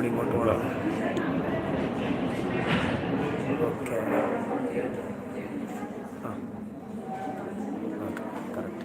കൂടി ഇങ്ങോട്ട് പോകണം. ഓക്കെ ആ okay correct.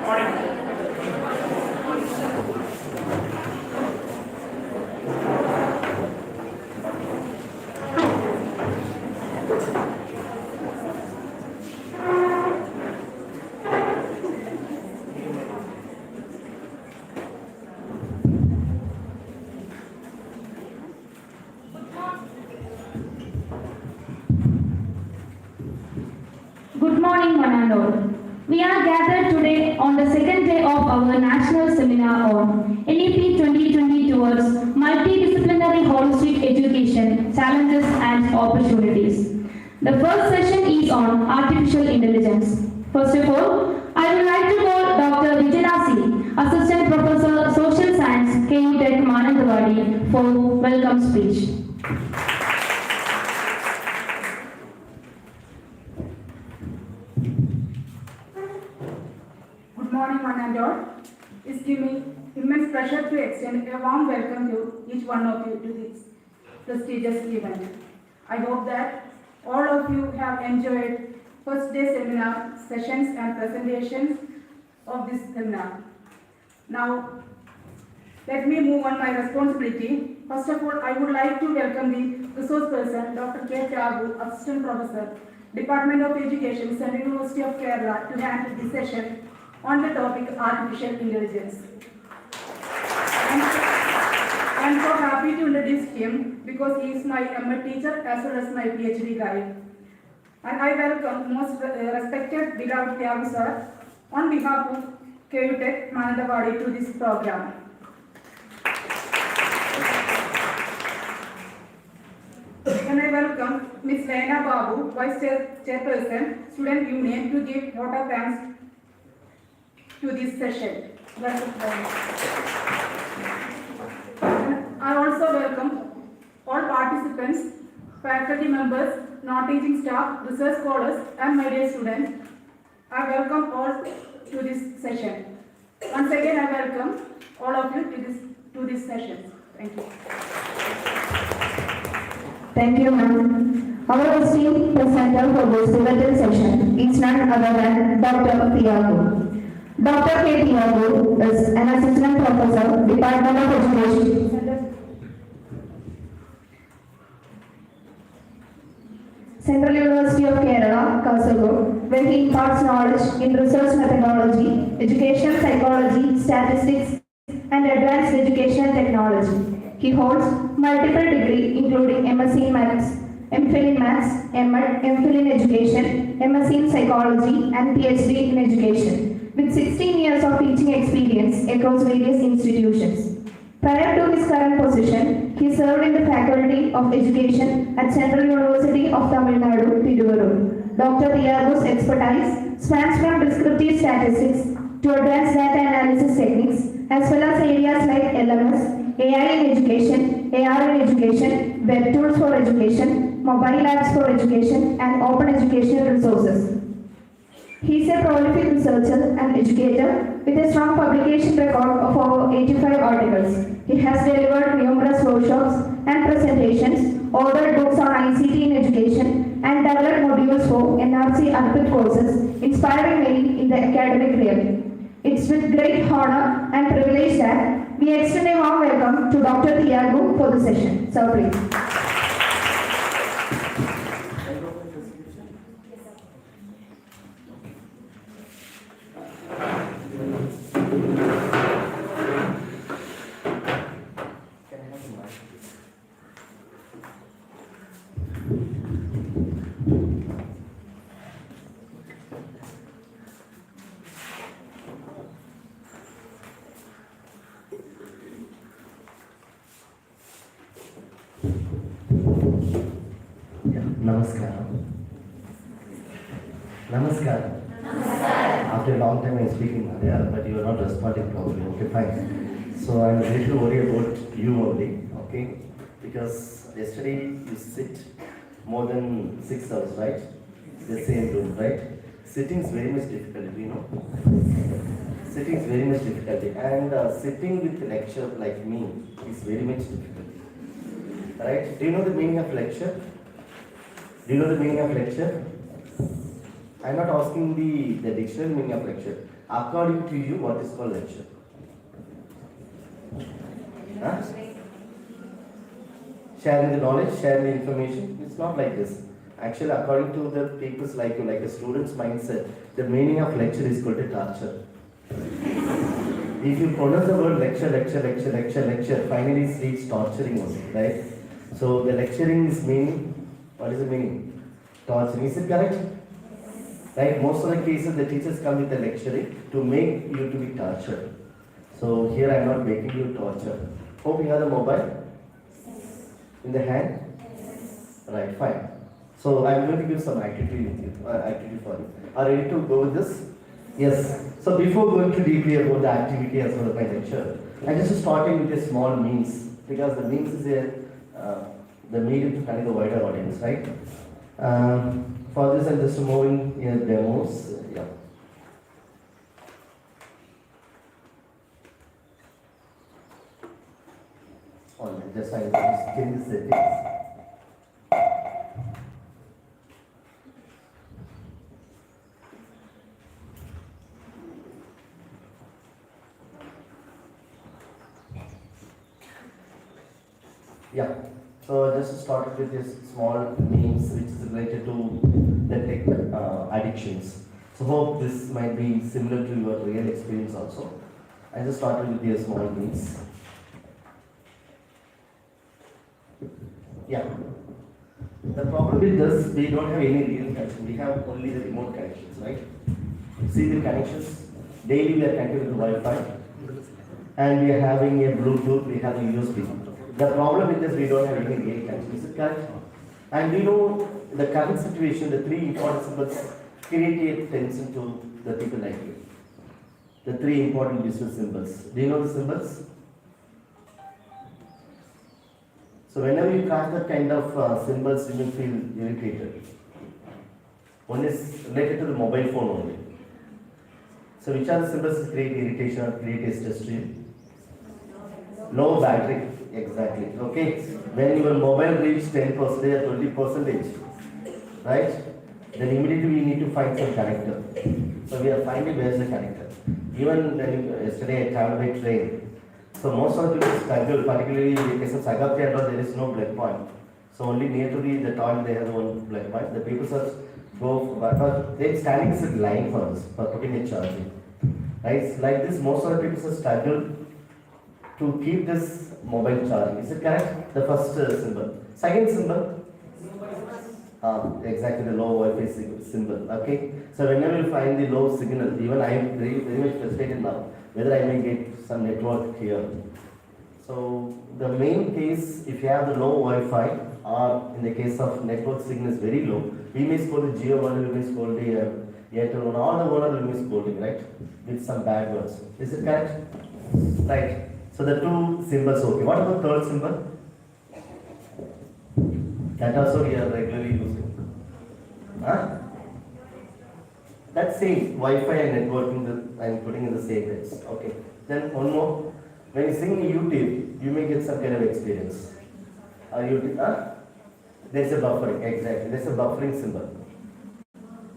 Good morning, one and all. We are gathered today on the second day of our national seminar on NEP 2020 towards multidisciplinary holistic education, challenges and opportunities. The first session is on artificial intelligence. First of all, I would like to call Dr. Vijanasi, Assistant Professor Social Science, KU Tech Mananthavadi, for welcome speech. Good morning, one and all. It's giving me immense pleasure to extend a warm welcome to each one of you to this prestigious event. I hope that all of you have enjoyed first day seminar sessions and presentations of this seminar. Now, let me move on my responsibility. First of all, I would like to welcome the resource person, Dr. K. Thiagu, Assistant Professor, Department of Education, Central University of Kerala, to handle this session on the topic artificial intelligence. I am so happy to introduce him because he is my MA teacher as well as my PhD guide. And I welcome most respected beloved Thiagu sir on behalf of KU Tech Mananthavadi to this program. Can I welcome Ms. Lena Babu, Vice Chairperson, Student Union, to give vote of thanks to this session. I also welcome all participants, faculty members, non-teaching staff, research scholars, and my dear students. I welcome all to this session. Once again, I welcome all of you to this session. Thank you. Thank you, ma'am. Our esteemed presenter for this pivotal session is none other than Dr. Thiagu. Dr. K. Thiagu is an assistant professor, Department of Education, Central University of Kerala, Kasaragod, where he imparts knowledge in research methodology, educational psychology, statistics, and advanced educational technology. He holds multiple degrees including MSc in Maths, MPhil in Maths, MPhil in Education, MSc in Psychology, and PhD in Education, with 16 years of teaching experience across various institutions. Prior to his current position, he served in the Faculty of Education at Central University of Tamil Nadu, Tiruvallur. Dr. Thiagu's expertise spans from descriptive statistics to advanced data analysis techniques, as well as areas like LMS, AI in education, AR in education, web tools for education, mobile apps for education, and open educational resources. He is a prolific researcher and educator with a strong publication record of over 85 articles. He has delivered numerous workshops and presentations, authored books on ICT in education, and developed modules for NRC adult courses, inspiring many in the academic realm. It's with great honor and privilege that we extend a warm welcome to Dr. Thiagu for the session. So please. Namaskaram. Namaskaram. After a long time I'm speaking Malayalam, but you are not responding properly. Okay, fine. So I'm a little worried about you only, okay? Because yesterday you sit more than 6 hours, right? The same room, right? Sitting is very much difficult, you know? Sitting is very much difficult. And sitting with a lecturer like me is very much difficult. Right? Do you know the meaning of lecture? Do you know the meaning of lecture? I'm not asking the dictionary meaning of lecture. According to you, what is called lecture? Huh? Sharing the knowledge, sharing the information. It's not like this. Actually, according to the people's like you, like a student's mindset, the meaning of lecture is called a torture. If you pronounce the word lecture, finally it reaches torturing only, right? So the lecturing is meaning, what is the meaning? Torturing. Is it correct? Right? Most of the cases, the teachers come with the lecturing to make you to be tortured. So here I am not making you torture. Hope you have the mobile in the hand. Right, fine. So I am going to give some activity with you, activity for you. Are you ready to go with this? Yes. So before going too deeply about the activity as well as my lecture, I just starting with a small means, because the means is the medium to connect the wider audience, right? For this, I'm just moving in demos. Yeah. Alright, just I will change the settings. Yeah. So just started with this small memes which is related to the tech addictions. So hope this might be similar to your real experience also. I just started with the small memes. Yeah. The problem with this, we don't have any real connection. We have only the remote connections, right? See the connections. Daily we are connected with Wi-Fi, and we are having a Bluetooth. We have a USB. The problem with this, we don't have any real connection. Is it correct? And we know the current situation, the three important symbols create tension to the people like you. The three important business symbols. Do you know the symbols? So whenever you crack that kind of symbols, you will feel irritated. One is related to the mobile phone only. So which are the symbols that create irritation or create a stress stream? Low battery. Exactly. Okay. When your mobile reaches 10% or 20%, right? Then immediately we need to find some connector. So we are finding where is the connector. Even yesterday I traveled by train. So most of the people struggle, particularly in the case of Sagapati, there is no blood point. So only near to the toilet they have one blood point. The people they standing is a line for us for putting a charging. Right? Like this, most of the people struggle to keep this mobile charging. Is it correct? The first symbol. Second symbol? Exactly, the low Wi-Fi symbol. Okay. So whenever you find the low signal, even I am very much frustrated now, whether I may get some network here. So the main case, if you have the low Wi-Fi, or in the case of network signal is very low, we may scold the Jio one, we may scold the Airtel one, all the one we may scolding, right? With some bad words. Is it correct? Right. So the two symbols, okay. What about the third symbol? That also we are regularly using. Huh? That same Wi-Fi and networking I am putting in the same place. Okay. Then one more. When you sing YouTube, you may get some kind of experience. There's a buffering, exactly. There's a buffering symbol.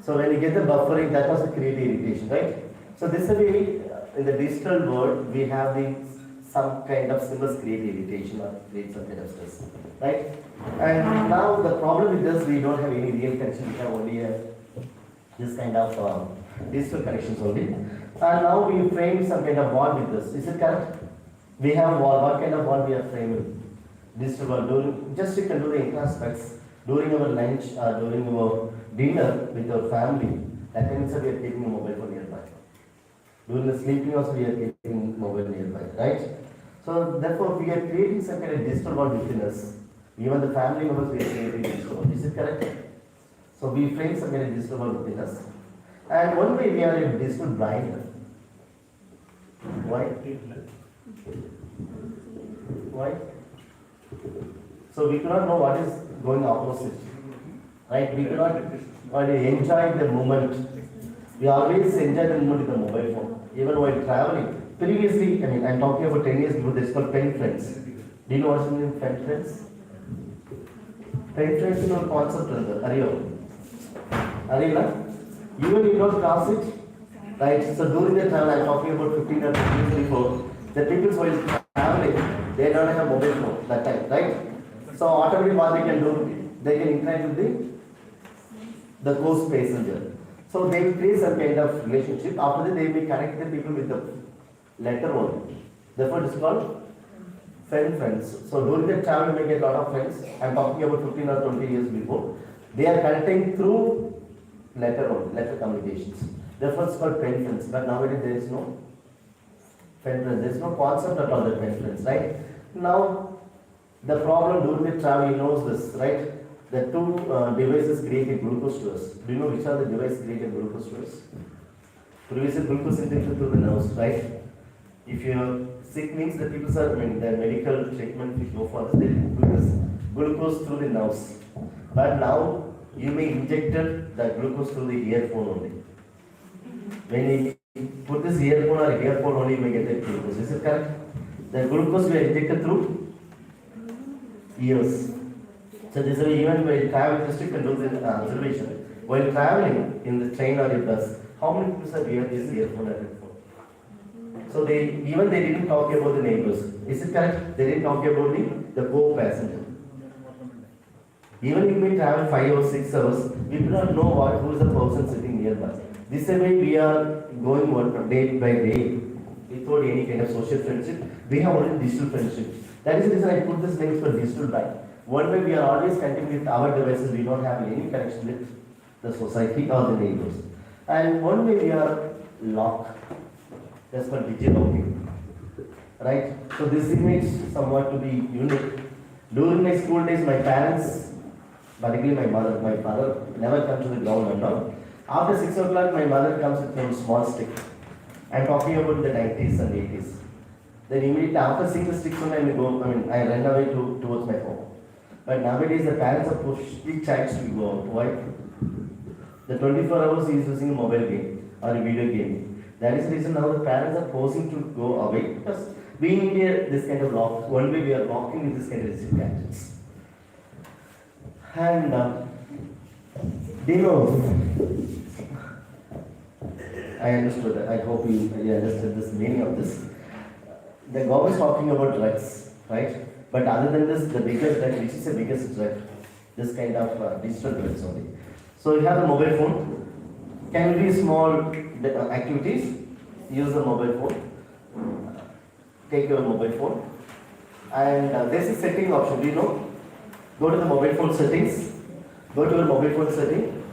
So when you get the buffering, that also creates irritation, right? So this way, in the digital world, we have some kind of symbols create irritation or create some kind of stress, right? And now the problem with this, we don't have any real connection. We have only this kind of digital connections only. And now we frame some kind of bond with this. Is it correct? We have wall. What kind of bond we are framing? Digital bond. Just you can do the introspects during our lunch or during our dinner with our family. That means we are taking a mobile phone nearby. During the sleeping also we are keeping mobile nearby, right? So therefore we are creating some kind of digital bond within us. Even the family members we are creating digital bond. Is it correct? So we frame some kind of digital bond within us. And one way we are a digital blind. Why? Why? So we cannot know what is going opposite. Right? We cannot enjoy the moment. We always enjoy the moment with the mobile phone. Even while traveling. Previously, I'm talking about 10 years before, this is called pen friends. Do you know what's the meaning of pen friends? Pen friends is a concept. Ariyo. Arila? Even you don't cross it. right? So during the travel, I'm talking about 15 or 20 years before, the people while traveling, they don't have a mobile phone that time, right? So automatically what they can do, they can interact with the coast passenger. So they will create some kind of relationship. After that, they may connect the people with the letter only. Therefore, it is called friends. So during the travel, you may get a lot of friends. I'm talking about 15 or 20 years before. They are connecting through letter only, letter communications. Therefore, it's called friends. But nowadays, there is no friends. There is no concept at all the friends, right? Now, the problem during the travel, he knows this, right? The two devices create glucose to us. Do you know which are the devices created glucose to us? Previously, glucose injected through the nerves, right? If you're sick, means the people are, the medical treatment, if you go for they put this glucose through the nerves. But now, you may inject the glucose through the earphone only. When you put this earphone or earphone only, you may get the glucose. Is it correct? The glucose we are injected through ears. So this is even when you travel district can do this observation. While traveling in the train or the bus, how many people are wearing this earphone or headphone? So they didn't talk about the neighbors. Is it correct? They didn't talk about the co-passenger. Even if we travel 5 or 6 hours, we do not know who is the person sitting nearby. This way we are going on day by day without any kind of social friendship. We have only digital friendship. That is the reason I put this name for digital life. One way we are always connecting with our devices, we don't have any connection with the society or the neighbors. And one way we are locked. That's called digital locking. Right? So this image somewhat to be unique. During my school days, my parents, particularly my father never come to the ground at all. After 6 o'clock, my mother comes with a small stick. I'm talking about the 90s and 80s. Then immediately after seeing the stick, I ran away towards my home. But nowadays, the parents are pushing child to go out. Why? The 24 hours he is using a mobile game or a video game. That is the reason now the parents are forcing to go away because being in here, this kind of lock, one way we are locking with this kind of digital gadgets. And do you know, I understood that. I hope you understood this meaning of this. The government is talking about drugs, right? But other than this, the biggest drug, which is the biggest drug, this kind of digital drugs only. So you have the mobile phone. Can be small activities. Use the mobile phone. Take your mobile phone. And there's a setting option. Do you know? Go to the mobile phone settings. Go to your mobile phone setting.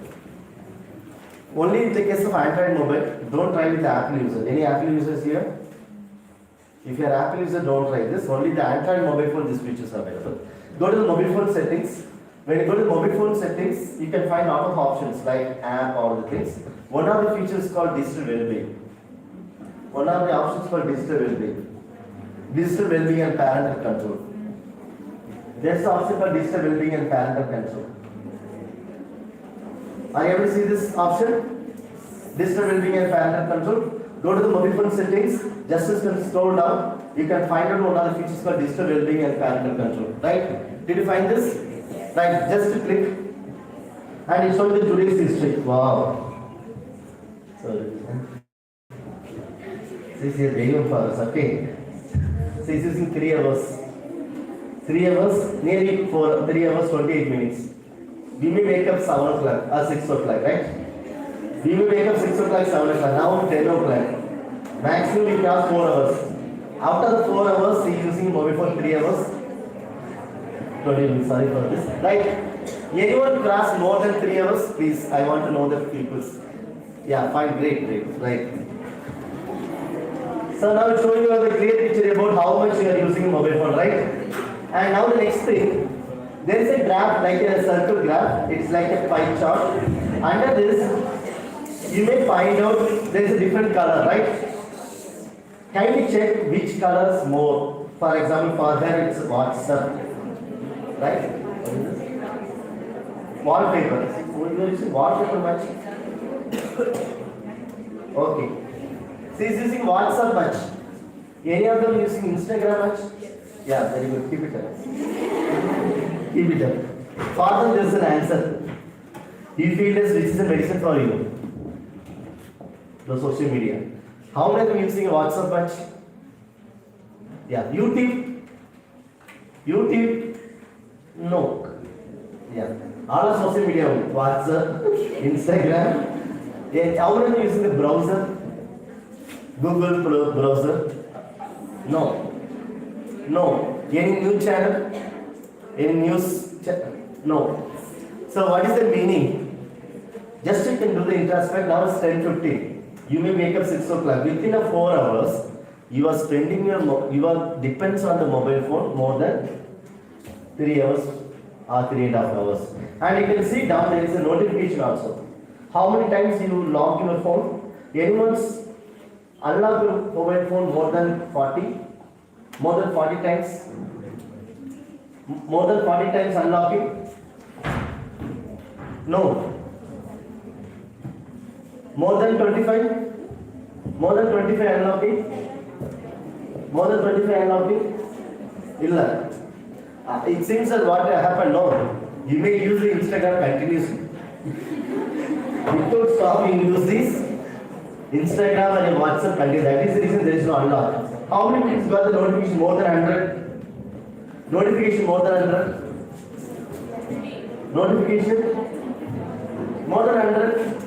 Only in the case of Android mobile, don't try with the Apple user. Any Apple users here? If you are Apple user, don't try this. Only the Android mobile phone, these features are available. Go to the mobile phone settings. When you go to the mobile phone settings, you can find a lot of options like app or the things. One of the features is called digital well-being. One of the options called digital well-being. Digital well-being and parental control. There's the option called digital well-being and parental control. Are you able to see this option? Digital well-being and parental control. Go to the mobile phone settings. Just as you scroll down, you can find out one of the features called digital well-being and parental control. Right? Did you find this? Right. Just click, and it shows the today's history. Wow. Sorry. This is very for us. Okay. So it's using 3 hours. 3 hours, nearly 3 hours 28 minutes. We may wake up 7 o'clock or 6 o'clock, right? We may wake up 6 o'clock, 7 o'clock. Now 10 o'clock. Maximum we cross 4 hours. After the 4 hours, he is using mobile phone 3 hours. 20 minutes, sorry for this. Right? Anyone cross more than 3 hours? Please, I want to know the people's. Yeah, fine, great. Right. So now it's showing you a clear picture about how much you are using mobile phone, right? And now the next thing, there is a graph like a circle graph. It's like a pie chart. Under this, you may find out there is a different color, right? Can you check which colors more? For example, for her it's WhatsApp, right? Wallpaper. Will you use wallpaper much? Okay. She is using WhatsApp much. Any of them using Instagram much? Yeah, very good. Keep it up. Keep it up. For them, there is an answer. You feel this, which is a medicine for you. the social media. How many of them using WhatsApp much? Yeah, YouTube? YouTube? No. Yeah, all are social media only. WhatsApp, Instagram. Yeah, how many of them using the browser? Google browser? No. No. Any news channel? Any news channel? No. So what is the meaning? Just you can do the introspect. Now it's 10:50. You may wake up 6 o'clock. Within a 4 hours, you are spending depends on the mobile phone more than 3 hours or 3.5 hours. And you can see down there is a notification also. How many times you log your phone? Anyone's unlock your mobile phone more than 40? More than 40 times? More than 40 times unlocking? No. More than 25? More than 25 unlocking? More than 25 unlocking? Illa. It seems that what happened, no. You may use the Instagram continuously. Without stopping, you use this Instagram and your WhatsApp continuously. That is the reason there is no unlock. How many people got the notification more than 100? Notification more than 100? Notification? More than 100?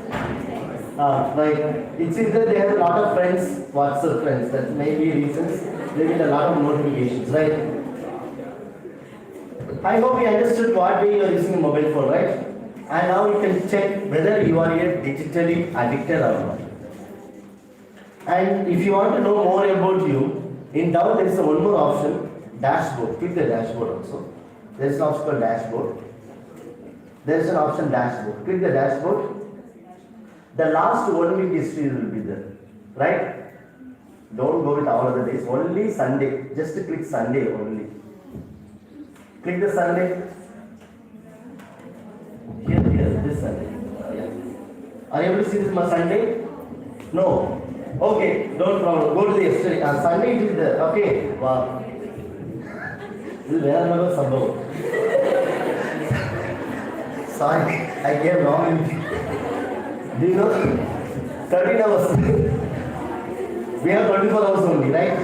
Like, it seems that they have a lot of friends, WhatsApp friends, that may be reasons they get a lot of notifications, right? I hope you understood what way you are using a mobile phone, right? And now you can check whether you are yet digitally addicted or not. And if you want to know more about you, in down there is one more option, dashboard. Click the dashboard also. There is an option called dashboard. There is an option dashboard. Click the dashboard. The last 1 week history will be there, right? Don't go with all other days. Only Sunday. Just click Sunday only. Click the Sunday. Here, this Sunday. Yeah. Are you able to see this my Sunday? No. Okay, don't problem. Go to the yesterday. Sunday it is there. Okay. Wow. This is where another Sabbath. Sorry, I gave wrong info. Do you know? 13 hours. We have 24 hours only, right?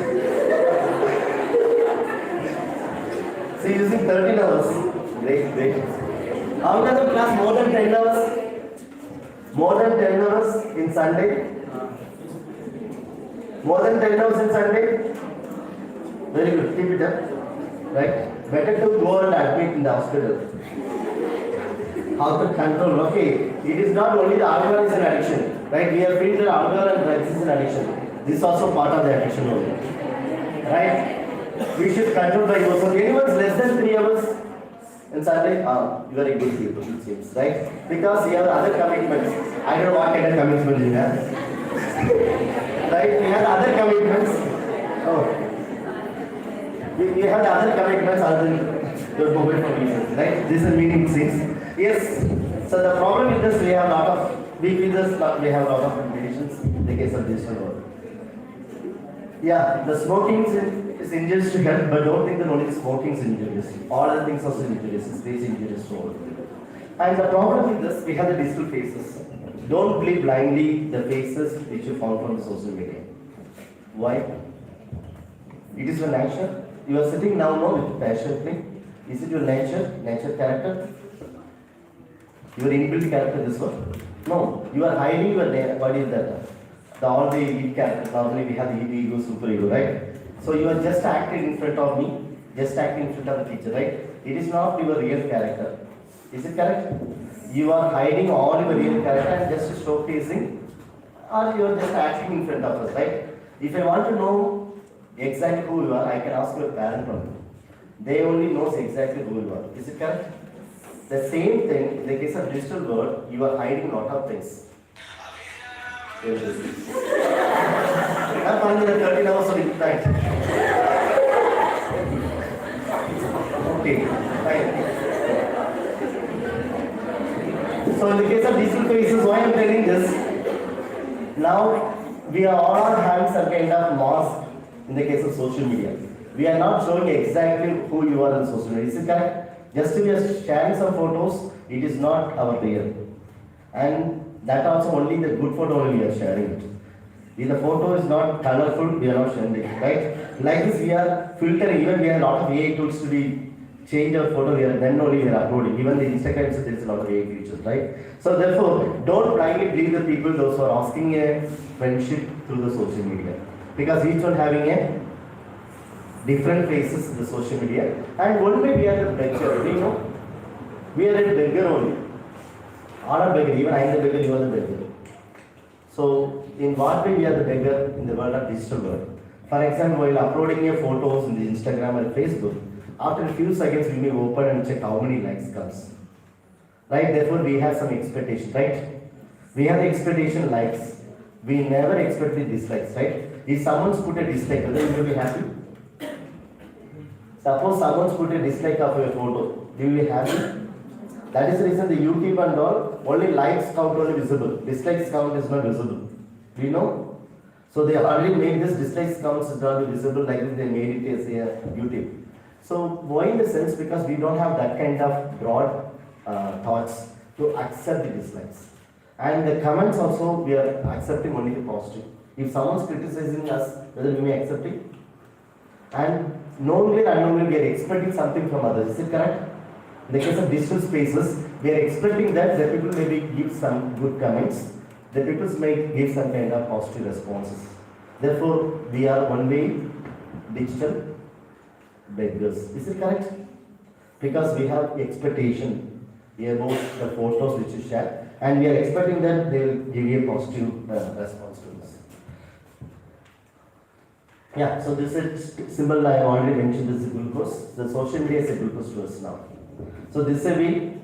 So using 13 hours. Great. How many of the class more than 10 hours? More than 10 hours in Sunday? More than 10 hours in Sunday? Very good, keep it up. Right? Better to go and admit in the hospital. How to control, okay. It is not only the alcohol is an addiction. Right? We have felt that alcohol and drugs is an addiction. This is also part of the addiction only. Right? We should control by yourself. Anyone's less than 3 hours in Sunday? You are a good people, it seems. Right? Because you have other commitments. I don't know what kind of commitment you have. Right? You have other commitments. Oh. You have other commitments other than your mobile phone usage, right? This is meaning things. Yes. So the problem with this, we have a lot of, we have a lot of limitations in the case of digital world. Yeah, the smoking is injurious to health, but don't think that only smoking is injurious. All other things also injurious, it's injurious to all. And the problem with this, we have the digital faces. Don't believe blindly the faces which you found from the social media. Why? It is your nature. You are sitting now with passionately. Is it your nature character? Your inbuilt character, this one? No, you are hiding your what is that? All the elite characters, normally we have the ego, super ego, right? So you are just acting in front of me, just acting in front of the teacher, right? It is not your real character. Is it correct? You are hiding all your real character and just showcasing, or you are just acting in front of us, right? If I want to know exactly who you are, I can ask your parent only. They only knows exactly who you are. Is it correct? The same thing, in the case of digital world, you are hiding a lot of things. I'm only the 13 hours of night. Okay, fine. So in the case of digital faces, why I am telling this? Now we are all having some kind of mask in the case of social media. We are not showing exactly who you are on social media. Is it correct? Just we are sharing some photos, it is not our real. And that also only the good photo only we are sharing it. If the photo is not colorful, we are not sharing it, right? Like this, we are filtering, even we have a lot of AI tools to be change our photo, then only we are uploading. Even the Instagram, so there is a lot of AI features, right? So therefore, don't blindly believe the people, those who are asking a friendship through the social media. Because each one having a different faces in the social media. And only we are the beggar, you know? We are a beggar only. All are beggar, even I am the beggar, you are the beggar. So, in what way we are the beggar in the world of digital world? For example, while uploading your photos in the Instagram or Facebook, after a few seconds we may open and check how many likes comes. Right? Therefore, we have some expectation, right? We have the expectation likes. We never expect the dislikes, right? If someone's put a dislike, whether you will be happy? Suppose someone's put a dislike of your photo, you will be happy? That is the reason the YouTube and all, only likes count only visible. Dislikes count is not visible. Do you know? So they already made this dislikes counts is not visible, like this they made it as a YouTube. So why in the sense? Because we don't have that kind of broad thoughts to accept the dislikes. And the comments also, we are accepting only the positive. If someone's criticizing us, whether we may accept it? And knowingly and unknowingly we are expecting something from others. Is it correct? In the case of digital spaces, we are expecting that the people maybe give some good comments, the people may give some kind of positive responses. Therefore, we are one-way digital beggars. Is it correct? Because we have expectation about the photos which you share, and we are expecting that they will give you a positive response to this. Yeah, so this is symbol I already mentioned, this is glucose. The social media is a glucose to us now. So this way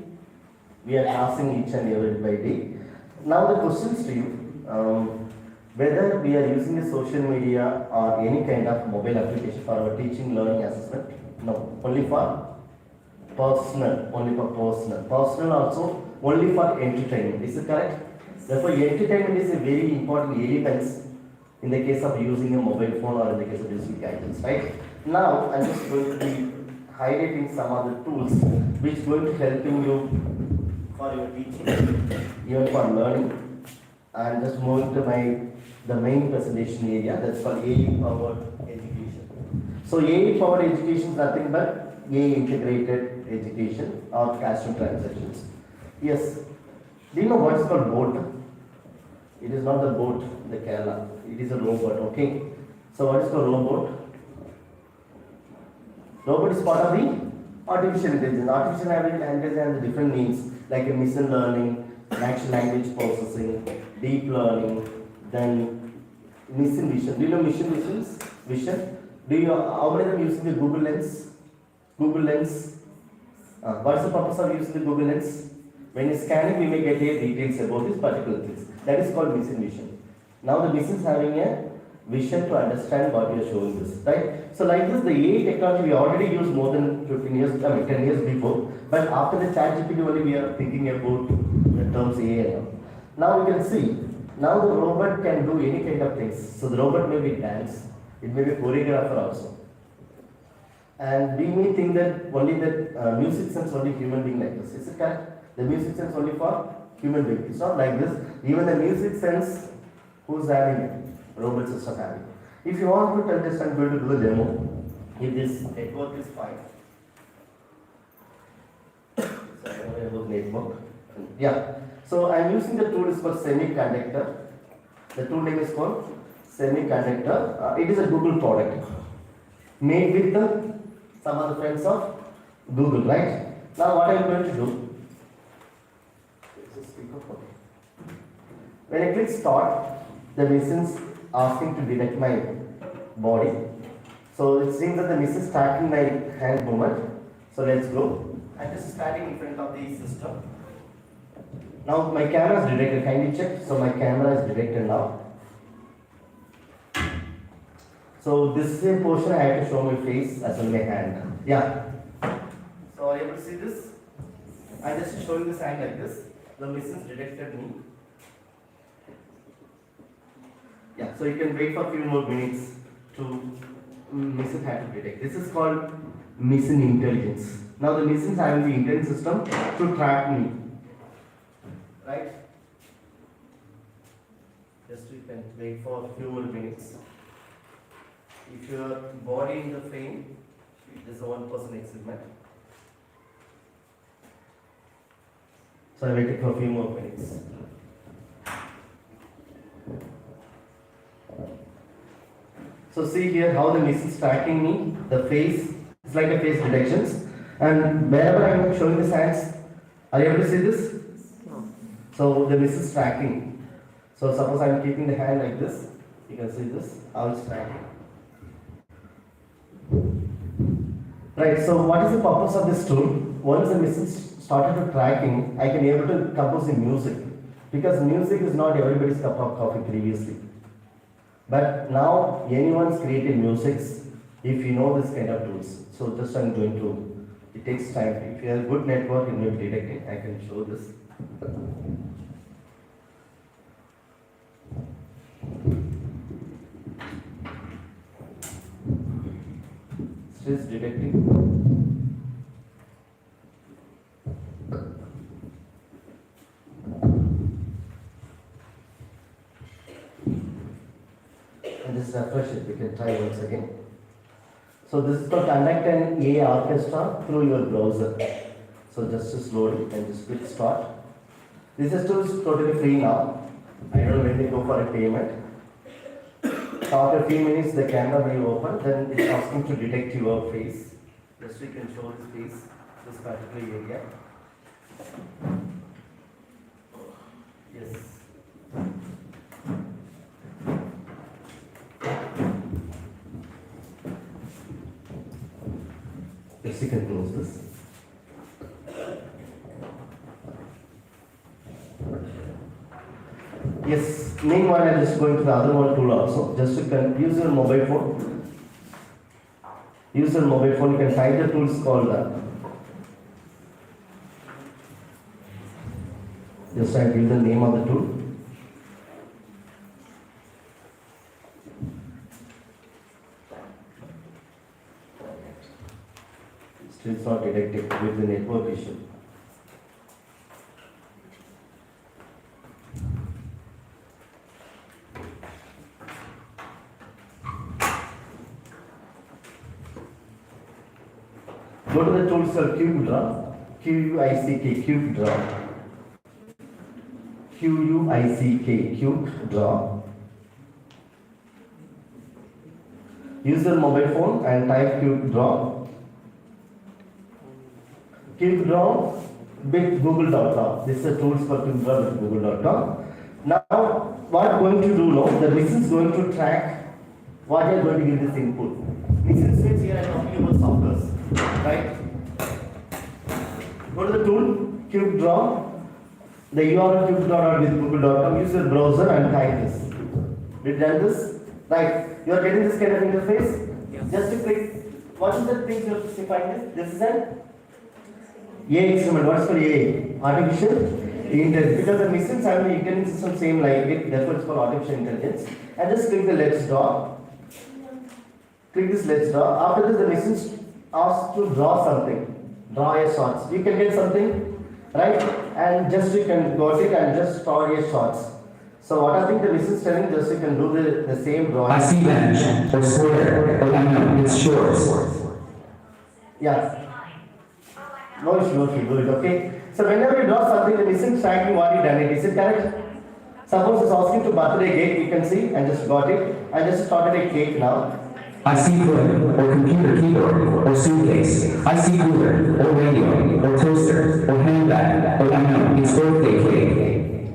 we are passing each and every day. Now the questions to you, whether we are using the social media or any kind of mobile application for our teaching, learning, assessment? No, only for personal, only for personal. Personal also only for entertainment. Is it correct? Therefore, entertainment is a very important element in the case of using a mobile phone or in the case of using gadgets, right? Now, I'm just going to be highlighting some other tools which going to helping you for your teaching, even for learning. And just moving to the main presentation area, that's called AI powered education. So AI powered education is nothing but AI integrated education or classroom transactions. Yes. Do you know what is called boat? It is not the boat, the Kerala. It is a robot, okay? So what is called robot? Robot is part of the artificial intelligence. Artificial intelligence has different names like a machine learning, natural language processing, deep learning, then machine vision. Do you know machine vision? Do you how many of them using the Google Lens? Google Lens. What is the purpose of using the Google Lens? When you scanning, we may get details about this particular things. That is called machine vision. Now the machine is having a vision to understand what you are showing this, right? So like this, the AI technology we already used more than 10 years before, but after the ChatGPT only we are thinking about the terms AI. Now we can see, now the robot can do any kind of things. So the robot may be dance, it may be choreographer also. And we may think that only that music sense only human being like this. Is it correct? The music sense only for human being. It's not like this. Even the music sense, who's having it? Robots is not having. If you want to tell this, I'm going to do the demo. If this network is fine. So I know about network. Yeah. So I'm using the tool is called semiconductor. The tool name is called semiconductor. It is a Google product made with some other friends of Google, right? Now what I'm going to do? When I click start, the machine's asking to detect my body. So it seems that the machine is tracking my hand movement. So let's go. I'm just standing in front of the system. Now my camera is detected. Kindly check. So my camera is detected now. So this same portion I have to show my face as well as my hand. Yeah. So are you able to see this? I'm just showing this hand like this. The machine detected me. Yeah, so you can wait for a few more minutes to machine have to detect. This is called machine intelligence. Now the machine is having the intelligence system to track me. Right? Just you can wait for a few more minutes. If your body in the frame, this is a 1% experiment. So I waited for a few more minutes. So see here how the machine is tracking me. The face is like a face detections, and wherever I am showing the hands, are you able to see this? So the machine is tracking. So suppose I am keeping the hand like this, you can see this, how it's tracking. Right, so what is the purpose of this tool? Once the machine started to tracking, I can able to compose the music. Because music is not everybody's cup of coffee previously. But now anyone's created music if you know this kind of tools. So just I'm going to, it takes time. If you have a good network, it may be detecting. I can show this. Still detecting. And just refresh it, we can try once again. So this is called conduct an A orchestra through your browser. So just load it and just click start. This is totally free now. I don't know when they go for a payment. After a few minutes the camera will open, then it's asking to detect your face. Just you can show this face, this particular area. Yes. Yes, you can close this. Yes, meanwhile I'm just going to the other one tool also. Just you can use your mobile phone. Use your mobile phone, you can type the tools called just I give the name of the tool. Still it's not detected with the network issue. Go to the tools called Cube Draw. Q-U-I-C-K, Cube Draw. Q-U-I-C-K, Cube Draw. Use your mobile phone and type Cube Draw. Cube Draw with google.com. This is a tools for Cube Draw with google.com. Now, what I'm going to do now, the machine is going to track what you are going to give this input. Machine means here I am talking about softwares. Right? Go to the tool, Cube Draw. The URL cube.com with google.com. Use your browser and type this. Did you done this? Right. You are getting this kind of interface. Yes. Just to click. What is the thing you have to define this? This is an AI instrument. What is called AI? Artificial intelligence. Because the machines have the intelligence system same like it. Therefore, it's called artificial intelligence. And just click the let's draw. Click this let's draw. After this, the machine asks to draw something. Draw a shots. You can get something, right? And just you can got it and just draw your shots. So what I think the machine is telling, just you can do the same drawing. I see bench or square or unknown. It's short. Yeah. No issue, do it, okay? So whenever you draw something, the machine is tracking what you done it. Is it correct? Suppose it's asking to birthday cake, you can see, and just got it. I just started a cake now. I see foot or computer keyboard or suitcase. I see cooler or radio or toaster or handbag or unknown. It's birthday cake.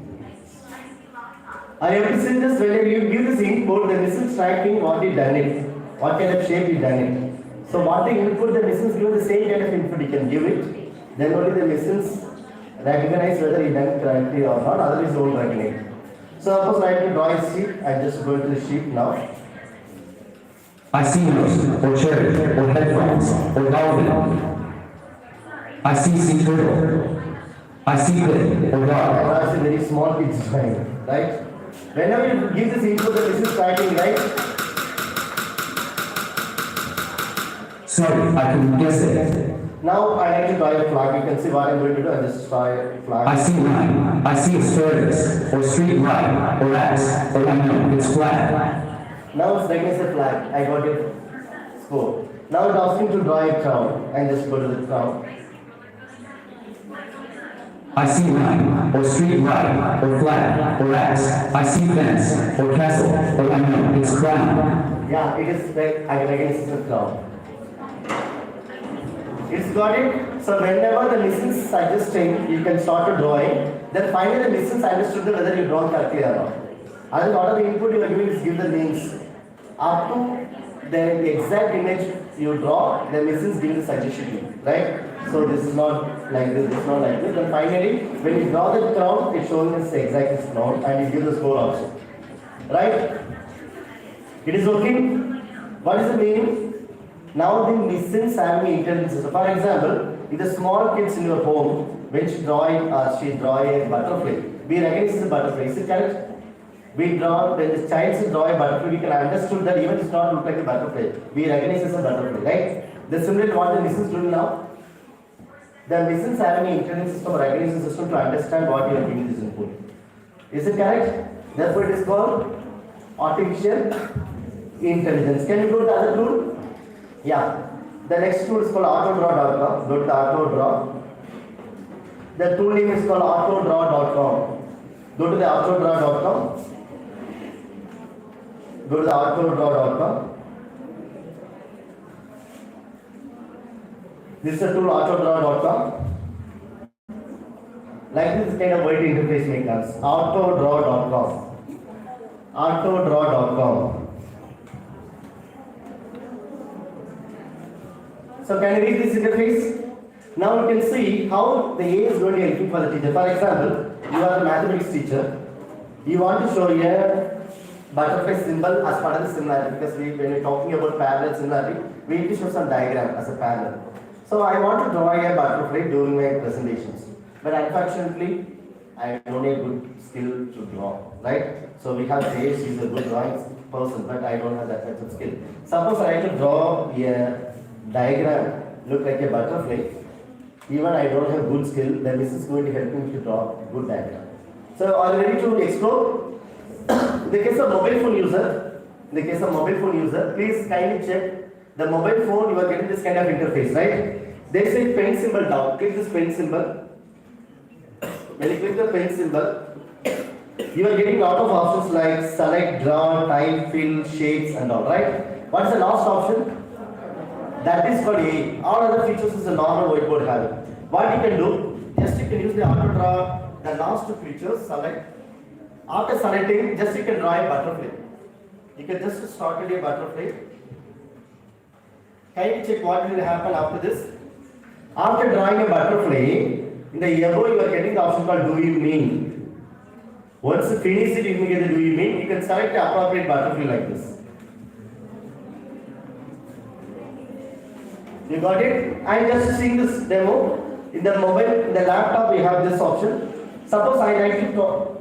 I have to say this, when you give this input, the machine is tracking what you done it. What kind of shape you done it. So what the input, the machine is given the same kind of input you can give it. Then only the machines recognize whether you done it correctly or not, otherwise don't recognize. So suppose I have to draw a sheep, I just go to the sheep now. I see nose or cherry or headphones or dolphin. I see sea turtle. I see clip or dog. That's a very small pitch drawing, right? Whenever you give this input, the machine is tracking, right? Sorry, I couldn't guess it. Now I like to draw a flag. You can see what I'm going to do. I just draw a flag. I see line. I see asparagus, or street light, or X, or unknown. It's flat. Now it's recognized a flag. I got it. Score. Now it's asking to draw a crown. And just go to the crown. I see line, or street light, or flag, or X. I see fence, or castle, or unknown. It's crown. Yeah, it is like I recognize a crown. It's got it. So whenever the missions suggesting, you can start to drawing. Then finally the missions understood whether you draw correctly or not. And what are the input you are giving is give the names. Up to the exact image you draw, the missions give the suggestion to you, right? So this is not like this, this is not like this. Then finally, when you draw the crown, it shows us the exact crown and you give the score also. Right? It is okay? What is the meaning? Now the missions have intelligence. So for example, if the small kids in your home, when she draw a butterfly, we recognize the butterfly. Is it correct? We draw, when the child draw a butterfly, we can understand that even it's not look like a butterfly. We recognize as a butterfly, right? That's similar what the missions do now. The missions have an intelligence system, recognition system to understand what you are giving this input. Is it correct? Therefore it is called artificial intelligence. Can you go to the other tool? Yeah, the next tool is called autodraw.com. Go to the autodraw. The tool name is called autodraw.com. Go to the autodraw.com. Go to the autodraw.com. This is the tool autodraw.com. Like this kind of white interface may comes. Autodraw.com. Autodraw.com. So can you read this interface? Now you can see how the A is going to help you for the teacher. For example, you are a mathematics teacher. You want to show a butterfly symbol as part of the similarity, because when we are talking about parallel similarity, we need to show some diagram as a parallel. So I want to draw a butterfly during my presentations, but unfortunately I don't have good skill to draw, right? So we have Jay, she's a good drawing person, but I don't have that much of skill. Suppose I like to draw a diagram look like a butterfly. Even I don't have good skill, then this is going to help me to draw good diagram. So are you ready to explore? In the case of mobile phone user, please kindly check the mobile phone. You are getting this kind of interface, right? There is a pen symbol down. Click this pen symbol. When you click the pen symbol, you are getting a lot of options like select, draw, type, fill, shades, and all. Right? What is the last option? That is called A. All other features is a normal whiteboard having. What you can do, just you can use the auto draw, the last two features, select. After selecting, just you can draw a butterfly. You can just start a butterfly. Can you check what will happen after this? After drawing a butterfly, in the above you are getting the option called do you mean. Once you finish it, you can get the do you mean. You can select the appropriate butterfly like this. You got it? I am just seeing this demo. In the mobile, in the laptop, we have this option. Suppose I like to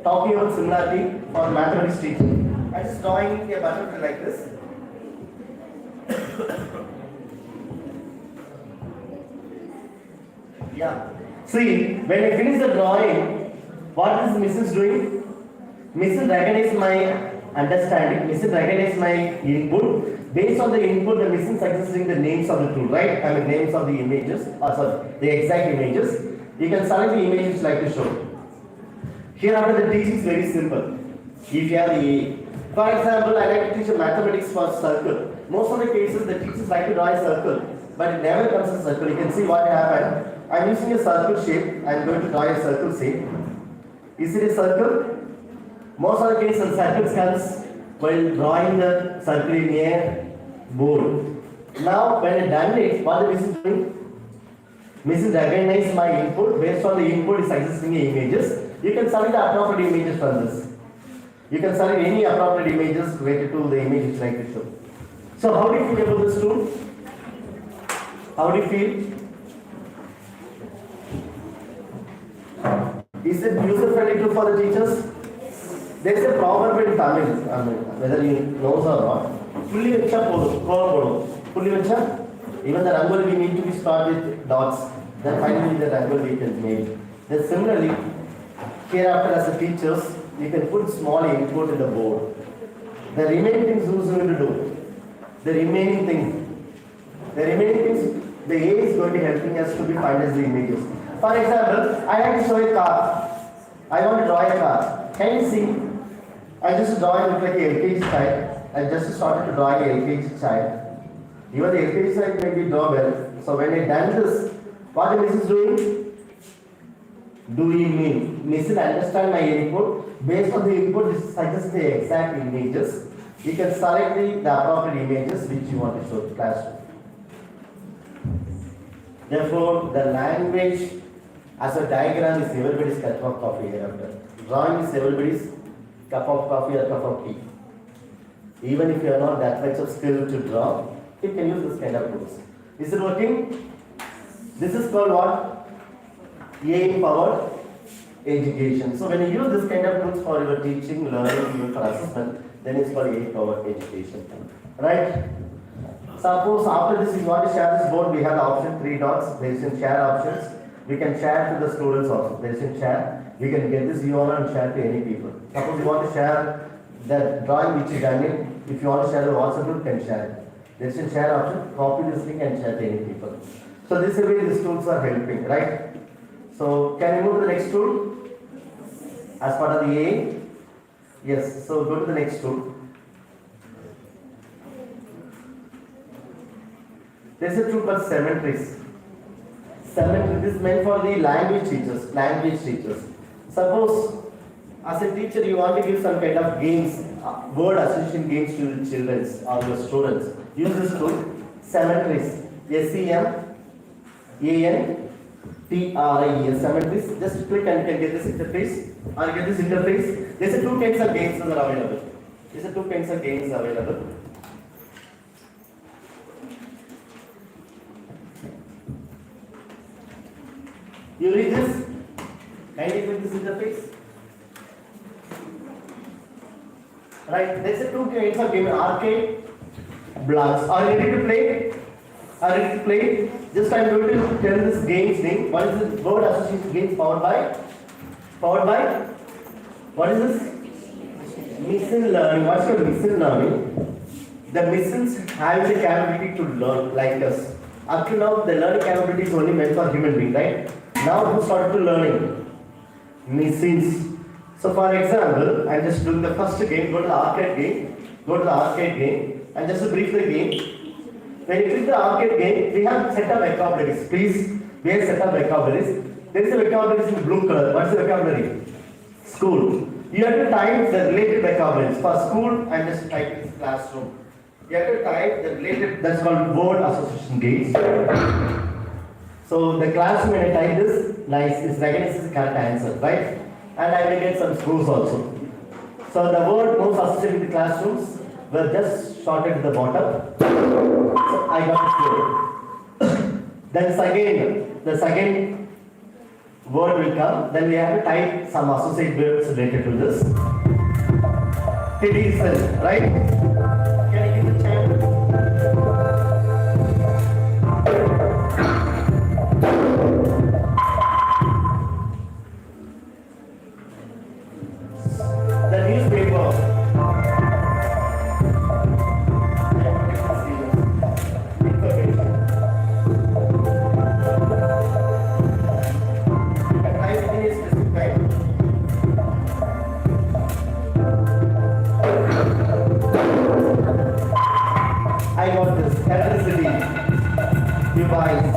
talk about similarity for mathematics teaching. I am just drawing a butterfly like this. Yeah. See, when I finish the drawing, what is Mrs. doing? Mrs. recognize my understanding. Mrs. recognize my input. Based on the input, the machine suggesting the names of the tool, right? I mean names of the images, the exact images. You can select the image which like to show. Here after the teaching is very simple. If you have the for example, I like to teach mathematics for circle. Most of the cases, the teachers like to draw a circle, but it never comes a circle. You can see what happened. I'm using a circle shape. I'm going to draw a circle shape. Is it a circle? Most of the cases, circles comes while drawing the circle in a board. Now, when I done it, what the machine doing? Machine recognize my input. Based on the input is existing images. You can select the appropriate images from this. You can select any appropriate images related to the image which like to show. So, how do you feel about this tool? How do you feel? Is it user-friendly tool for the teachers? There is a proverb in Tamil, whether you know or not. Pulli vecha podu, kolam podu. Pulli vecha Even the rangoli we need to be start with dots. Then finally the rangoli is made. Then similarly, hereafter as a teachers, you can put small input in the board. The remaining things who's going to do? The remaining things, the A is going to helping us to be find as the images. For example, I have to show a car. I want to draw a car. Can you see? I just draw it like a LKG child. I just started to draw a LKG child. Even the LKG child may be draw well. So when I done this, what the miss is doing? Do you mean? Miss will understand my input. Based on the input, this suggests the exact images. You can select the appropriate images which you want to show to classroom. Therefore, the language as a diagram is everybody's cup of coffee hereafter. Drawing is everybody's cup of coffee or cup of tea. Even if you are not that much of skill to draw, you can use this kind of tools. Is it working? This is called what? A-powered education. So when you use this kind of tools for your teaching, learning, even for assessment, then it's called A-powered education. Right? Suppose after this you want to share this board, we have the option 3 dots. There is in share options. We can share to the students also. There is in share. We can get this URL and share to any people. Suppose you want to share the drawing which is done in, if you want to share the WhatsApp group, can share it. There is in share option. Copy this link and share to any people. So this way these tools are helping, right? So can you move to the next tool? As part of the A? Yes. So go to the next tool. There is a tool called Cemeteries. This is meant for the language teachers. Suppose, as a teacher, you want to give some kind of games, word association games to the children or your students. Use this tool, Cemeteries. SEMANTRIES. Cemeteries. Just click and you can get this interface. Or get this interface. There are 2 kinds of games that are available. You read this? Can you click this interface? Right, there's a 2 kinds of game, arcade, blocks. Are you ready to play? Just I'm going to tell this game's name. What is this word association games powered by? What is this? Mission learning. What's your mission learning? The missions have the capability to learn like us. Up to now, the learning capability is only meant for human beings, right? Now who started to learning? Machines. So for example, I'm just doing the first game, go to the arcade game, and just to brief the game. When you click the arcade game, we have set of vocabularies. Please, we have set of vocabularies. There is a vocabulary in blue color. What's the vocabulary? School. You have to type the related vocabularies. For school, I'm just typing classroom. You have to type the related, that's called word association games. So the classroom, when I type this, nice, it's recognizes the correct answer, right? And I will get some scores also. So the word most associated with the classrooms were just shorted to the bottom. So I got a score. Then the second word will come. Then we have to type some associate words related to this. Citizen, right? Can I give the chance? The newspaper. I got this. Electricity. Device.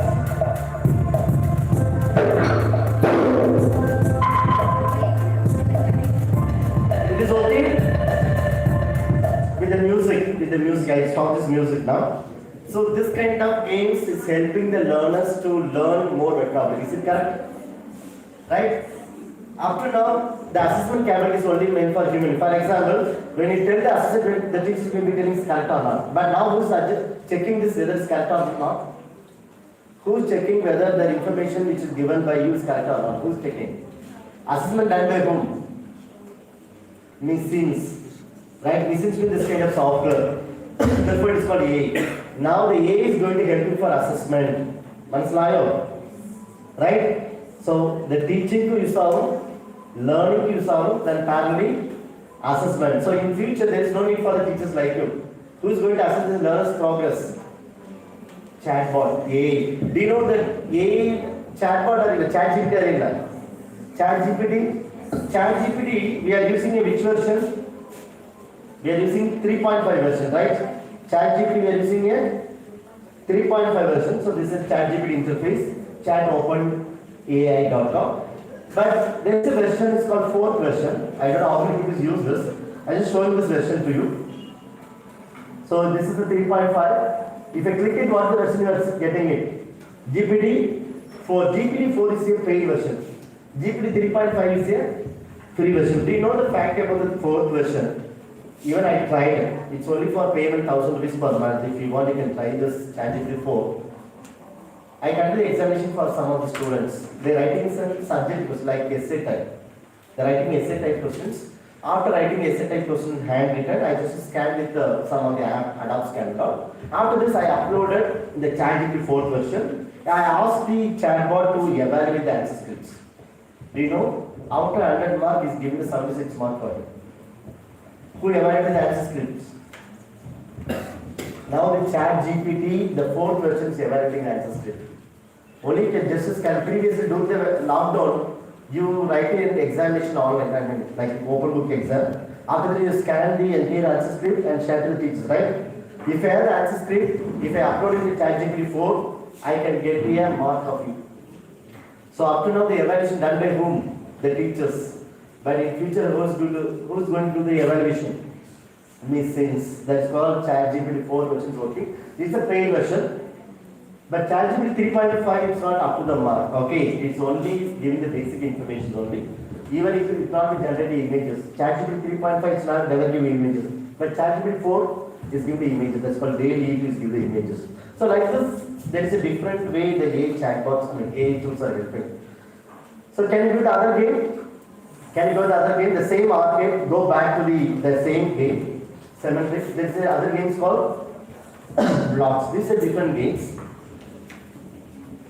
It is okay? With the music, I stop this music now. So this kind of games is helping the learners to learn more vocabulary. Is it correct? Right? Up to now, the assessment capability is only meant for human. For example, when you tell the assessment, the teacher will be telling it's correct or not. But now who's checking this whether it's correct or not? Who's checking whether the information which is given by you is correct or not? Who's checking? Assessment done by whom? Machines. Right? Machines with this kind of software. Therefore, it is called A. Now the A is going to help you for assessment. Manslayo. Right? So the teaching to use learning to use then parallelly assessment. So in future there is no need for the teachers like you. Who is going to assess the learner's progress? Chatbot. A. Do you know that A chatbot or ChatGPT? ChatGPT, we are using a which version? We are using 3.5 version, right? ChatGPT we are using a 3.5 version. So this is ChatGPT interface, chatopenai.com. But there is a version, it's called 4th version. I don't know how many people use this. I just showing this version to you. So this is the 3.5. If I click it, what the version you are getting it? GPT-4. GPT-4 is a paid version. GPT 3.5 is a free version. Do you know the fact about the 4th version? Even I tried, it's only for payment 1,000 rupees per month. If you want, you can try this ChatGPT 4. I conducted the examination for some of the students. They're writing some subject was like essay type. They're writing essay type questions. After writing essay type question handwritten, I just scanned with some of the app, Adobe Scan. After this, I uploaded the ChatGPT 4th version. I asked the chatbot to evaluate the answer scripts. Do you know? After 100 mark is given the 76 mark for it. Who evaluated the answer scripts? Now the ChatGPT, the 4th version is evaluating the answer script. Only can just scan. Previously, during the lockdown, you write an examination online, I mean, like open book exam. After that, you scan the entire answer script and share to the teachers, right? If I have the answer script, if I upload it to ChatGPT 4, I can get a mark of it. So up to now, the evaluation done by whom? The teachers. But in future, who is going to do the evaluation? Missings. That's called ChatGPT 4 version working. This is a paid version. But ChatGPT 3.5 is not up to the mark. Okay, it's only giving the basic information only. Even if it's not generating images. ChatGPT 3.5 is not never giving images. But ChatGPT 4 is giving the images. That's called daily is give the images. So like this, there is a different way the AI chatbots, AI tools are helping. So can you do the other game? Can you go to the other game? The same arcade, go back to the same game. Symmetrics. There is other games called blocks. These are different games.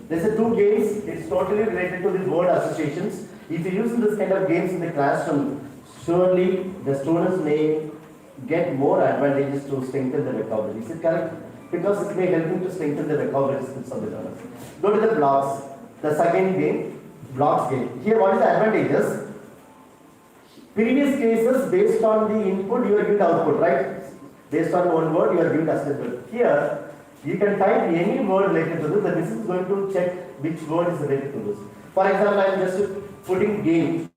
There are 2 games. It's totally related to the word associations. If you use this kind of games in the classroom, surely the students may get more advantages to strengthen the vocabulary. Is it correct? Because it may help them to strengthen the vocabulary skills of the learners. Go to the blocks. The second game, blocks game. Here, what is the advantages? Previous cases, based on the input, you are given output, right? Based on one word, you are given assessment. Here, you can type any word related to this, and this is going to check which word is related to this. For example, I am just putting game.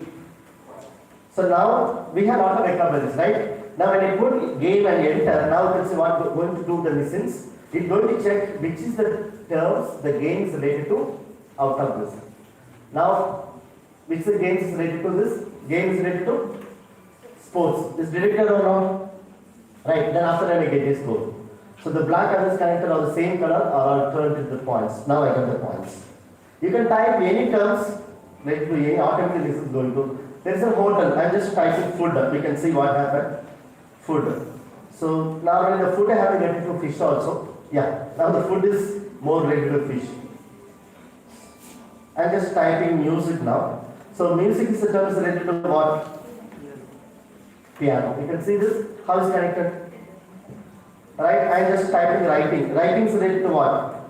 So now, we have a lot of vocabularies, right? Now, when I put game and enter, now you can see what we're going to do the listens. It's going to check which is the terms the game is related to out of this. Now, which the game is related to this? Game is related to sports. Is related or not? Right, then after that I get a score. So the black and this connected are the same color or I'll turn it to the points. Now I got the points. You can type any terms related to any, automatically this is going to. There is a hotel, I just typed food, we can see what happened. Food. So now when the food I have related to fish also. Yeah, now the food is more related to fish. I'm just typing music now. So music is the terms related to what? Piano. You can see this, how is connected? Right, I'm just typing writing. Writing is related to what?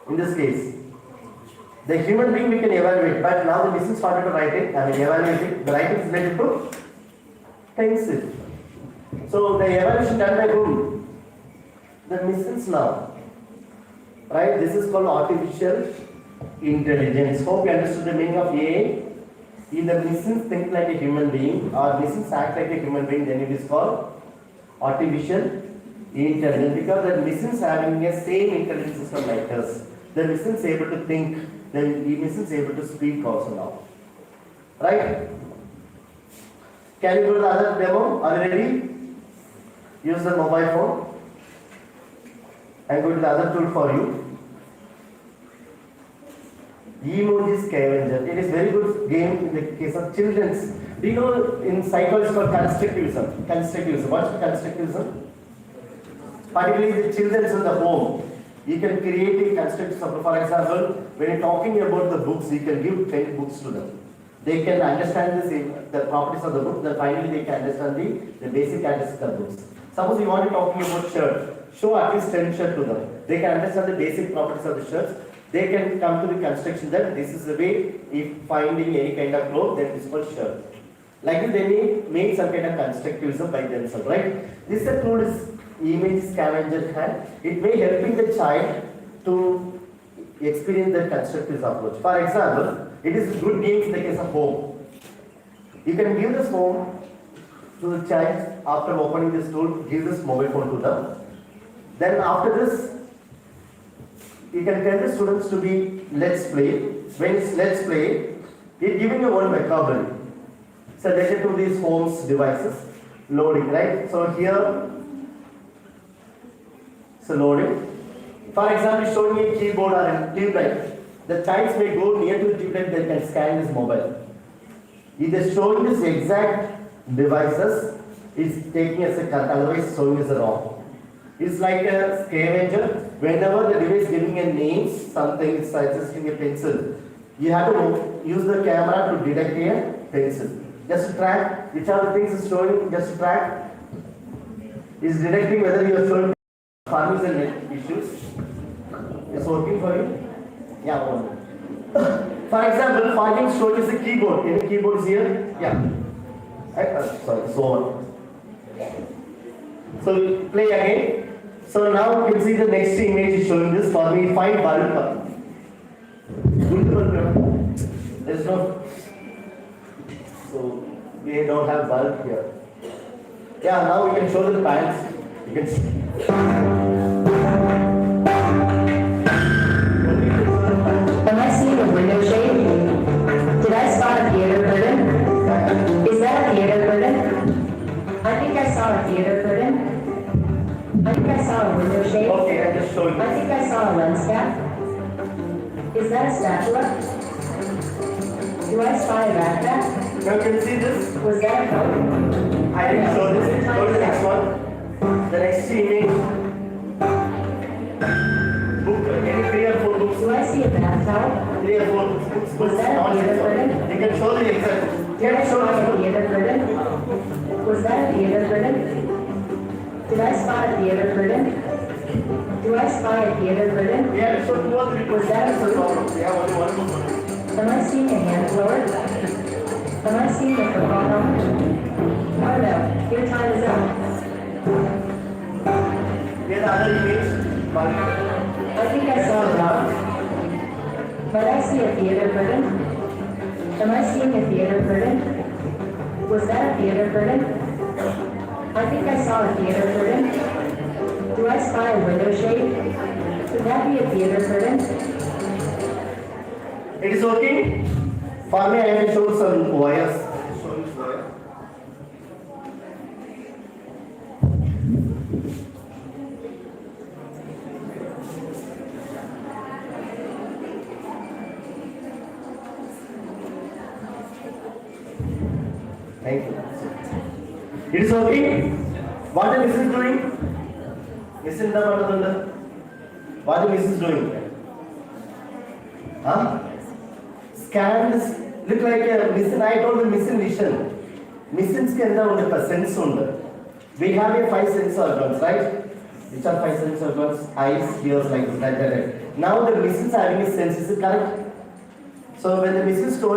In this case, the human being we can evaluate, but now the machine started to write it, evaluating. The writing is related to pencil. So the evaluation done by whom? The machines now. Right, this is called artificial intelligence. Hope you understood the meaning of AI. If the machines think like a human being or machines act like a human being, then it is called artificial intelligence, because the machines having a same intelligence system like us. The machines able to think, the machines able to speak also now. Right? Can you go to the other demo? Are you ready? Use the mobile phone and go to the other tool for you. Emoji Scavenger. It is very good game in the case of children's. Do you know in psychology it's called constructivism? Constructivism. What's constructivism? particularly the children in the home. You can create a construct, for example, when you're talking about the books, you can give 10 books to them. They can understand the properties of the book, then finally they can understand the basic characteristics of the books. Suppose you want to talking about shirt, show at least 10 shirts to them. They can understand the basic properties of the shirts. They can come to the construction that this is the way if finding any kind of cloth, then it's called shirt. Like this, they may make some kind of constructivism by themselves, right? This tool is image scavenger hunt. It may helping the child to experience the constructive approach. For example, it is good games in the case of home. You can give this home to the child after opening this tool, give this mobile phone to them. Then after this, you can tell the students to be let's play. When it's let's play, it's giving you one vocabulary. So related to these homes devices, loading, right? So here, so loading. For example, showing a keyboard or a tube light. The child may go near to the tube light, they can scan this mobile. It is showing this exact devices, is taking as a correct, otherwise showing as a wrong. It's like a scavenger. Whenever the device giving a name, something is suggesting a pencil, you have to use the camera to detect a pencil. Just to track which are the things is showing, just to track, is detecting whether you are showing farming and net issues. It's working for you? Yeah, okay. For example, farming showing is a keyboard. Any keyboard is here? Yeah. Sorry, it's over. So we play again. So now you can see the next image is showing this. For me, find bulb. There is no. So we don't have bulb here. Yeah, now we can show the pants. You can see. Am I seeing a window shade? Did I spot a theater curtain? Is that a theater curtain? I think I saw a theater curtain. I think I saw a window shade. Okay, I just showed you. I think I saw a lens cap. Is that a spatula? Do I spy a backpack? Now you can see this. Was that a coat? I didn't show this. Go to the next one. The next image. Book. Any 3 or 4 books? Do I see a bath towel? 3 or 4 books. Was that a theater curtain? You can show the exact. Did I spot a theater curtain? Was that a theater curtain? Did I spot a theater curtain? Do I spy a theater curtain? Yeah, so 2 or 3 books. Was that a fruit? Yeah, only one book. Am I seeing a hand blower? Am I seeing a football helmet? Oh no, your time is up. Here's the other image. I think I saw a dog. But I see a theater curtain. Am I seeing a theater curtain? Was that a theater curtain? I think I saw a theater curtain. Do I spy a window shade? Could that be a theater curtain? It is working. For me, I have shown some wires. Thank you. It is working. What the Mrs. is doing? What the Mrs. is doing? Huh? Scan this. Look like a mission. I told the mission vision. Missions can have a sense under. We have a 5 sense organs, right? Which are 5 sense organs? Eyes, ears, like this, like that. Now the missions having a sense, is it correct? So when the missions show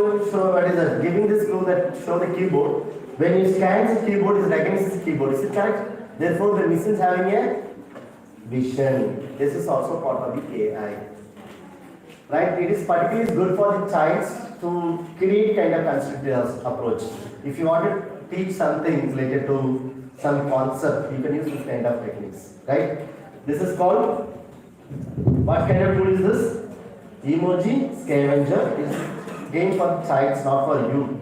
what is that? Giving this clue that show the keyboard. When you scan the keyboard, it recognizes the keyboard. Is it correct? Therefore, the missions having a vision. This is also part of the AI. Right? It is particularly good for the child to create kind of constructive approach. If you want to teach something related to some concept, you can use this kind of techniques. Right? This is called, what kind of tool is this? Emoji scavenger is game for child, not for you.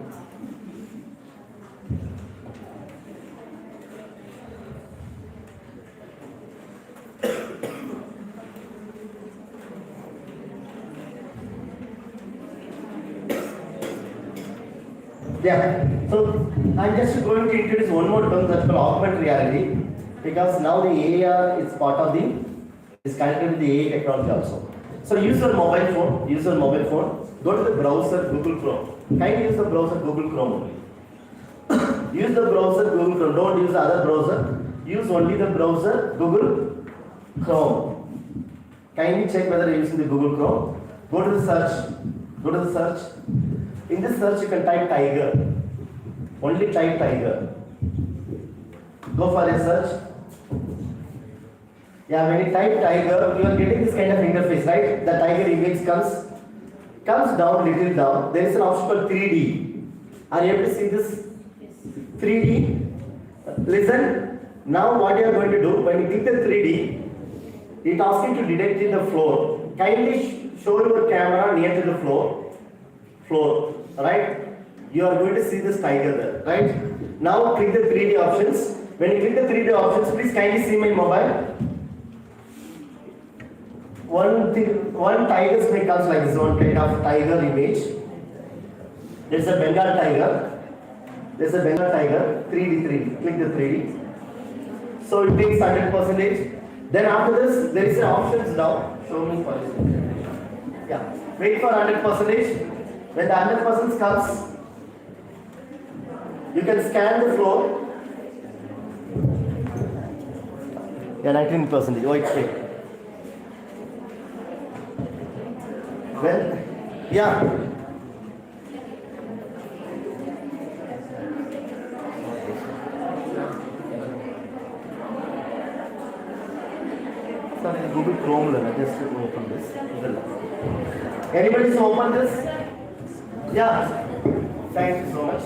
Yeah, so I'm just going to introduce one more term that's called augmented reality. because now the AI is part of the, is connected with the AI technology also. So use your mobile phone, go to the browser Google Chrome. Kindly use the browser Google Chrome only. Use the browser Google Chrome, don't use the other browser. Use only the browser Google Chrome. Kindly check whether you're using the Google Chrome. Go to the search. In this search you can type tiger. Only type tiger. Go for a search. Yeah, when you type tiger, you are getting this kind of interface, right? The tiger image comes down, little down. There is an option called 3D. Are you able to see this? 3D. Listen. Now what you are going to do, when you click the 3D, it asks you to detect the floor. Kindly show your camera near to the floor, right? You are going to see this tiger there, right? Now click the 3D options. When you click the 3D options, please kindly see my mobile. One tiger snake comes like this, one kind of tiger image. There's a Bengal tiger. 3D. Click the 3D. So it takes 100%. Then after this, there is an options now. Show me for this. Yeah. Wait for 100%. When the 100% comes, you can scan the floor. Yeah, 19%. Oh, it's fake. Well, yeah. Sorry, Google Chrome, just open this. Anybody to open this? Yeah. Thank you so much.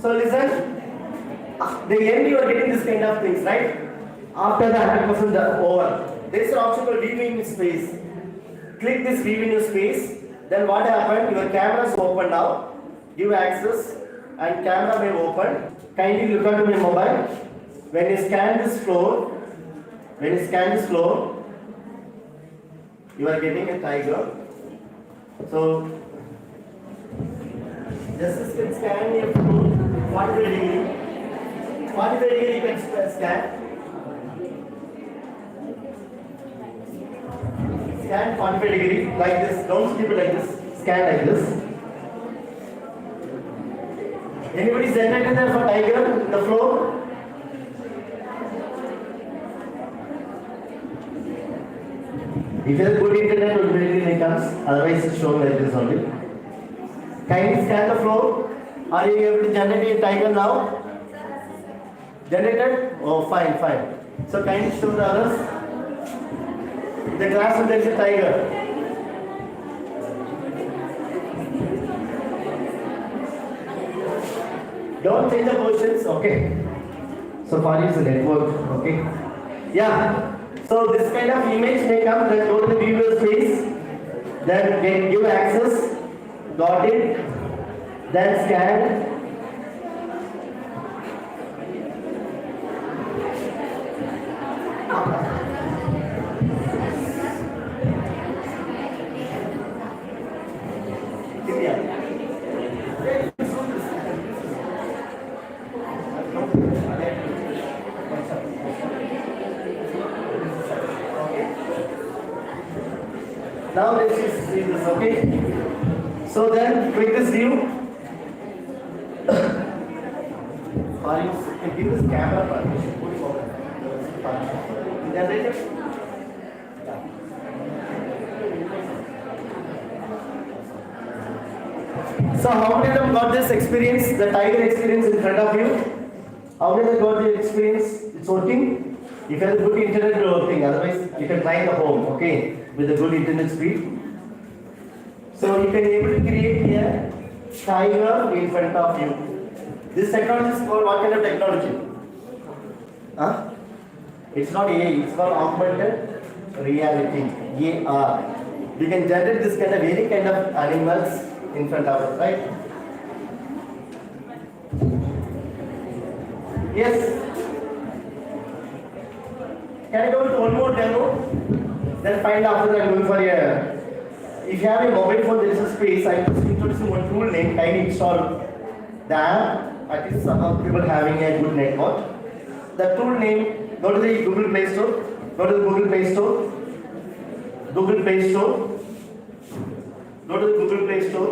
So listen, the end you are getting this kind of things, right? After the 100% over, there is an option called view in space. Click this view in space. Then what happened? Your camera is open now. Give access and camera may open. Kindly look at my mobile. When you scan this floor, you are getting a tiger. So just scan your floor 45 degree. 45 degree you can scan. Scan 45 degree like this. Don't skip it like this. Scan like this. Anybody generated there for tiger? The floor? If you have good internet, it will immediately comes. Otherwise, it's shown like this only. Kindly scan the floor. Are you able to generate a tiger now? Generated? Oh, fine. So kindly show the others. The grass there is a tiger. Don't change the positions, okay? So far is the network, okay? Yeah. So this kind of image may come, then go to the viewer's face, then give access, got it, then scan. Now let's just see this, okay? So then, click this view. Or you can give this camera permission. Put it forward. Generate it. So how many of them got this experience, the tiger experience in front of you? How many of them got the experience? It's working? If you have good internet, it's working. Otherwise, you can try in the home, okay? With a good internet speed. So you can be able to create a tiger in front of you. This technology is called what kind of technology? Huh? It's not AI, it's called augmented reality, AR. We can generate this kind of any kind of animals in front of us, right? Yes. Can I go to one more demo? Then find after that I'm going for a. If you have a mobile phone, there is a space. I am just introducing one tool name. Kindly install the app. At least some people having a good network. The tool name Go to the Google Play Store. Go to the Google Play Store. Google Play Store. Go to the Google Play Store.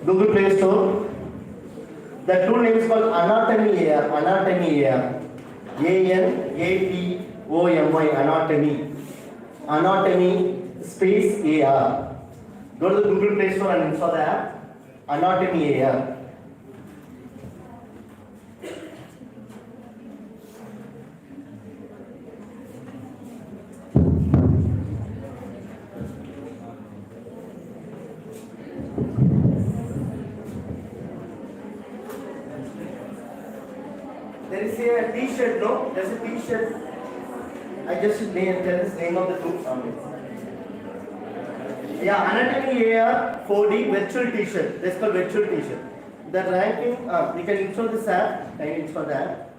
Google Play Store. The tool name is called Anatomy AI. Anatomy AI. ANATOMY. Anatomy. Anatomy space AR. Go to the Google Play Store and install the app. Anatomy AI. There is a T-shirt, no? There's a T-shirt. I just tell this name of the tool. Yeah, Anatomy AR 4D virtual T-shirt. That's called virtual T-shirt. The ranking, you can install this app. Can you install the app?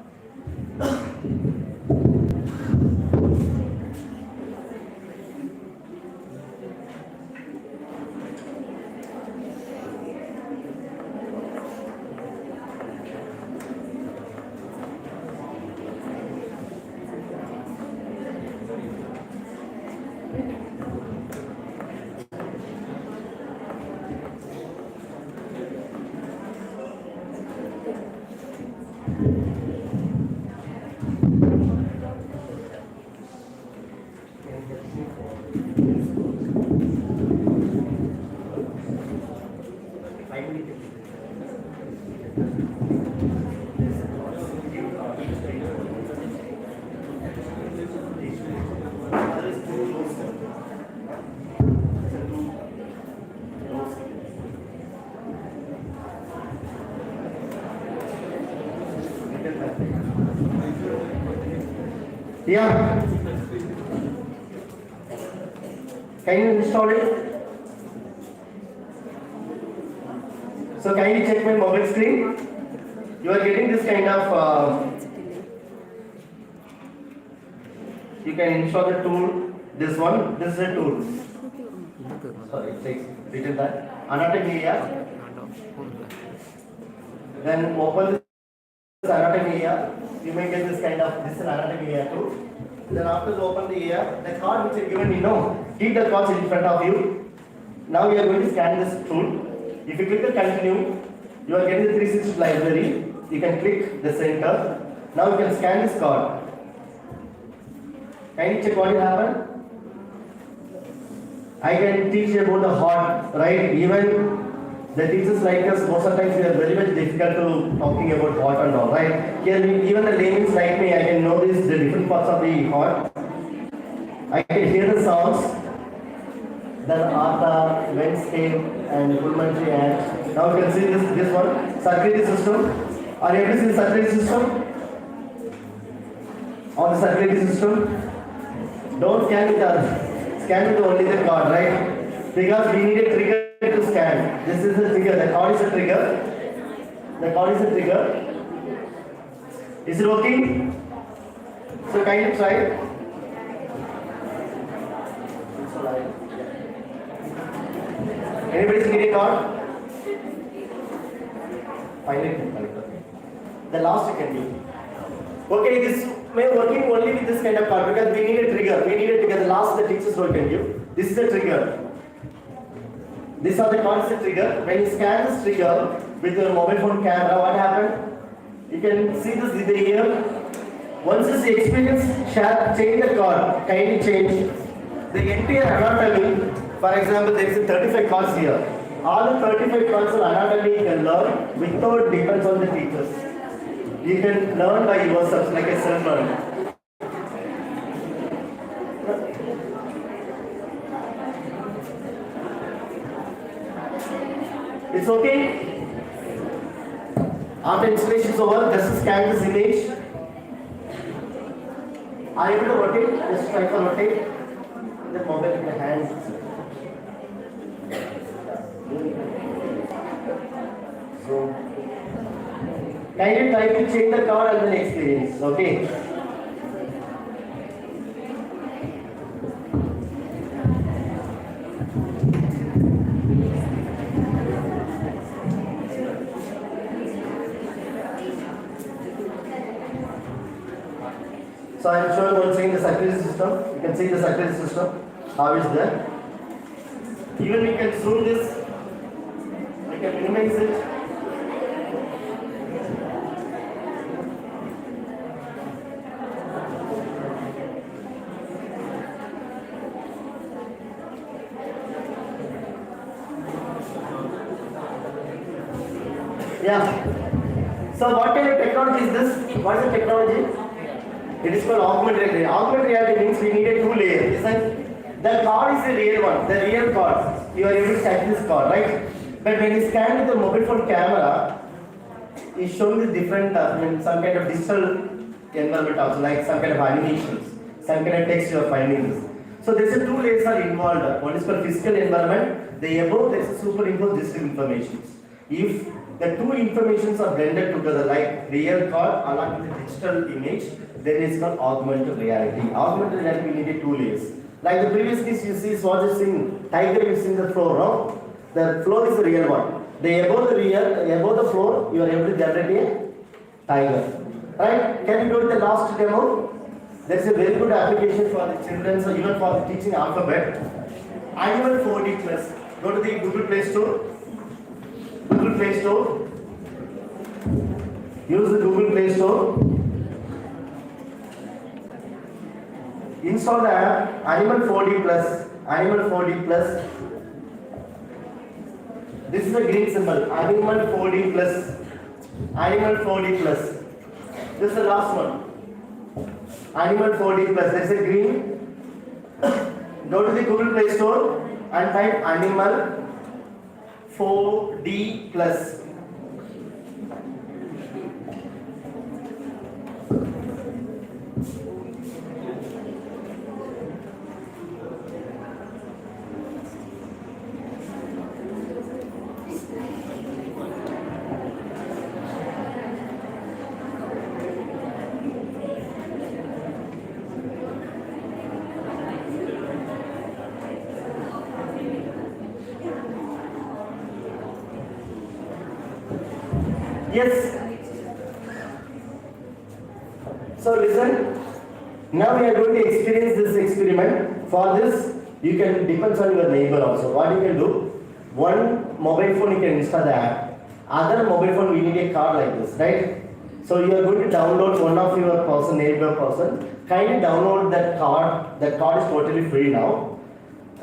Yeah. Can you install it? So kindly check my mobile screen. You are getting this kind of. You can install the tool. This one. This is a tool. Sorry, it takes written that. Anatomy AI. Then open this anatomy AI. You may get this kind of this anatomy AI too. Then after you open the AI, the card which is given, keep the cards in front of you. Now we are going to scan this tool. If you click the continue, you are getting the 360 library. You can click the center. Now you can scan this card. Can you check what will happen? I can teach you about the heart, right? Even the teachers like us, most of the times we are very much difficult to talking about heart and all, right? Here, even the laymen like me, I can notice the different parts of the heart. I can hear the sounds. Then aorta, vein stem, and pulmonary and now you can see this one, circulatory system. Are you able to see the circulatory system? On the circulatory system? Don't scan with others. Scan with only the card, right? Because we need a trigger to scan. This is the trigger. The card is a trigger. The card is a trigger. Is it working? So kindly try. Anybody need a card? Finally, the last you can do. Okay, this may working only with this kind of card because we need a trigger. We need a trigger. The last the teachers don't can give. This is a trigger. These are the cards the trigger. When you scan this trigger with your mobile phone camera, what happened? You can see this here. Once this experience change the card, kindly change the entire anatomy. For example, there is 35 cards here. All the 35 cards of anatomy you can learn without depends on the teachers. You can learn by yourself, like a self-learning. It's okay. After installation is over, just scan this image. Are you able to rotate? Just try to rotate the mobile in your hands. So, kindly try to change the card and then experience. Okay. So I am showing once again the circulatory system. You can see the circulatory system, how is there. Even we can zoom this, we can minimize it. Yeah. So what kind of technology is this? What is the technology? It is called augmented reality. Augmented reality means we needed two layers. Listen, the card is the real one, the real card. You are able to touch this card, right? But when you scan with the mobile phone camera, it's showing the different, some kind of digital environment also, like some kind of animations, some kind of text you are finding this. So there's a two layers are involved. One is called physical environment. The above there's a superimposed digital information. If the two informations are blended together, like real card along with the digital image, then it's called augmented reality. Augmented reality we needed two layers. Like the previous case you see, what is in tiger is in the floor, no? The floor is the real one. Above the floor, you are able to generate a tiger. Right? Can you go to the last demo? That's a very good application for the children, so even for the teaching alphabet. Animal 4D Plus. Go to the Google Play Store. Google Play Store. Use the Google Play Store. Install the app Animal 4D Plus. Animal 4D Plus. This is the green symbol. Animal 4D Plus. Animal 4D Plus. This is the last one. Animal 4D Plus. There is a green. Go to the Google Play Store and type Animal 4D Plus. Yes. So listen. Now we are going to experience this experiment. For this, you can depends on your neighbor also. What you can do? One mobile phone you can install the app. Other mobile phone we need a card like this, right? So you are going to download one of your person, neighbor person. Kindly download that card. That card is totally free now,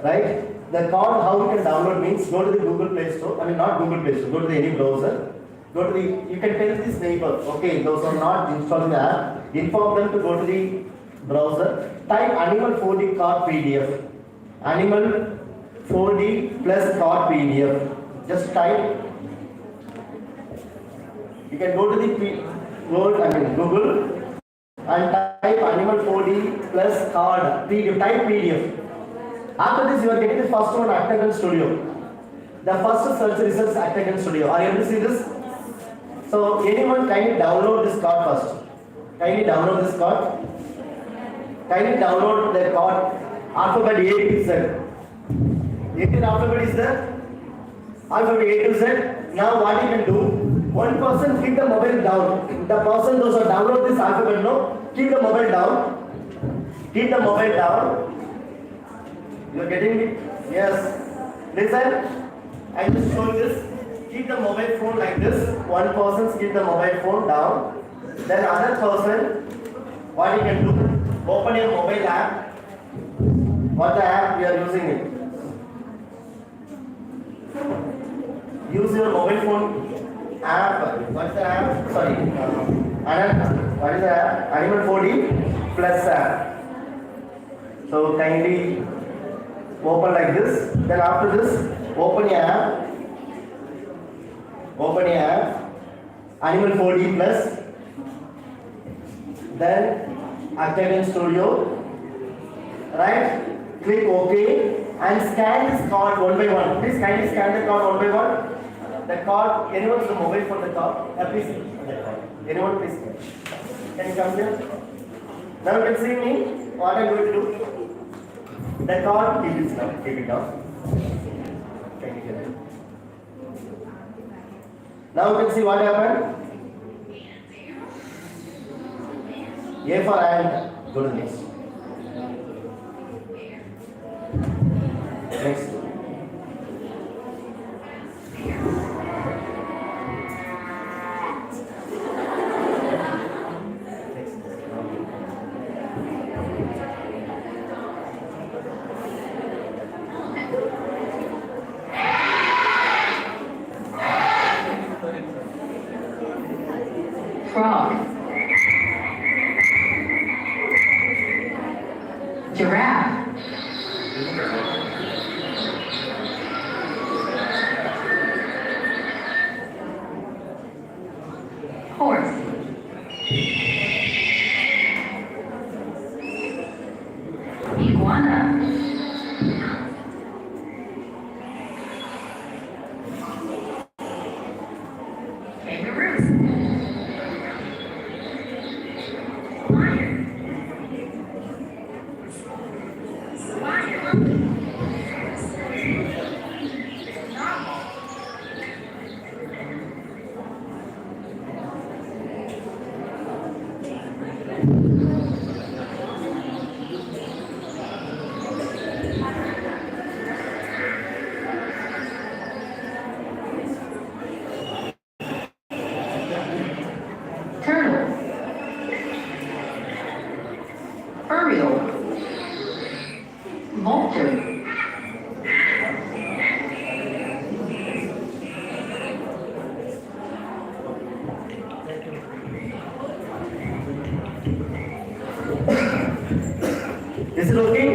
right? The card how you can download means go to the Google Play Store. I mean not Google Play Store. Go to any browser. Go to the, you can tell this neighbor, okay, those are not installing the app, inform them to go to the browser, type Animal 4D card PDF, Animal 4D plus card PDF, just type, you can go to the Google and type Animal 4D plus card PDF, type PDF. After this you are getting the first one, Octagon Studio. The first search results Octagon Studio. Are you able to see this? So anyone kindly download this card first. Kindly download this card. Kindly download the card. Alphabet A to Z. Indian alphabet is the alphabet A to Z. Now what you can do? One person keep the mobile down. The person those who download this alphabet, no, keep the mobile down. Keep the mobile down. You are getting it? Yes. Listen. I am just showing this. Keep the mobile phone like this. One person keep the mobile phone down. Then other person, what you can do? Open your mobile app. What the app you are using it? Use your mobile phone app. What's the app? Sorry. What is the app? Animal 4D Plus app. So kindly open like this. Then after this, open your app. Open your app, Animal 4D Plus, then Octagon Studio, right? Click OK and scan this card one by one. Please kindly scan the card one by one. The card, anyone with the mobile phone, the card, please, anyone please. Can you come here? Now you can see me, what I am going to do. The card, keep it down, keep it down. Can you get it? Now you can see what happened. A for ant. Go to the next. Next. Frog. Giraffe. Horse. Iguana. Kangaroo. Lion. Turtle. Oriole. Vulture. Is it okay?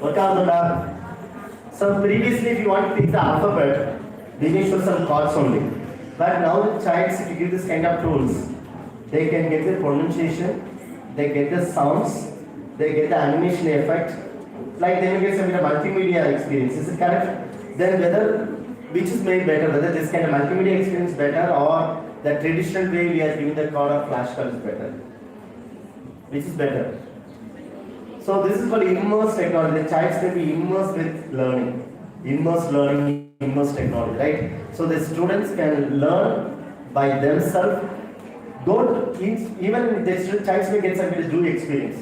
Work out the lab. So previously, if you want to teach the alphabet, we need for some chords only. But now the child, if you give this kind of tools, they can get the pronunciation, they get the sounds, they get the animation effect. Like they will get some kind of multimedia experience. Is it correct? Then whether which is made better, whether this kind of multimedia experience better or the traditional way we are giving the chord or flashcard is better. Which is better? So this is called immersed technology. The child can be immersed with learning. Immersed learning, immersed technology, right? So the students can learn by themselves. Don't even the child may get some kind of zoo experience.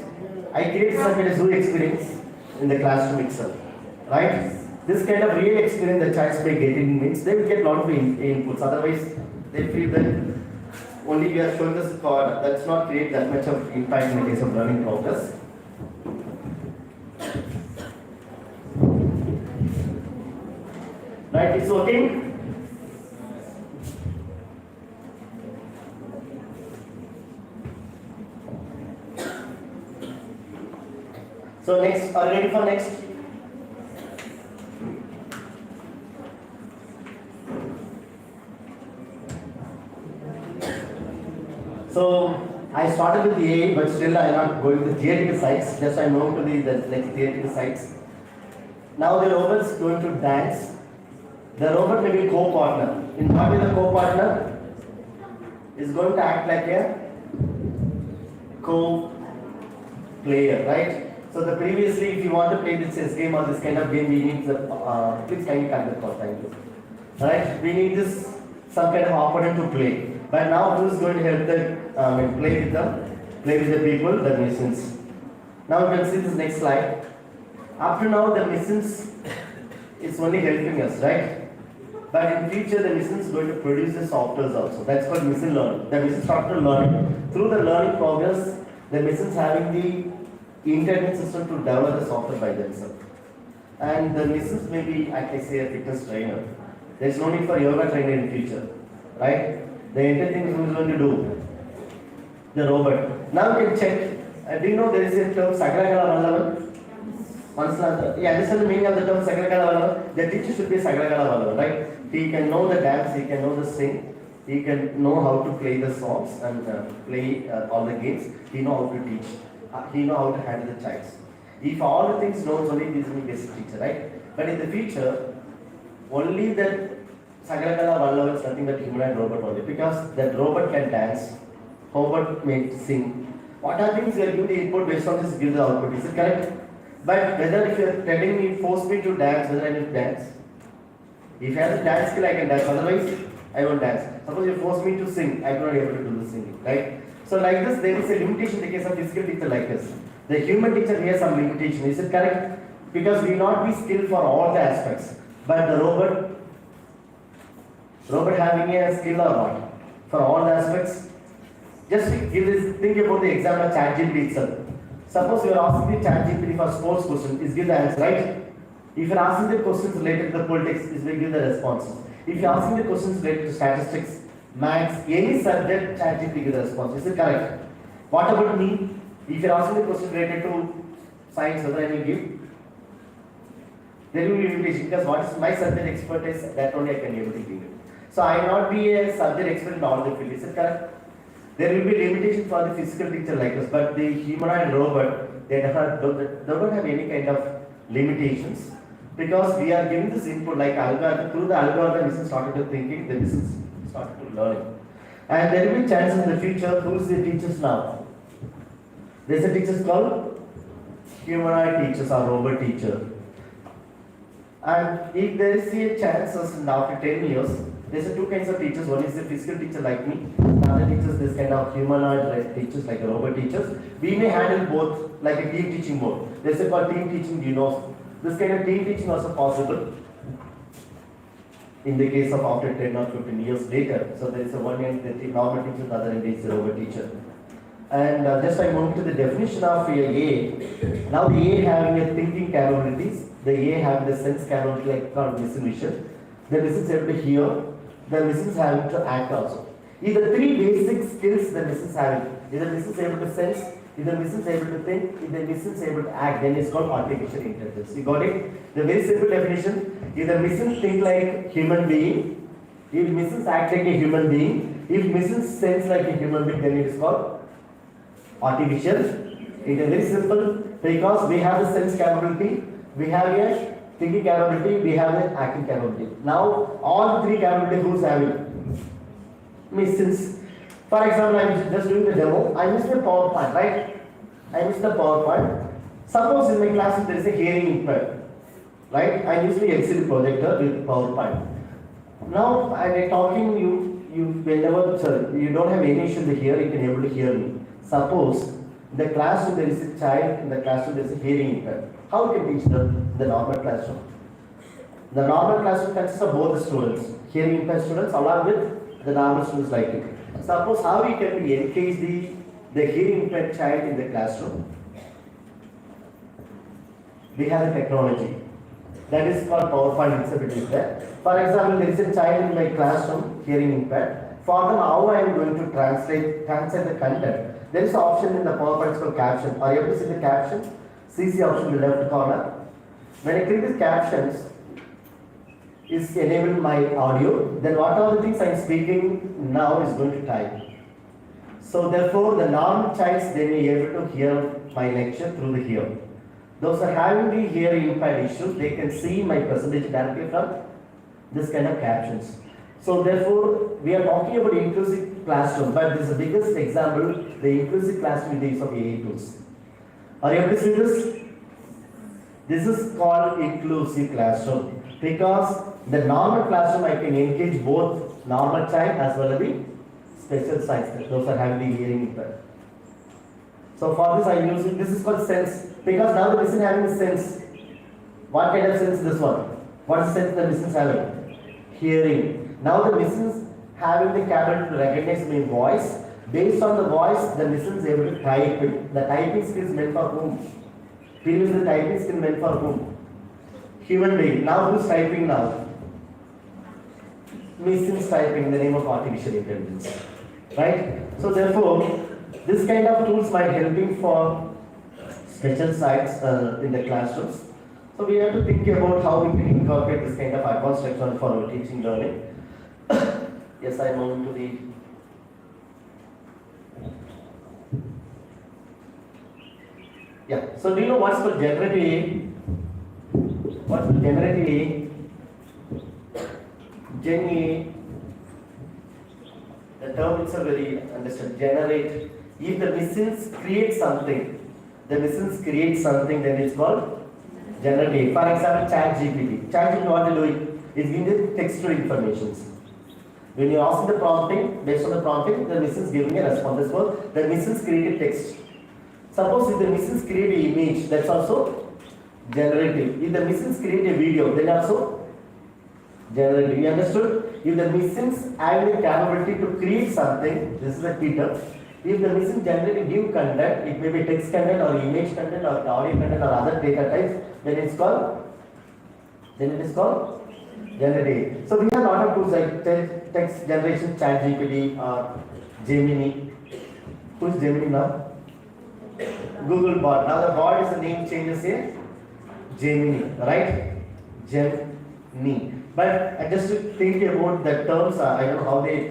I create some kind of zoo experience in the classroom itself, right? This kind of real experience the child may get in means they will get lot of inputs. Otherwise, they feel that only we are showing this chord. That's not create that much of impact in the case of learning progress. Right, it's working. So next, are you ready for next? So I started with the A, but still I am not going to the theoretical sides. Just I know to the next theoretical sides. Now the robot is going to dance. The robot may be co-partner. In what way the co-partner is going to act like a co-player, right? So the previously, if you want to play this chess game or this kind of game, we need the please kindly cut the call. Thank you. Right? We need this some kind of opponent to play. But now who is going to help the play with the people, the machines. Now you can see this next slide. Up to now, the machines is only helping us, right? But in future, the machine is going to produce the softwares also. That's called machine learning. The machine software learning. Through the learning progress, the machines having the intelligent system to develop the software by themselves. And the machines may be, I can say, a fitness trainer. There's no need for yoga trainer in future, right? The entire thing is who is going to do? The robot. Now you can check. Do you know there is a term Sagragala Vallavan? You understand the meaning of the term Sagragala Vallavan? The teacher should be Sagragala Vallavan, right? He can know the dance, he can know the sing, he can know how to play the songs and play all the games. He know how to teach. He know how to handle the child. If all the things knows, only this will be basic teacher, right? But in the future, only that Sagragala Vallavan is nothing but human and robot only, because that robot can dance, robot may sing. What are things you are giving the input based on this, give the output. Is it correct? But whether if you are telling me, force me to dance, whether I will dance. If I have the dance skill, I can dance. Otherwise, I won't dance. Suppose you force me to sing, I am not able to do the singing, right? So like this, there is a limitation in the case of physical teacher like this. The human teacher has some limitation. Is it correct? Because we not be skilled for all the aspects. But the robot having a skill or what? For all the aspects? Just think about the example of ChatGPT itself. Suppose you are asking the ChatGPT for sports question, is give the answer, right? If you are asking the questions related to the politics, it will give the response. If you are asking the questions related to statistics, maths, any subject, ChatGPT give the response. Is it correct? What about me? If you are asking the question related to science, whether I will give? There will be limitation because what is my subject expertise, that only I can able to give it. So I will not be a subject expert in all the fields. Is it correct? There will be limitation for the physical teacher like us, but the humanoid robot, they don't have any kind of limitations because we are giving this input like algorithm. Through the algorithm, machine started to thinking, the machine started to learning. And there will be chances in the future. Who is the teachers now? There is a teachers called humanoid teachers or robot teacher. And if there is a chances now after 10 years, there are two kinds of teachers. One is the physical teacher like me. Other teachers, this kind of humanoid teachers like robot teachers. We may handle both like a team teaching mode. There's a called team teaching. You know, this kind of team teaching also possible. In the case of after 10 or 15 years later, so there is a one end the normal teacher, the other end is the robot teacher. And just I move to the definition of A. Now the A having a thinking capabilities, the A having the sense capability like called machine vision. The machine is able to hear, the machine is having to act also. These are three basic skills the machine is having. Either machine is able to sense, either machine is able to think, either machine is able to act. Then it's called artificial intelligence. You got it? The very simple definition: either machine think like human being, if machines act like a human being, if machines sense like a human being, then it is called artificial. It is very simple because we have the sense capability, we have a thinking capability, we have an acting capability. Now all three capability who's having? Machines. For example, I am just doing the demo. I use the PowerPoint, right? I use the PowerPoint. Suppose in my class there is a hearing impaired, right? I usually LCD projector with PowerPoint. Now I am talking you whenever you don't have any issue to hear, you can able to hear me. Suppose in the classroom there is a child, in the classroom there is a hearing impaired. How you can teach them the normal classroom? The normal classroom consists of both the students, hearing impaired students along with the normal students like it. Suppose how we can engage the hearing impaired child in the classroom? We have the technology. That is called PowerPoint itself, it is there. For example, there is a child in my classroom, hearing impaired. For them, how I am going to translate the content? There is an option in the PowerPoint called caption. Are you able to see the caption? CC option in the left corner. When I click this captions, is enabled my audio, then what are the things I am speaking now is going to type. So therefore, the normal child they may be able to hear my lecture through the hear. Those who are having the hearing impaired issues, they can see my presentation directly from this kind of captions. So therefore, we are talking about inclusive classroom, but this is the biggest example, the inclusive classroom with the use of AI tools. Are you able to see this? This is called inclusive classroom because the normal classroom I can engage both normal child as well as the special science, those are having the hearing impaired. So for this I am using, this is called sense because now the machine having the sense. What kind of sense is this one? What is the sense the machine is having? Hearing. Now the machine is having the capability to recognize my voice. Based on the voice, the machine is able to type it. The typing skill is meant for whom? Previously the typing skill meant for whom? Human being. Now who's typing now? Machine is typing in the name of artificial intelligence. Right? So therefore, this kind of tools might helping for special sites in the classrooms. So we have to think about how we can incorporate this kind of advanced technology for our teaching learning. Yes, I move to the So do you know what's called generative AI? What's generative AI? Gen AI. The term itself very understood. Generate. If the machines create something, then it's called generative AI. For example, ChatGPT. ChatGPT what is doing is giving the textual informations. When you ask the prompting, based on the prompting, the machine is giving a response. That's what the machines create a text. Suppose if the machines create an image, that's also generative. If the machines create a video, then also generative. You understood? If the machines have the capability to create something, this is a key term. If the machine generate new content, it may be text content or image content or audio content or other data types, then it is called generative. So we have a lot of tools like text generation, ChatGPT or Gemini. Who is Gemini now? Google bot. Now the bot is the name changes here. Gemini, right? Gemini. But just to think about the terms, I don't know how they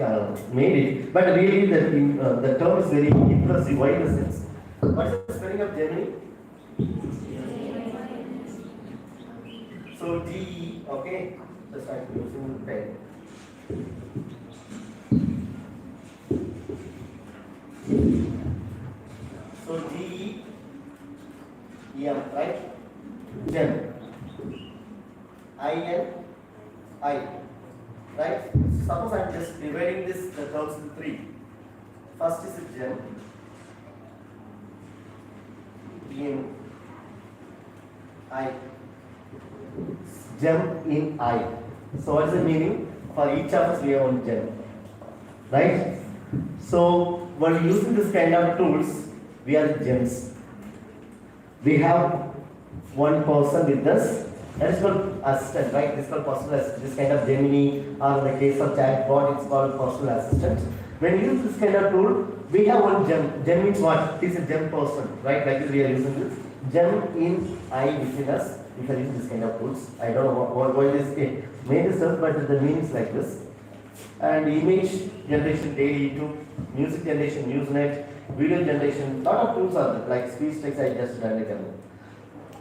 made it, but really the term is very impressive. Why in the sense? What is the spelling of Gemini? So G, okay, just I'm using pen. So G-E-M, right? Gem. I-N-I, right? Suppose I'm just dividing this the terms in three. First is a gem. In I. Gem in I. So what is the meaning? For each of us we have one gem. Right? So when using this kind of tools, we are gems. We have one person with us. That is called assistant, right? This is called personal assistant. This kind of Gemini, or in the case of chatbot, it's called personal assistant. When you use this kind of tool, we have one gem. Gem means what? It is a gem person, right? Like this we are using this. Gem in I within us. If you are using this kind of tools, I don't know why this made this up, but the meaning is like this. And image generation, daily YouTube, music generation, Usenet, video generation, lot of tools are there, like speech text. I just done it.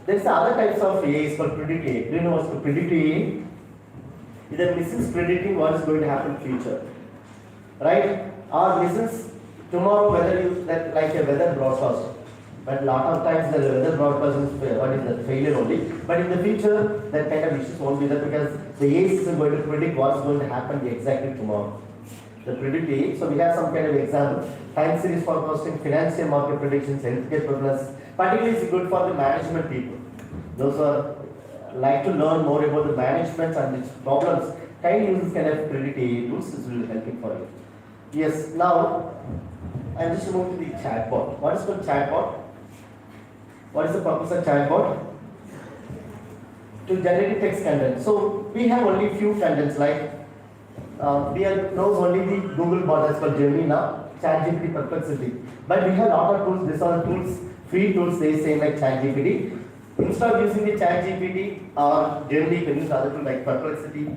There is other types of AI is called predict AI. Do you know what's called predict AI? The machines predicting what is going to happen in future, right? Or machines tomorrow whether you like a weather broadcast, but lot of times the weather broadcast is what is the failure only. But in the future that kind of issues won't be there because the AI is going to predict what's going to happen exactly tomorrow. The predict AI. So we have some kind of example. Time series forecasting, financial market predictions, healthcare prognosis. Particularly it's good for the management people. Those who are like to learn more about the management and its problems. Can use this kind of predict AI tools. This will be helpful for you. Yes. Now I'm just moving to the chatbot. What is called chatbot? What is the purpose of chatbot? To generate text content. So we have only few contents like we knows only the Google bot that's called Gemini now, ChatGPT, Perplexity. But we have a lot of tools. These are tools, free tools. They say like ChatGPT. Instead of using the ChatGPT or Gemini, you can use other tools like Perplexity,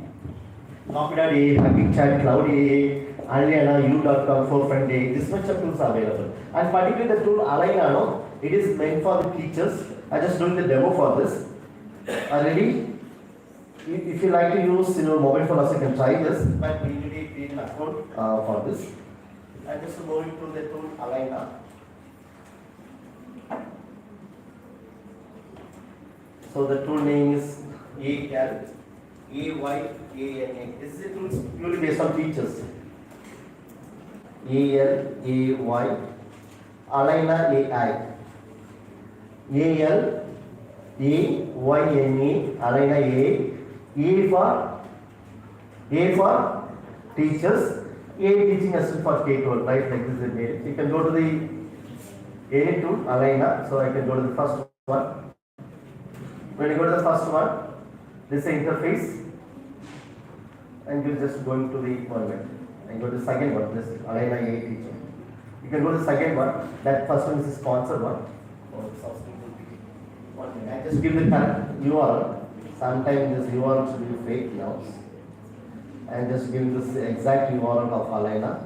Copy.ai, Hugging Chat, Cloud AI, Aliana, U.com, Forefront AI. This much of tools are available. And particularly the tool Aliana, it is meant for the teachers. I just doing the demo for this. Already. If you like to use mobile phone also you can try this, but we need to create an account for this. I'm just moving to the tool Aliana. So the tool name is AYANA. This is a tool purely based on features. ALAY, Aliana AI. ALAYNA, Aliana AI. A for teachers, A teaching assistant for K-12, right? Like this is made. You can go to the A tool, Aliana. So I can go to the first one. When you go to the first one, this is the interface, and you just going to the one minute. And go to the second one, this Aliana A teaching. You can go to the second one. That first one is the sponsored one. Oh, it's asking to be 1 minute. I just give the correct URL. Sometimes this URL should be fake now. And just give this exact URL of Aliana.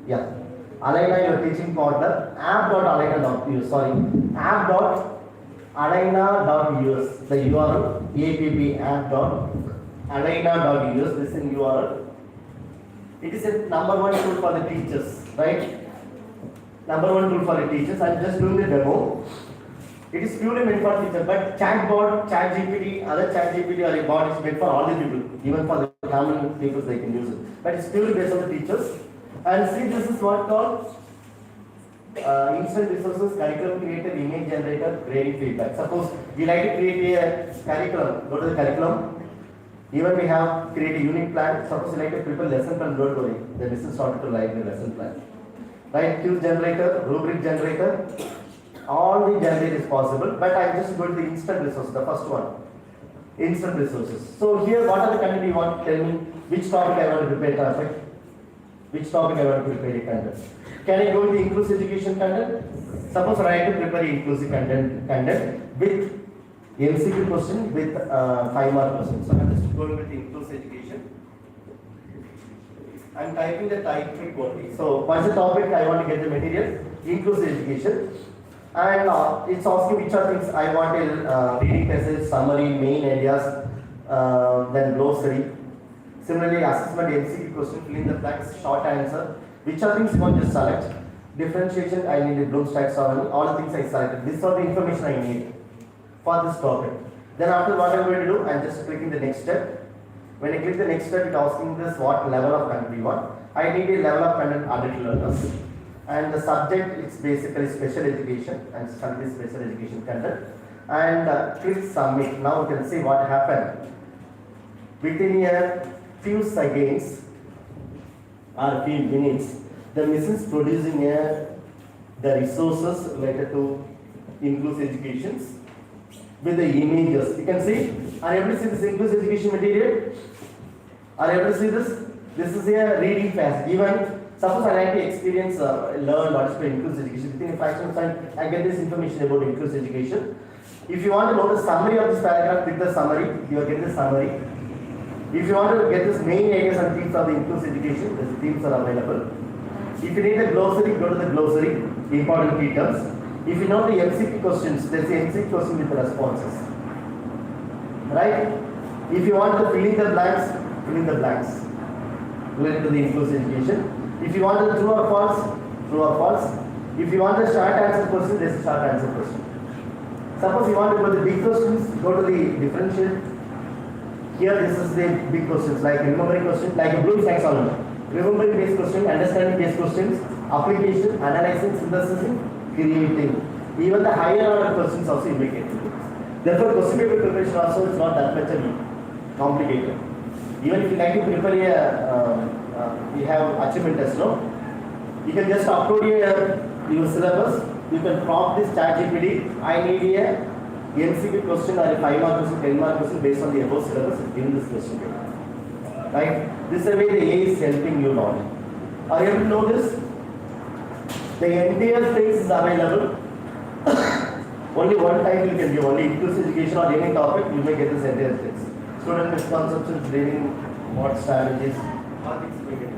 Yeah. Aliana, your teaching partner, app.aliana.us. Sorry. App.aliana.us. The URL app.aliana.us. This is URL. It is a number one tool for the teachers, right? Number one tool for the teachers. I'm just doing the demo. It is purely meant for teachers, but chatbot, ChatGPT, other ChatGPT or a bot is meant for all the people, even for the how many people they can use it. But it's purely based on the teachers. And see, this is what called instant resources, curriculum creator, image generator, grading feedback. Suppose we like to create a curriculum, go to the curriculum. Even we have create a unit plan. Suppose you like to prepare lesson plan, don't worry. The business started to write the lesson plan. Right, quiz generator, rubric generator, all the generate is possible. But I'm just going to the instant resources, the first one. Instant resources. So here, what are the content you want to tell me? Which topic I want to prepare traffic? Which topic I want to prepare the content? Can I go with the inclusive education content? Suppose I have to prepare the inclusive content with MCQ question with 5-mark question. So I'm just going with the inclusive education. I'm typing the topic only. So what's the topic I want to get the material? Inclusive education. And it's asking which are things I want a reading passage, summary, main areas, then glossary. Similarly, assessment MCQ question, fill in the blanks, short answer. Which are things you want to select? Differentiation, I need a Bloom's taxonomy, all the things I selected. These are the information I need for this topic. Then after what I'm going to do, I'm just clicking the next step. When I click the next step, it's asking this what level of content you want. I need a level of content adult learners. And the subject is basically special education and study special education content. And click submit. Now you can see what happened. Within a few seconds or few minutes, the machine is producing the resources related to inclusive education with the images. You can see, are you able to see this inclusive education material? Are you able to see this? This is a reading fast. Even suppose I like to experience, learn what is inclusive education. Within a fraction of time, I get this information about inclusive education. If you want to know the summary of this paragraph, click the summary. You will get the summary. If you want to get this main areas and themes of the inclusive education, these themes are available. If you need a glossary, go to the glossary, important key terms. If you know the MCQ questions, there's an MCQ question with the responses. Right? If you want to fill in the blanks, fill in the blanks related to the inclusive education. If you want the true or false, true or false. If you want the short answer question, there's a short answer question. Suppose you want to go to the big questions, go to the differential. Here this is the big questions like remembering question, like a Bloom's taxonomy. Remembering based question, understanding based questions, application, analyzing, synthesizing, creating. Even the higher order questions also you make it. Therefore, question paper preparation also is not that much complicated. Even if you like to prepare we have achievement test, no? You can just upload your syllabus. You can prompt this ChatGPT. I need a MCQ question or a 5-mark question, 10-mark question based on the above syllabus in this question paper. Right? This is the way the AI is helping you lot. Are you able to know this? The entire things is available. Only one title you can give, only inclusive education or any topic, you may get this entire text. Student misconceptions, reading, what strategies, all things you may get.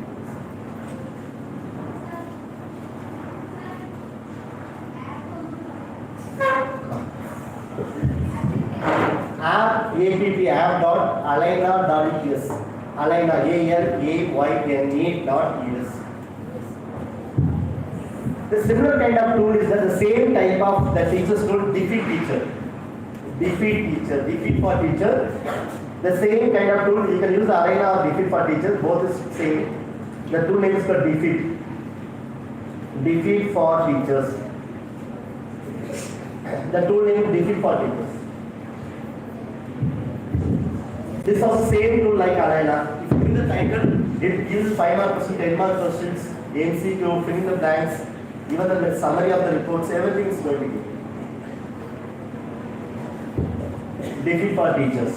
app.alayna.es. Alayna, ALAYNA.es. The similar kind of tool is the same type of the teacher's tool, defeat teacher. Defeat for teacher. The same kind of tool, you can use Alayna or defeat for teacher, both is same. The tool name is called defeat. Defeat for teachers. The tool name is defeat for teachers. This is also same tool like Alayna. If you give the title, it gives 5-mark questions, 10-mark questions, MCQ, fill in the blanks, even the summary of the reports, everything is going to be. Defeat for teachers.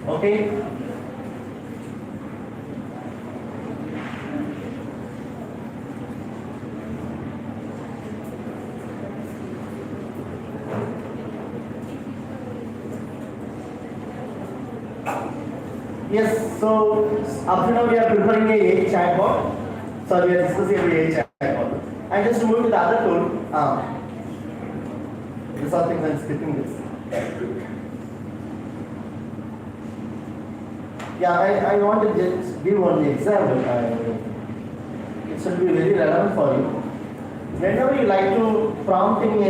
Okay? Yes, so up to now we are preparing a AI chatbot. So we are discussing a AI chatbot. And just to move to the other tool, these are things I'm skipping this. Yeah, I want to just give one example. It should be very relevant for you. Whenever you like to prompt in a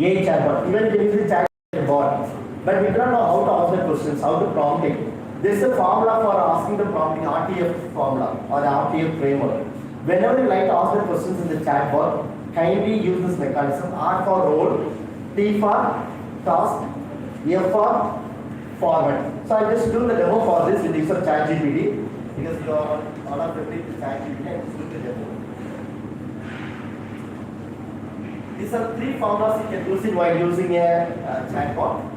AI chatbot, even if it is a chat bot, but we do not know how to ask the questions, how to prompt it. There is a formula for asking the prompting, RTF formula or the RTF framework. Whenever you like to ask the questions in the chat bot, kindly use this mechanism. R for role, T for task, F for format. So I just do the demo for this with the use of ChatGPT because you are all of the ChatGPT. I just do the demo. These are three formulas you can use it while using a chatbot.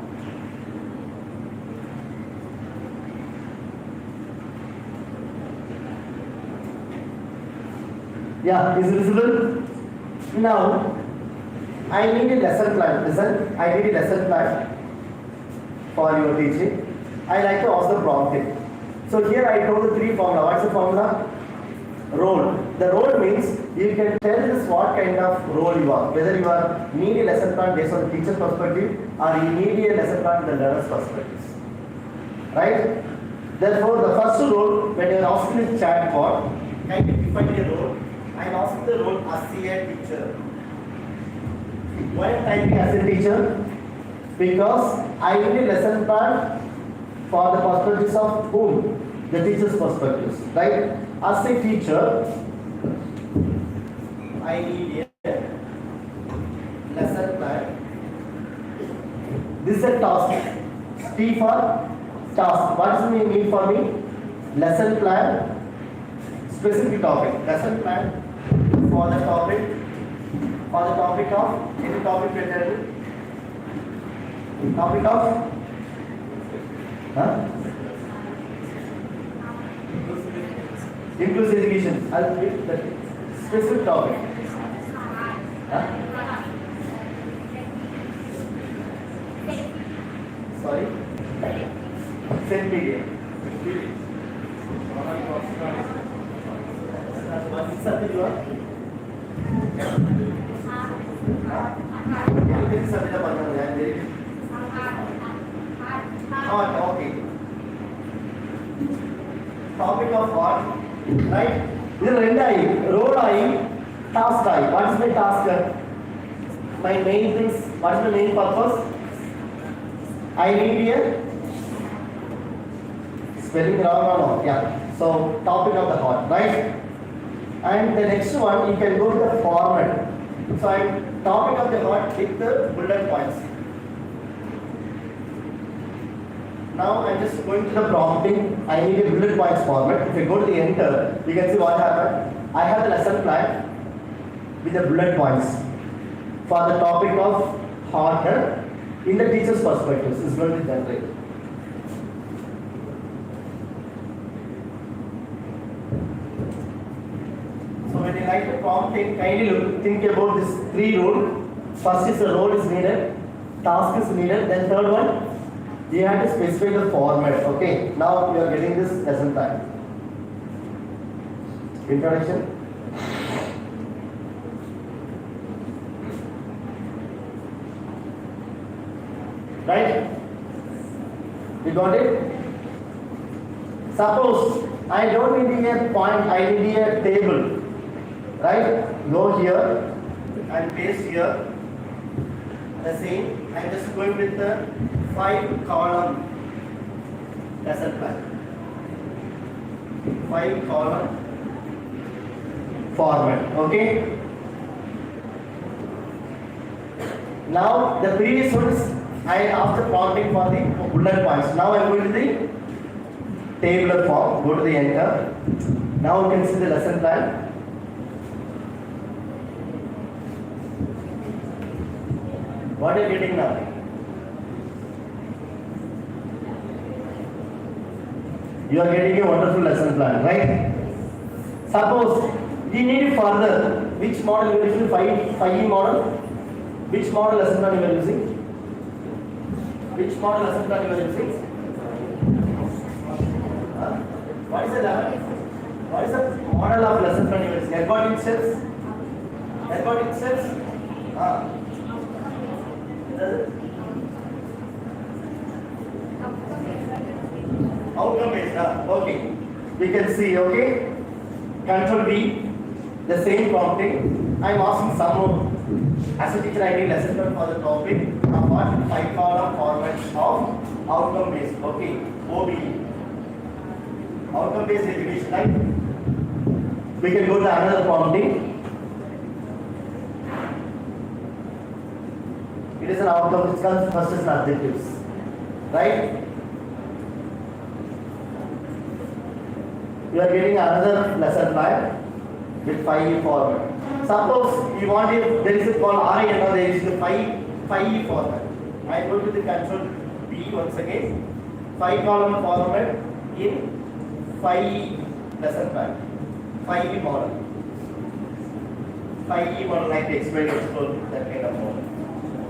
Yeah, is it visible? Now, I need a lesson plan. Listen, I need a lesson plan for your teaching. I like to ask the prompting. So here I told the three formula. What's the formula? Role. The role means you can tell us what kind of role you are. Whether you are need a lesson plan based on the teacher's perspective or you need a lesson plan from the learner's perspective. Right? Therefore, the first role when you are asking the chatbot, I can define a role. I am asking the role as a teacher. Why am I typing as a teacher? Because I need a lesson plan for the perspectives of whom? The teacher's perspectives, right? As a teacher, I need a lesson plan. This is a task. T for task. What does it mean for me? Lesson plan, specific topic. Lesson plan for the topic of any topic related. Topic of inclusive education. I'll give the specific topic. Sorry? Same media. What is that you are? Okay. Topic of what? Right? This is role I, task I. What is my task? My main things. What is the main purpose? I need a spelling wrong or not? Yeah. So topic of the hot, right? And the next one you can go to the format. So I topic of the hot with the bullet points. Now I'm just going to the prompting. I need a bullet points format. If I go to the enter, you can see what happened. I have the lesson plan with the bullet points for the topic of hot in the teacher's perspective. Is going to generate. So when you like the prompting, kindly think about this three rules. First is the role is needed, task is needed, then third one, you have to specify the format. Okay, now you are getting this lesson plan. Introduction. Right? You got it? Suppose I don't need a point, I need a table. Right? Go here and paste here. The same. I'm just going with the 5-column lesson plan. 5-column format. Okay? Now the previous ones I after prompting for the bullet points. Now I'm going to the tabular form. Go to the enter. Now you can see the lesson plan. What are you getting now? You are getting a wonderful lesson plan, right? Suppose we need further. Which model you are using? 5E model? Which model lesson plan you are using? Which model lesson plan you are using? What is the level? What is the model of lesson plan you are using? Ergodic steps? Ergodic steps? Outcome based, okay. We can see, okay. Control B, the same prompting. I am asking some As a teacher, I need lesson plan for the topic of what 5-column format of outcome based. Okay, OBE. Outcome based education, right? We can go to another prompting. It is an outcome which comes first as an objectives, right? You are getting another lesson plan with 5E format. Suppose you want it, there is a called RI and there is the 5E format. I go to the control B once again. 5-column format in 5E lesson plan. 5E model. 5E model like to explain that kind of model.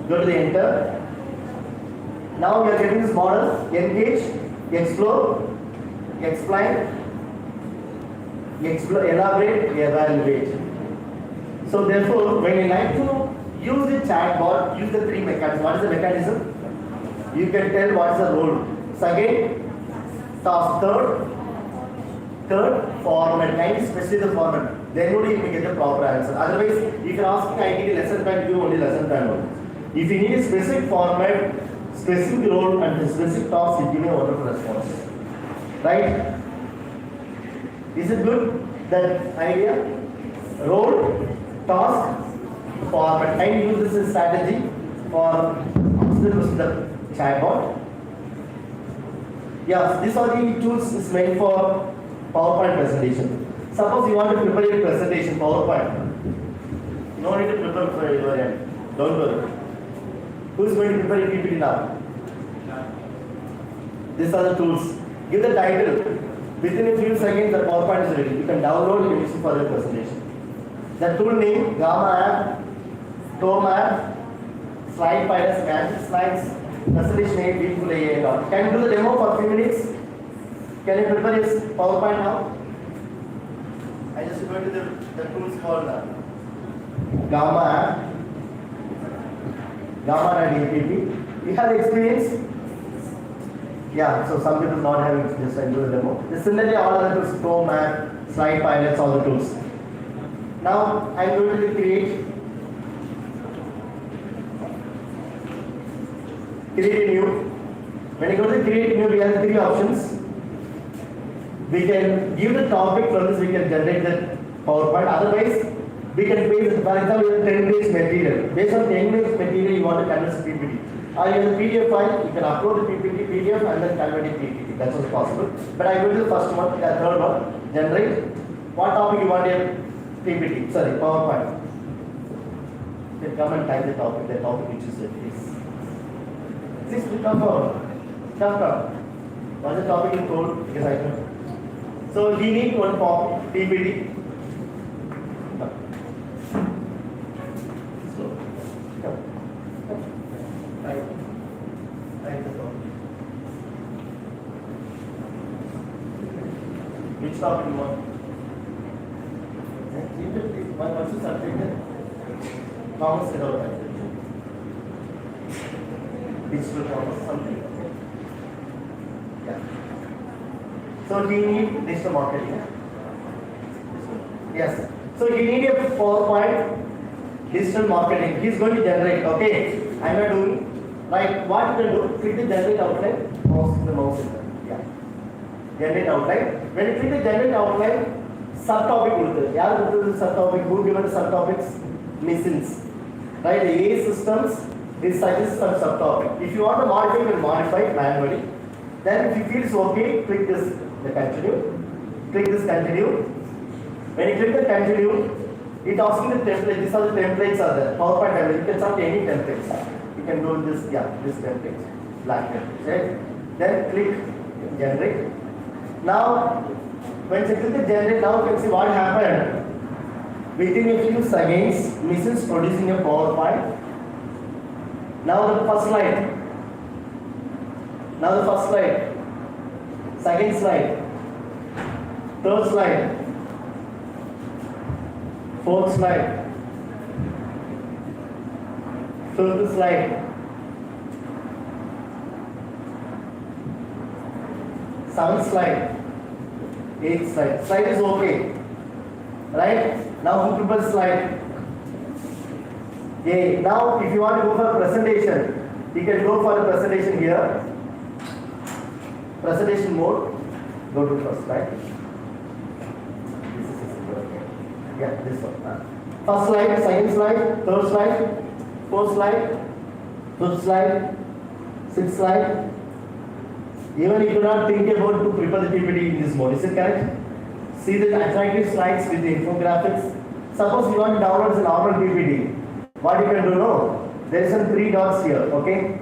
Go to the enter. Now we are getting this model: engage, explore, explain, elaborate, evaluate. So therefore, when you like to use the chatbot, use the 3 mechanisms. What is the mechanism? You can tell what is the role. Second, task. Third, format. Kind especially the format. Then only you will get the proper answer. Otherwise, if you are asking, I need a lesson plan, give only lesson plan only. If you need a specific format, specific role, and a specific task, you give me a wonderful response. Right? Is it good? That idea? Role, task, format. I use this as strategy for the chatbot. Yes, these are the tools is meant for PowerPoint presentation. Suppose you want to prepare a presentation PowerPoint. You don't need to prepare for your end. Don't worry. Who is going to prepare a PPT now? These are the tools. Give the title. Within a few seconds, the PowerPoint is ready. You can download and use it for the presentation. The tool name: Gamma app, Tome app, Slide Pilot, Magic Slides, presentation name, beautiful AI. Can you do the demo for a few minutes? Can you prepare this PowerPoint now? I just go to the tools called Gamma app, Gamma.app. You have experience? Yeah, so some people not having just I do the demo. Similarly, all other tools, Tome app, Slide Pilots, all the tools. Now I am going to create a new. When you go to create new, we have 3 options. We can give the topic, from this we can generate the PowerPoint. Otherwise, we can paste, for example, 10 page material. Based on 10 page material, you want to convert to PPT. Or you have a PDF file, you can upload the PPT, PDF, and then convert it to PPT. That's also possible. But I go to the first one, the third one, generate. What topic you want a PPT? Sorry, PowerPoint. You can come and type the topic which is it is. This will come forward. Come. What's the topic you told? Because I know. So we need one PPT. So, come. Type the topic. Which topic you want? What's the subject? Commerce development. Digital commerce, something. Yeah. So we need digital marketing. Yes. So you need a PowerPoint digital marketing. He's going to generate. Okay. I'm not doing. Right. What you can do? Click the generate outline. Mouse. Yeah. Generate outline. When you click the generate outline, subtopic will be. Yeah. Subtopic. Who given the subtopics? Missions. Right. The AI systems. This suggests some subtopic. If you want to modify, you can modify it manually. Then if you feel it's okay, click this the continue. Click this continue. When you click the continue, it asks you the template. These are the templates are there. PowerPoint template. You can select any templates. You can do this, this template. Black template. Right? Then click generate. Now, when you click the generate, now you can see what happened. Within a few seconds, Mrs. producing a PowerPoint. Now the first slide. Second slide. Third slide. Fourth slide. Fifth slide. Seventh slide. Eighth slide. Slide is okay. Right? Now who prepares slide? A. Now, if you want to go for a presentation, you can go for a presentation here. Presentation mode. Go to first slide. This is yeah, this one. First slide, second slide, third slide, fourth slide, fifth slide, sixth slide. Even you do not think about to prepare the PPT in this mode. Is it correct? See the attractive slides with the infographics. Suppose you want to download the normal PPT. What you can do now? There is some 3 dots here. Okay.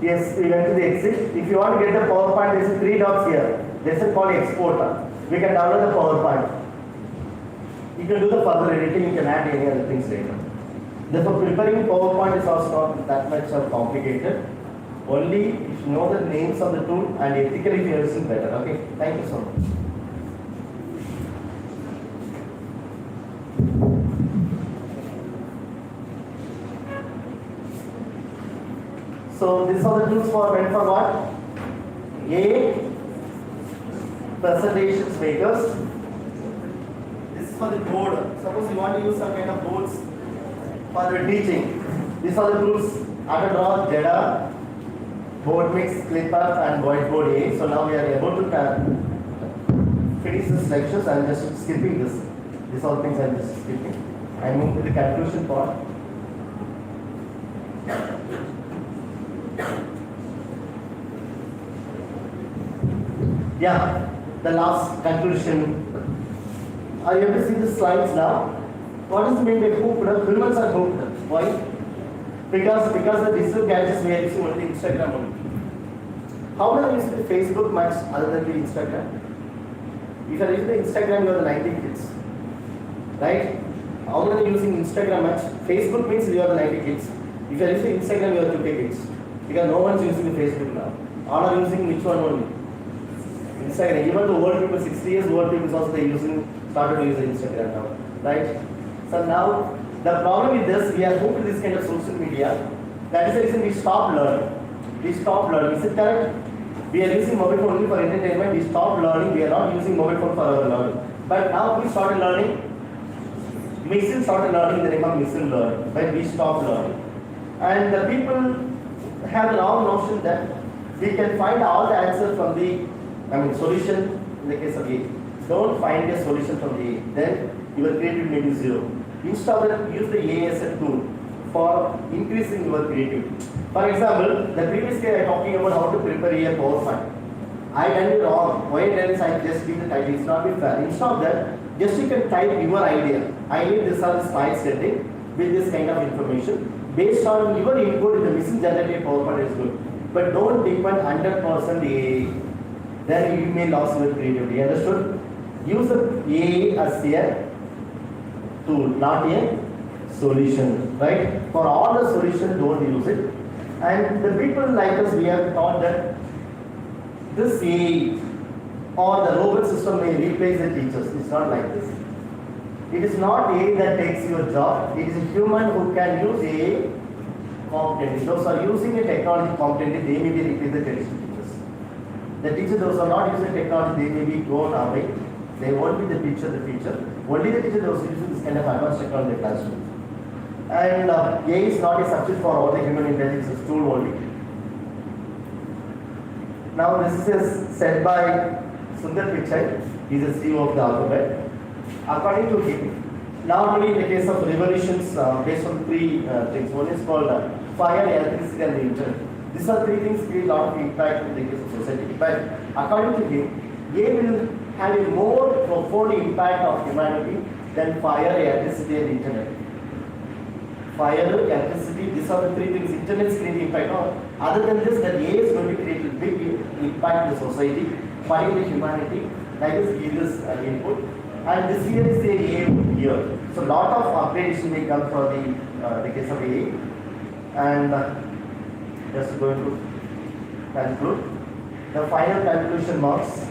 Yes, we went to the exit. If you want to get the PowerPoint, there is 3 dots here. There is a called exporter. We can download the PowerPoint. You can do the further editing, you can add any other things later. Therefore, preparing PowerPoint is also not that much complicated. Only if you know the names of the tool and ethically if you are using better. Okay, thank you so much. So these are the tools for meant for what? A. Presentations makers. This is for the board. Suppose you want to use some kind of boards for the teaching. These are the tools: Underdraw, Jeda, Board Mix, ClickUp, and Whiteboard A. So now we are about to finish this lectures. I am just skipping this. These are the things I am just skipping. I move to the conclusion part. Yeah, the last conclusion. Are you able to see the slides now? What is the mean by hooked? Humans are hooked. Why? Because the digital gadgets we are using only Instagram only. How many use the Facebook much other than the Instagram? If you are using the Instagram, you are the 90 kids. Right? How many using Instagram much? Facebook means you are the 90 kids. If you are using Instagram, you are 50 kids. Because no one is using the Facebook now. All are using which one only? Instagram. Even the old people, 60 years old people also they started to use Instagram now, right? So now the problem with this, we are hooked to this kind of social media. That is the reason we stop learning. We stop learning. Is it correct? We are using mobile phone only for entertainment. We stop learning. We are not using mobile phone for our learning. But now we started learning. Machine started learning. They become machine learning. But we stop learning. And the people have the wrong notion that we can find all the answers from the solution in the case of A. Don't find a solution from the A. Then your creativity may be zero. Instead of use the A as a tool for increasing your creativity. For example, the previous day I talking about how to prepare a PowerPoint. I done it wrong. Why did I just give the title? It's not be fair. Instead of that, just you can type your idea. I need this are the slides setting with this kind of information. Based on your input, the machine generated PowerPoint is good. But don't depend 100% A. Then you may lose your creativity. Understood? Use the A as a tool, not a solution. Right? For all the solution, don't use it. And the people like us, we have thought that this A or the robot system may replace the teachers. It's not like this. It is not A that takes your job. It is a human who can use A competently. Those are using a technology competently, they may be replace the traditional teachers. The teachers, those are not using technology, they may be gone away. They won't be the teacher, the future. Only the teacher those using this kind of advanced technology in the classroom. And A is not a substitute for all the human intelligence, it's tool only. Now this is said by Sundar Pichai, he is the CEO of the Alphabet. According to him, not only in the case of revolutions based on 3 things. One is called fire, electricity and the internet. These are 3 things create a lot of impact in the case of society. But according to him, A will have a more profound impact of humanity than fire, electricity and internet. Fire, electricity, these are the 3 things. Internet is creating impact. Other than this, that A is going to create a big impact in the society, fire the humanity, that is give this input. And this here is the A here. So lot of upgradation may come for the case of A. And just going to conclude. The final conclusion marks.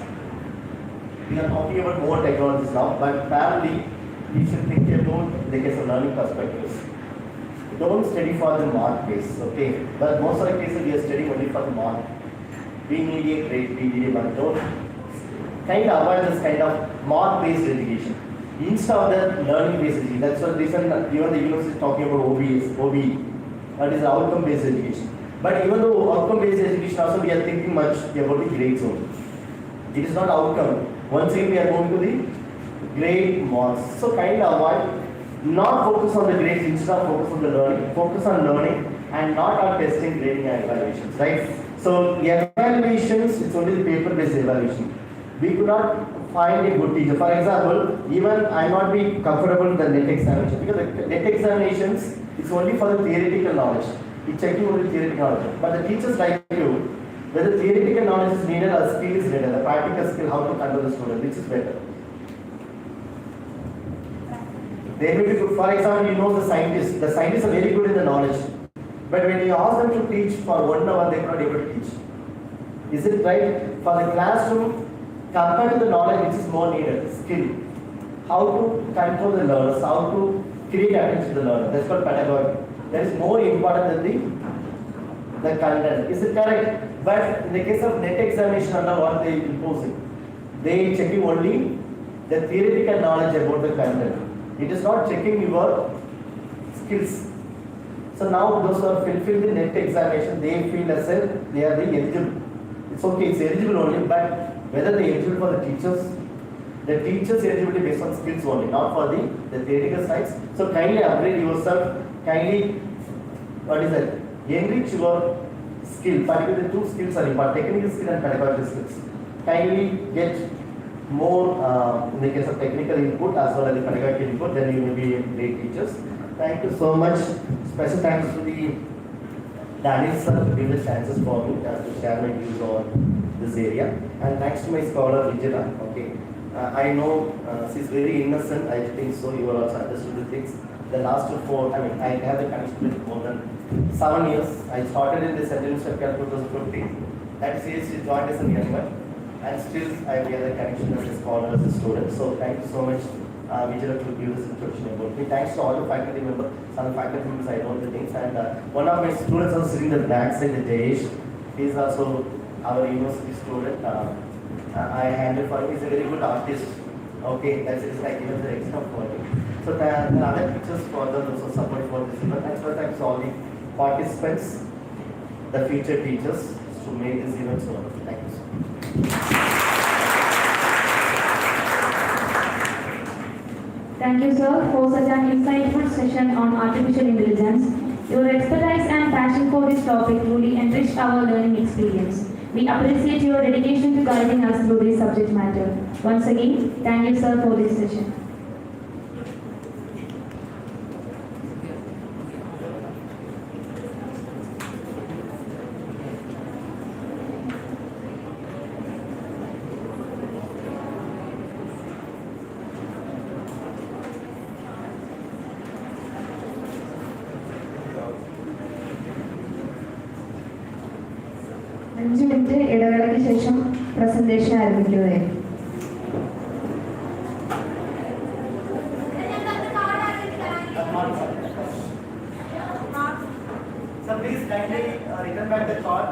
we are talking about more technologies now, but parallelly, we should think about the case of learning perspectives. Don't study for the mark base, okay? But most of the cases we are studying only for the mark. We need a grade, we need a mark. Don't kind of avoid this kind of mark-based education. Instead of the learning-based education, that's the reason even the university is talking about OBE, that is outcome-based education. But even though outcome-based education also we are thinking much about the grades only. It is not outcome. Once again we are going to the grade marks. So kind of avoid, not focus on the grades, instead of focus on the learning, focus on learning and not on testing, grading and evaluations, right? So the evaluations, it's only the paper-based evaluation. We could not find a good teacher. For example, even I not be comfortable with the NET examination because the NET examinations is only for the theoretical knowledge. It's checking only theoretical knowledge. But the teachers like you, whether theoretical knowledge is needed or skill is needed, the practical skill, how to control the student, which is better. They may be good. For example, you know the scientists are very good in the knowledge. But when you ask them to teach for 1 hour, they are not able to teach. Is it right? For the classroom, compared to the knowledge which is more needed, skill. How to control the learners, how to create attention to the learner. That's called pedagogy. That is more important than the content. Is it correct? But in the case of NET examination, under what they imposing, they checking only the theoretical knowledge about the content. It is not checking your skills. So now those who are fulfilled the NET examination, they feel as if they are the eligible. It's okay, it's eligible only, but whether they are eligible for the teachers eligibility based on skills only, not for the theoretical sides. So kindly upgrade yourself, kindly, enrich your skill, particularly the two skills are important, technical skill and pedagogical skills. Kindly get more, in the case of technical input as well as the pedagogical input, then you will be great teachers. Thank you so much. Special thanks to the Daniel sir to give the chances for me to share my views on this area. And thanks to my scholar Vijaya. Okay, I know she's very innocent. I think so. You will also understood the things. The last 4, I have the connection with more than 7 years. I started in the St. James 2015. That says she joined as a member, and still I have the connection as a scholar, as a student. So thank you so much, Vijaya, to give this introduction about me. Thanks to all the faculty members. Some faculty members I know the things, and one of my students also sitting in the back side, the Jayesh. He is also our university student. I handle for him. He's a very good artist. Okay, that's it. I given the extra for him. So the other teachers for the also support for this event. Thanks to all the participants, the future teachers, to make this event so wonderful. Thank you so much. Thank you, sir, for such an insightful session on artificial intelligence. Your expertise and passion for this topic truly enriched our learning experience. We appreciate your dedication to guiding us through this subject matter. Once again, thank you, sir, for this session. അഞ്ച് minute ഇടവേളയ്ക്ക് ശേഷം presentation ആരംഭിക്കുന്നതായിരിക്കും. So please kindly return back the card.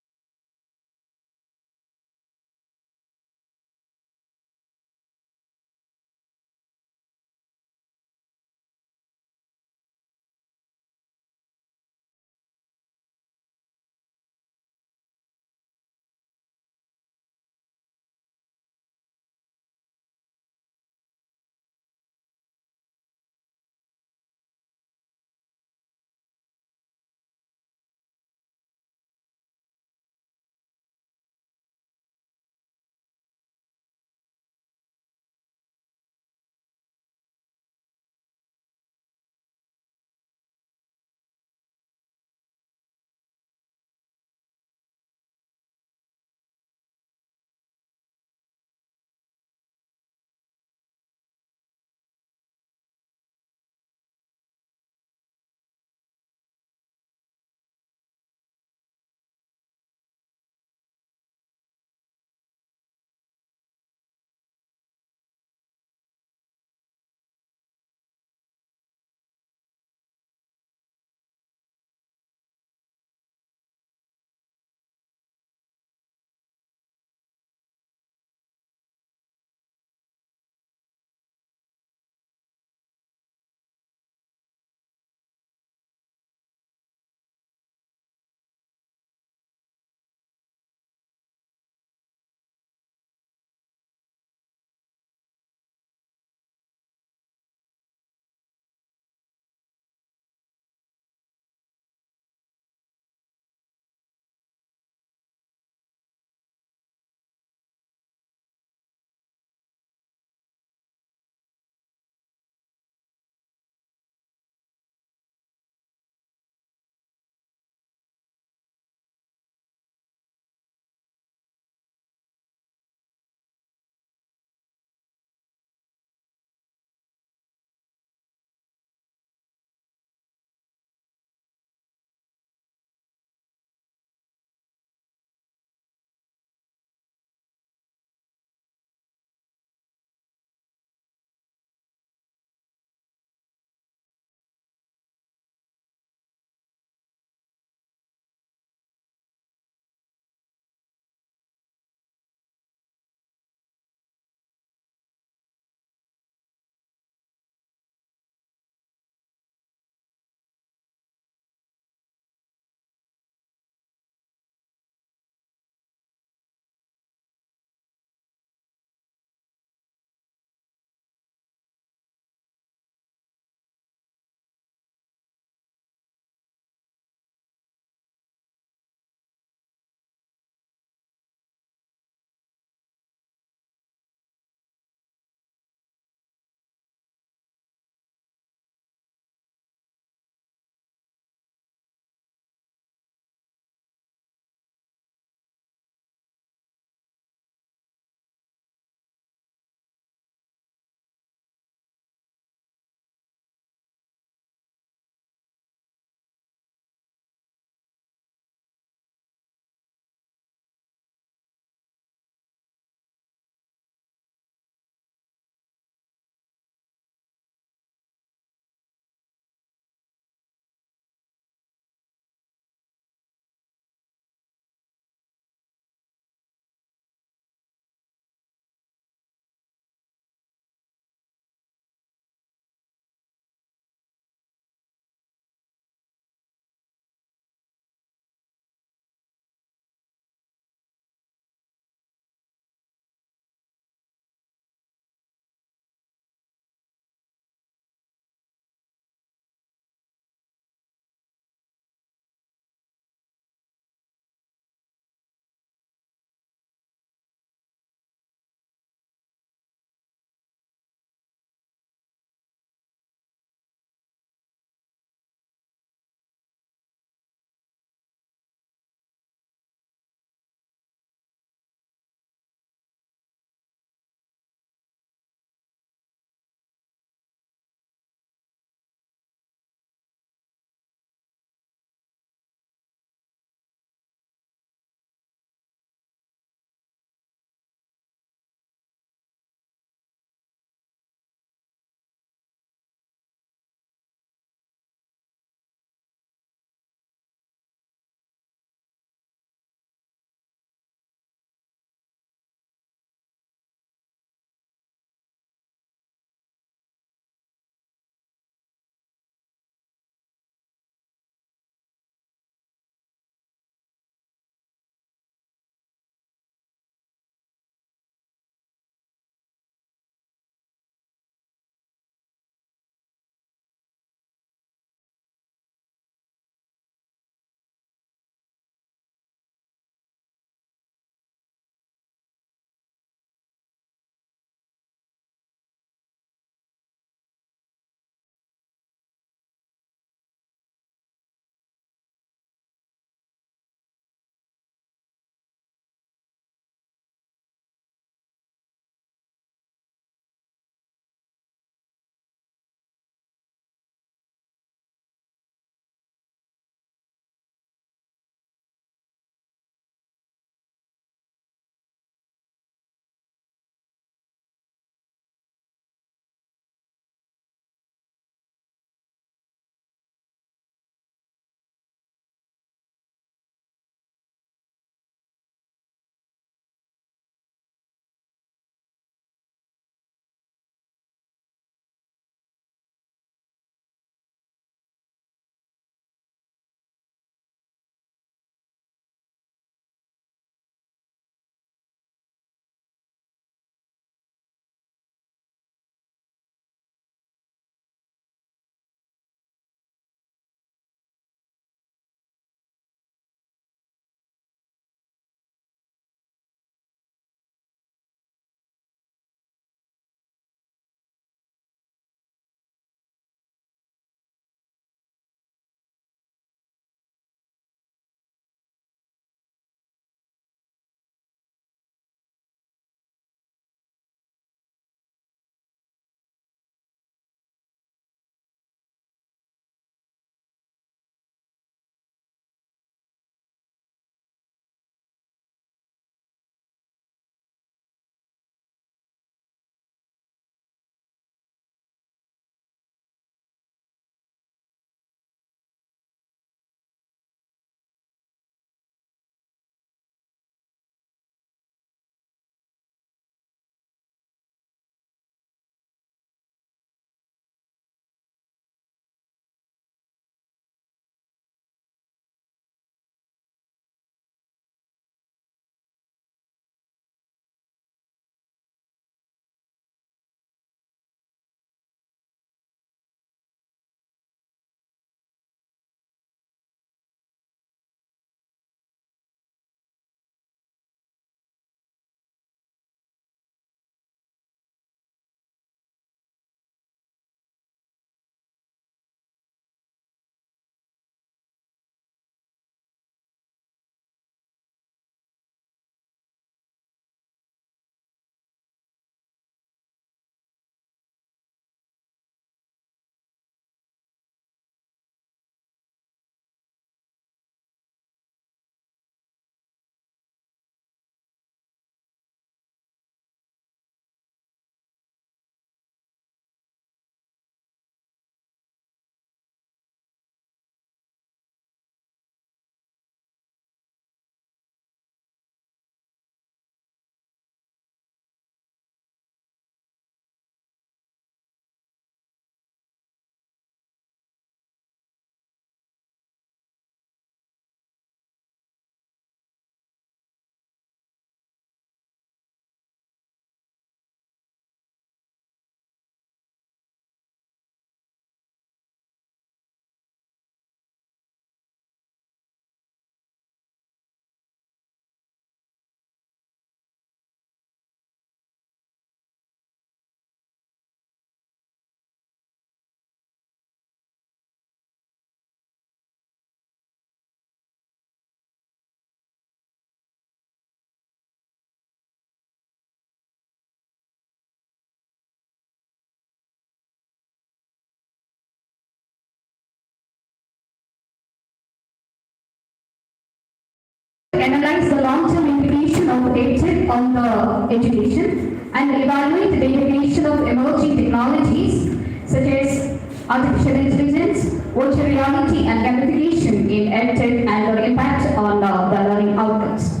analyze the long-term implication of EdTech on the education and evaluate the integration of emerging technologies such as artificial intelligence, virtual reality and gamification in EdTech and their impact on the learning outcomes.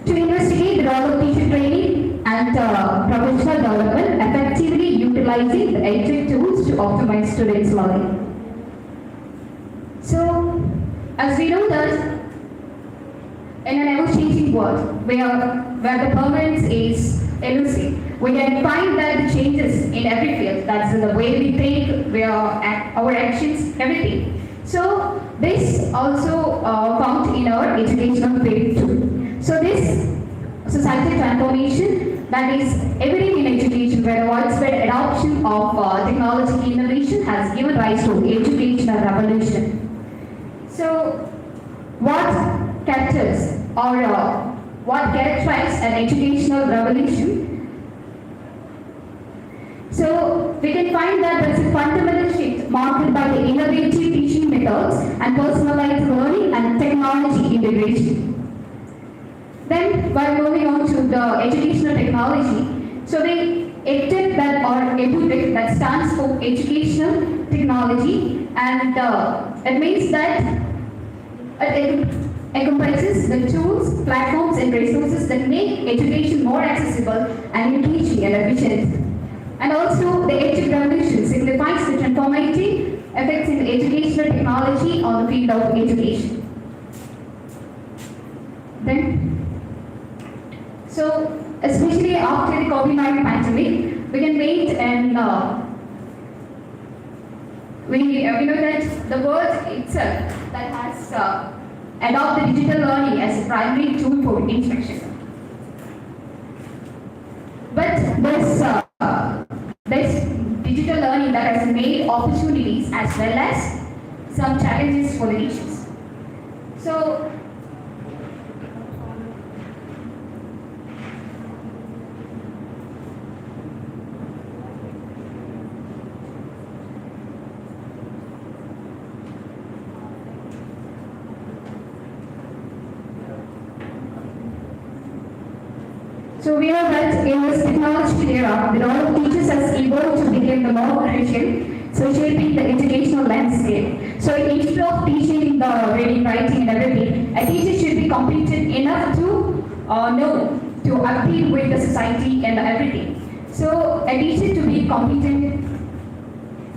To investigate the role of teacher training and professional development, effectively utilizing the EdTech tools to optimize students' learning. So, as we know that in an ever-changing world where the permanence is elusive, we can find that the changes in every field, that's in the way we think, our actions, everything. So this also found in our educational field too. So this societal transformation that is evident in education where the widespread adoption of technology innovation has given rise to educational revolution. So what captures or what characterizes an educational revolution? So we can find that there is a fundamental shift marked by the innovative teaching methods and personalized learning and technology integration. Then while moving on to the educational technology, so the EdTech or EduTech that stands for educational technology, and it means that it encompasses the tools, platforms and resources that make education more accessible and engaging and efficient. And also the EdTech revolution signifies the transformative effects in educational technology on the field of education. Then, so especially after the COVID-19 pandemic, we can wait and we know that the world itself that has adopted digital learning as a primary tool for instruction. But this digital learning that has made opportunities as well as some challenges for the teachers. So we know that in this technological era, the role of teachers has evolved to become the more crucial, so shaping the educational landscape. So instead of teaching the reading, writing and everything, a teacher should be competent enough to know, to appeal with the society and everything. So a teacher to be competent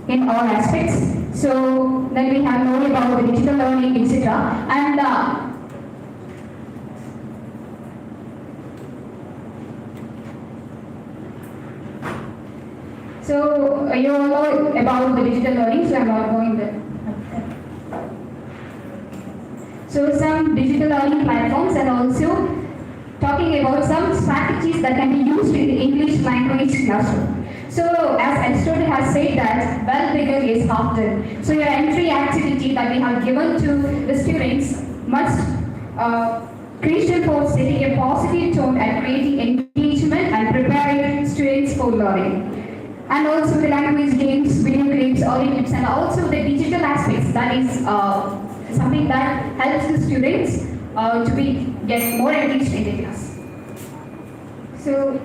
in all aspects. So then we have known about the digital learning, etc. And so you all know about the digital learning, so I'm not going there. So some digital learning platforms and also talking about some strategies that can be used in the English language classroom. So as Esther has said that well bigger is half done. So your entry activity that we have given to the students must crucial for setting a positive tone and creating engagement and preparing students for learning. And also the language games, video games, audio clips, and also the digital aspects. That is something that helps the students to get more engaged in the class. So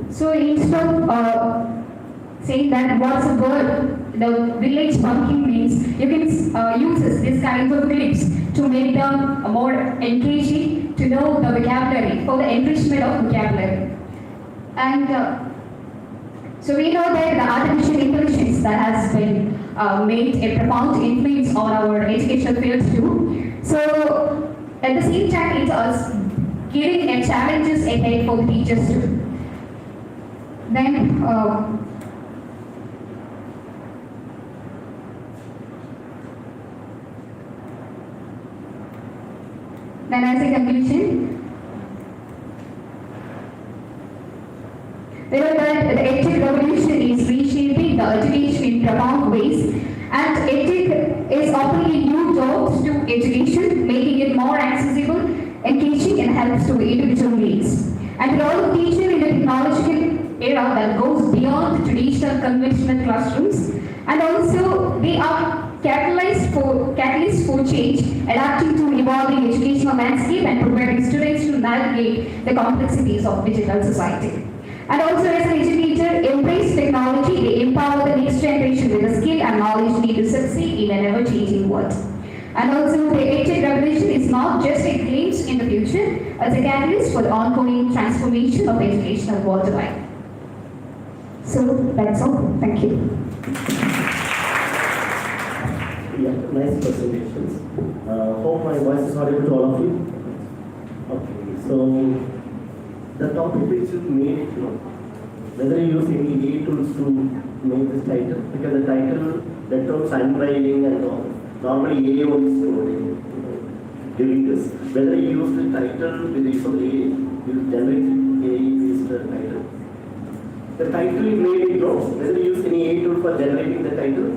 So instead of saying that what's a word, the village pumpkin means, you can use this kind of clips to make them more engaging, to know the vocabulary, for the enrichment of vocabulary. And so we know that the artificial intelligence that has been made a profound influence on our educational field too. So at the same time, it's us giving a challenges ahead for the teachers too. Then as a conclusion, we know that the EdTech revolution is reshaping the education in profound ways, and EdTech is opening new doors to education, making it more accessible, engaging, and helps to individual needs. And the role of teacher in the technological era that goes beyond traditional conventional classrooms, and also they are catalysts for change, adapting to evolving educational landscape and preparing students to navigate the complexities of digital society. And also as an educator, embrace technology, they empower the next generation with the skill and knowledge needed to succeed in an ever-changing world. And also the EdTech revolution is not just a glimpse in the future, as a catalyst for the ongoing transformation of educational worldwide. So that's all. Thank you. Yeah, nice presentations. Hope my voice is audible to all of you. Okay, so the topic which you made, whether you use any AI tools to make this title, because the title, the term handwriting and all, normally AI only is doing this. Whether you use the title with the use of AI, you generate AI based title. The title you made it know, whether you use any AI tool for generating the title.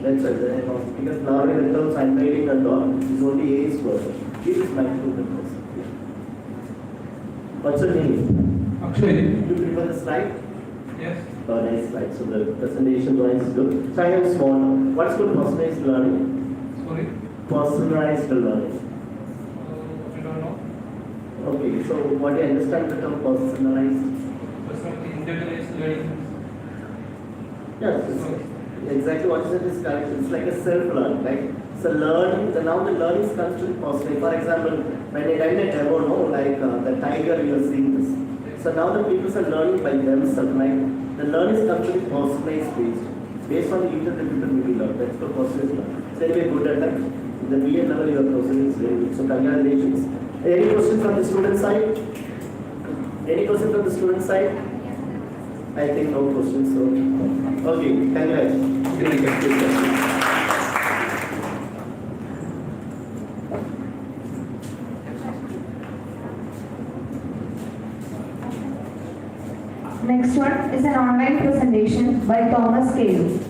That's right. Because normally the terms handwriting and all is only AI's work. This is my tool. What's your name? Akshay. Do you prefer the slide? Yes. Oh, nice slide. So the presentation wise is good. So I have small. What's called personalized learning? Sorry. Personalized learning. I don't know. Okay. So what do you understand the term personalized? Personally, individualized learning. Yes. Exactly what you said is correct. It's like a self-learn, right? So learning, now the learning comes to personal. For example, when I did a demo, like the tiger, you are seeing this. So now the people are learning by themselves, right? The learning comes to be personalized based on the user, the people will learn. That's the personalized learning. So anyway, good at that. The BA level, your process is very good. So congratulations. Any questions from the student side? Any questions from the student side? I think no questions. So okay, congratulations. Next one is an online presentation by Thomas Cale.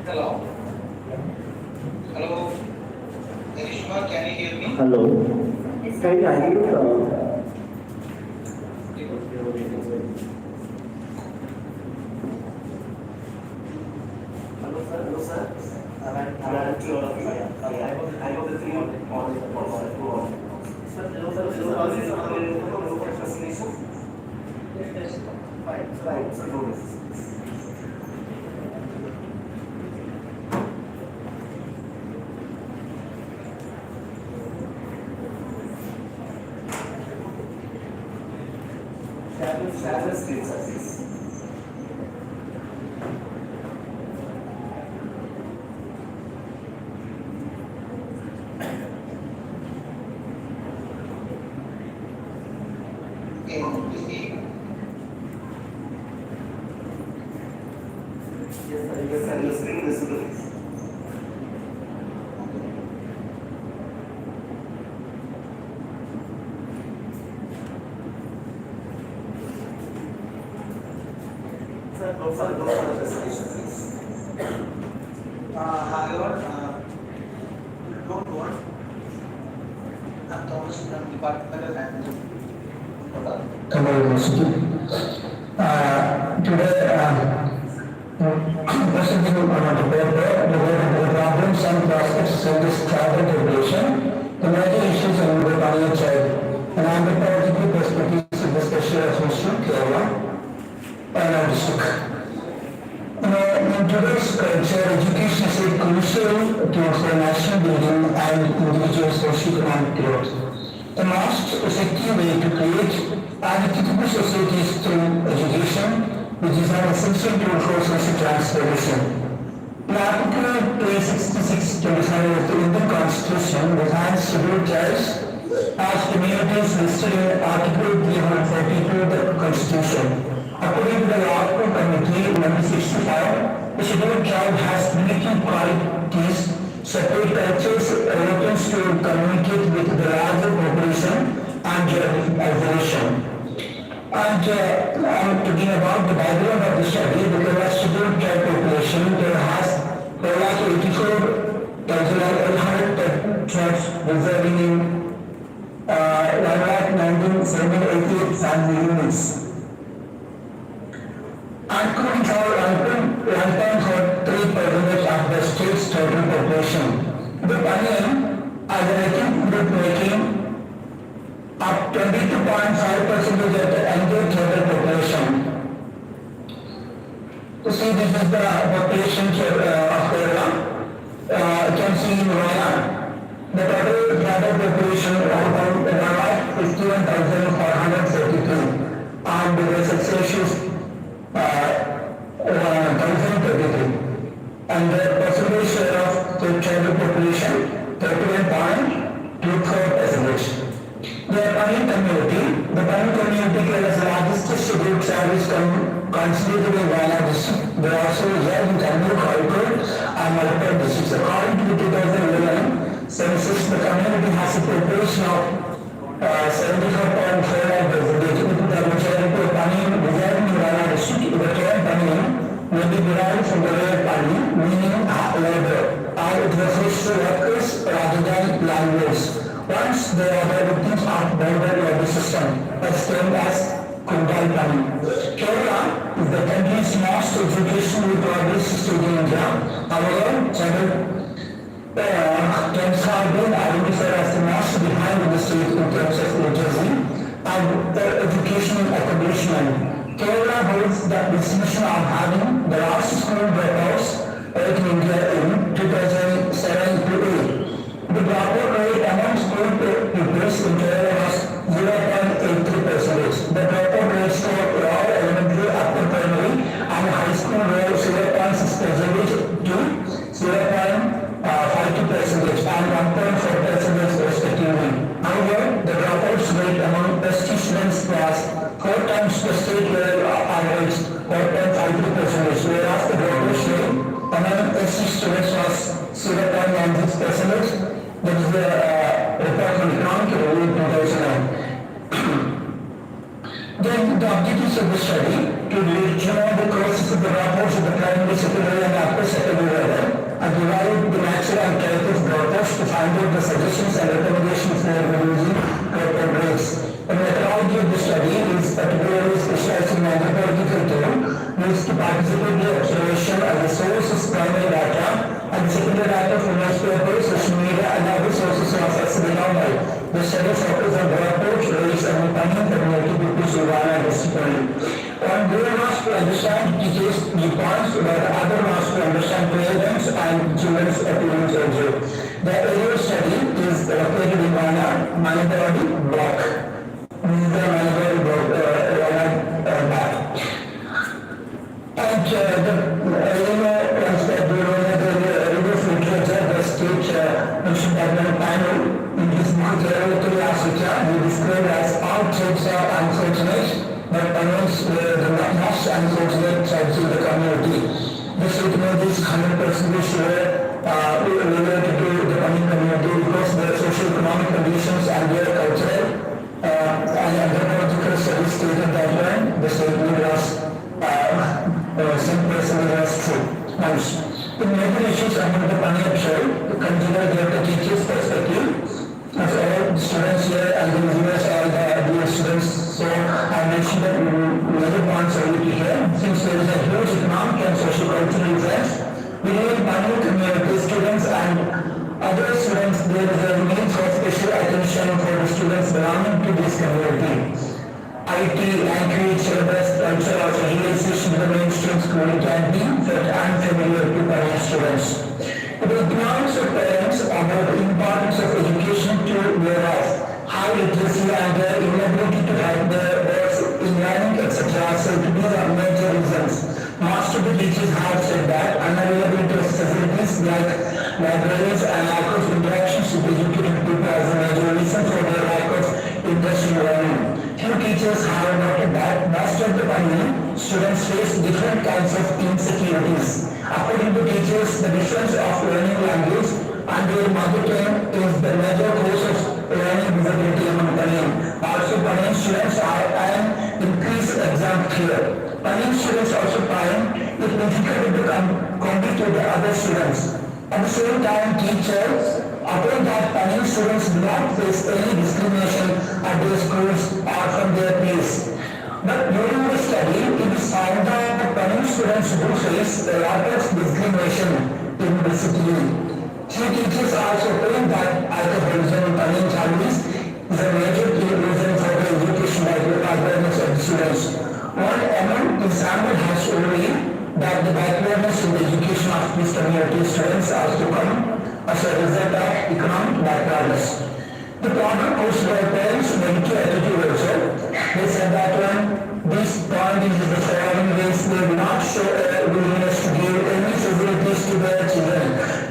Hello. Hello. Karishma, can you hear me? Hello. Can you unmute? Hello, sir. Hello, sir. I was the three on. Sir, hello, sir. Yes. Fine. Sir, no. Success with success. In the yes, sir, you can listen this please. Sir, go for the presentation, please. Hi, everyone. Don't worry. I'm Thomas from Department of Language. Hello, University. Today, presenting on the paper related to the problems and prospects in this travel regulation, the major issues in the Paniya child, and anthropological perspectives in the special association Kerala, Payyanur district. In today's culture, education is crucial towards the national building and individual socio-economic growth. The most effective way to create equitable societies through education, which is an essential tool for social transformation. In Article 366-25 of the Indian Constitution defines scheduled tribes as communities listed in Article 342 of the Constitution. According to the Law Committee number 65, the scheduled tribe has unique qualities, separate cultures, relevance to communicate with the larger population and isolation. And I'm talking about the background of the study. The Kerala scheduled tribe population has 84,800 tribes residing in 1,19,788 family units. According to our 1.43% of the state's total population, the Paniyan as an ethnic group making up 22.5% of the entire total population. You see, this is the population of Kerala. You can see in Vayana, the total tribal population around 51,432, and the success is 1,033, and the percentage share of the tribal population 31.24%. The Paniyan community, Kerala's largest scheduled tribe is concentrated in Vayana district. They are also reside in Kannur, Kozhikode and Malappuram districts. According to the 2011 census, the community has a population of 74.49%. The majority of Paniyan residing in Vayana district, the term Paniyan may be derived from the word Pani, meaning labor, or it refers to workers rather than laborers. Once they are the victims of Bengal labor system, that's termed as Kundal Pani. Kerala is the country's most educationally progress state in India. However, several terms have been identified as the most behind in the state in terms of literacy and educational accomplishment. Kerala holds the distinction of having the last school dropouts in India in 2007 to 8. The dropout rate among school pupils in Kerala was 0.83%. The dropout rates for all elementary, upper primary and high school were 0.6% to 0.52% and 1.4% respectively. However, the dropouts rate among ST students was 4 times the state level average, 4.53%, whereas the dropouts rate among ST students was 0.96%. That is the report from Economic Review 2009. Then the objectives of the study to determine the courses of the dropouts of the primary, secondary and upper secondary level and divide the natural and type of dropouts to find out the suggestions and recommendations for reducing dropout rates. The methodology of the study is particularly specialized in anthropological term, used to participate in the observation as a source of primary data and secondary data from newspapers, social media and other sources of accessible knowledge. The study focuses on dropouts, rates and Paniyan community peoples in Vayana district. One goal was to understand teachers' viewpoints, while the other was to understand parents and children's opinions also. The area of study is located in Vayana, Manipuri block. This is the Manipuri block, Vayana once that we were at the Reverse Literature, the state mentioned that one panel in this month, Revatory Africa, we described as all traits are unfortunate, but amongst the most unfortunate tribes in the community. This statement is 100% sure related to the Tamil community because their socio-economic conditions and their cultural and anthropological studies stated that the statement was some percentage was true. Nice. The major issues under the Punjab tribe consider the teacher's perspective as all students here and the viewers are the students. So I mentioned that major points already here. Since there is a huge economic and social cultural influence, within Punjab community students and other students, there is a need for special attention for the students belonging to this community. IT, language, syllabus, culture or realization of the mainstream schooling can be felt unfamiliar to Punjab students. It is ignorance of parents about the importance of education to whereas high literacy and their inability to write their words in learning, etc. So to be the major reasons. Most of the teachers have said that unavailability of facilities like libraries and lack of interactions with educated people as a major reason for their lack of interest in learning. Few teachers have noted that most of the Punjab students face different kinds of insecurities. According to teachers, the difference of learning language and their mother tongue is the major cause of learning disability among Punjab. Also, Punjab students are an increased exam fear. Punjab students also find it difficult to compete with the other students. At the same time, teachers approve that Punjab students do not face any discrimination at their schools or from their peers. But during the study, it is found that Punjab students do face a lot of discrimination in the city. Few teachers also claim that alcoholism in Punjab families is a major reason for the education backwardness of the students. One among example has already that the backwardness in the education of these community students has to come as a result of economic backwardness. The problem caused by parents' negative attitude also. They said that when this point is the following ways, they do not show a willingness to give any facilities to their children.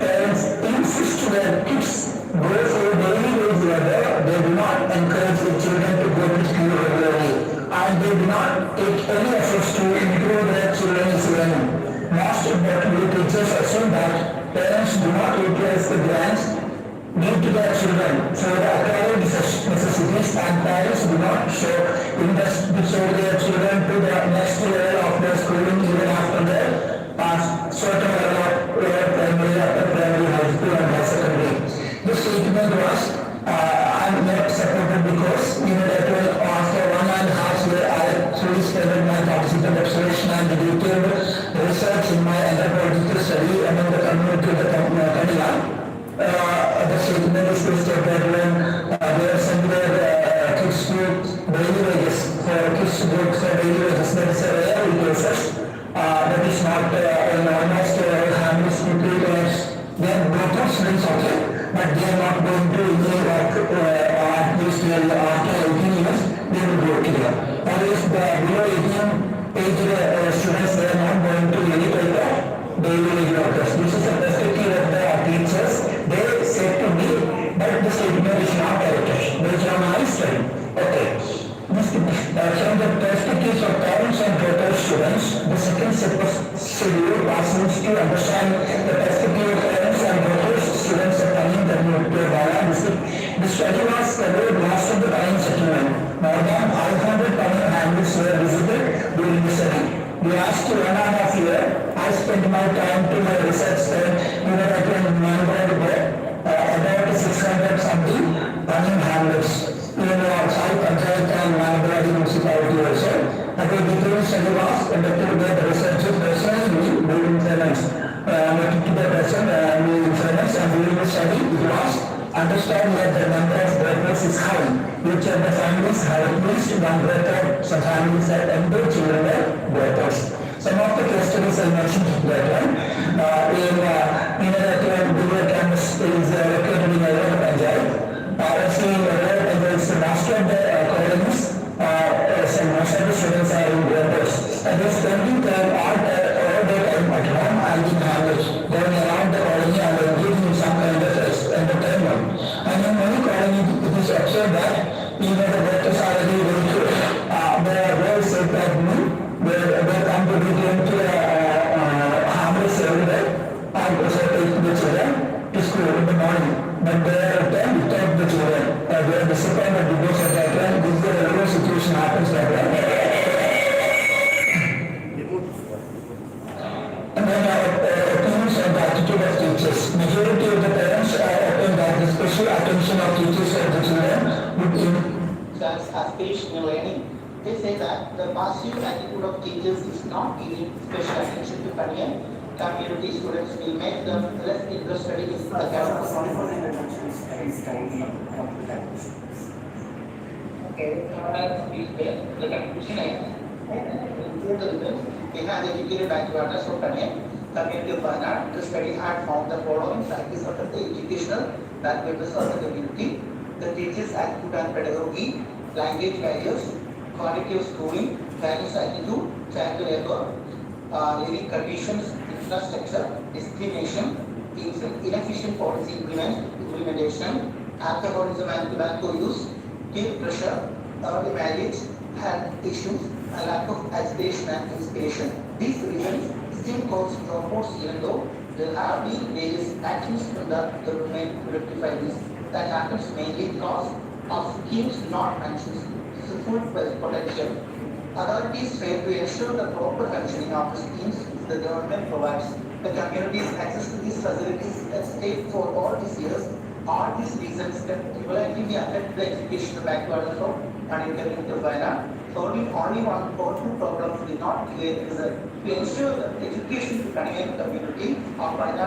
Parents insist their kids go for daily wage labor. They do not encourage their children to go to school regularly. And they do not take any efforts to improve their children's learning. Most importantly, teachers assume that parents do not utilize the grants due to their children for the academic necessities and parents do not show interest to show their children to the next level of their schooling even after their past certain level of primary, upper primary, high school and high secondary. This statement was I'm not supported because after 1.5 years I actually spent my participant observation and detailed research in my anthropological study among the community of the Kannada. The statement is listed that when they are sent their kids to daily wages for kids to go for daily wages, that is a rare cases. That is not in almost families to 3 years. They are both students okay, but they are not going to any work at least after 18 years, they will go here. Or if the below 18 age students, they are not going to any type of daily wage workers. This is the perspective of the teachers. They said to me, but the statement is not correct. Based on my study. Okay. From the perspectives of parents and total students, the second step of schedule was to understand the perspective of parents and total students of Punjab community of Bala district. The study was covered most of the time settlement. More than 500 Punjab families were visited during the study. The last 1.5 years, I spent my time to my research about 600 something Punjab hamlets. Outside Panchayat and Manabadi municipality also. The detailed study was conducted by the researchers personally during finance. To the person in finance and during the study it was understand that the number of breakfasts is high. Each of the families have at least one breakfast. Some families have 10 children have breakfast. Some of the case studies I mentioned that one. In the campus is located in Nagara Panchayat. Actually, it's the master of the colonies, and most of the students are in breakfast. And they're spending time but they are returned without the children. They are disappointed because of that. When this is the regular situation happens like that. And then opinions on the attitude of teachers. Majority of the parents are open that the special attention of teachers and the children would aspirational learning. They say that the passive attitude of teachers is not giving special attention to community students will make them less interested in the academic. Sorry for the interruption. Please kindly come to that. Okay, the conclusion is behind educated backwardness of community of Banana, the study had found the following practice of the educational backwardness of the community. The teachers' attitude and pedagogy, language barriers, quality of schooling, values attitude, child labor, living conditions, infrastructure, discrimination, inefficient policy implementation, alcoholism and tobacco use, peer pressure, early marriage, health issues, a lack of agitation and inspiration. These reasons still cause dropouts even though there have been various actions from the government to rectify this. That happens mainly because of schemes not mentioned to full potential. Authorities fail to ensure the proper functioning of the schemes the government provides. The community's access to these facilities at stake for all these years. All these reasons that cumulatively affect the educational backwardness of and community of Vayana. Solving only one or two problems will not create result. To ensure that education to connect the community of Vayana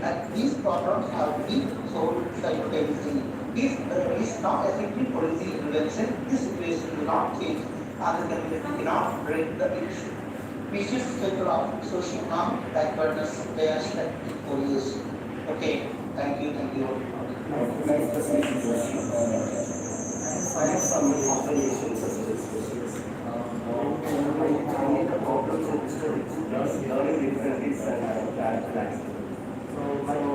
and these problems have to be solved simultaneously. If there is not effective policy intervention, this situation will not change and the community cannot break the issue. Vicious cycle of social harm, backwardness, they are stuck in 4 years. Okay, thank you. Next presentation question. Find some observations such as the problems of studies, learning difficulties and relaxing. So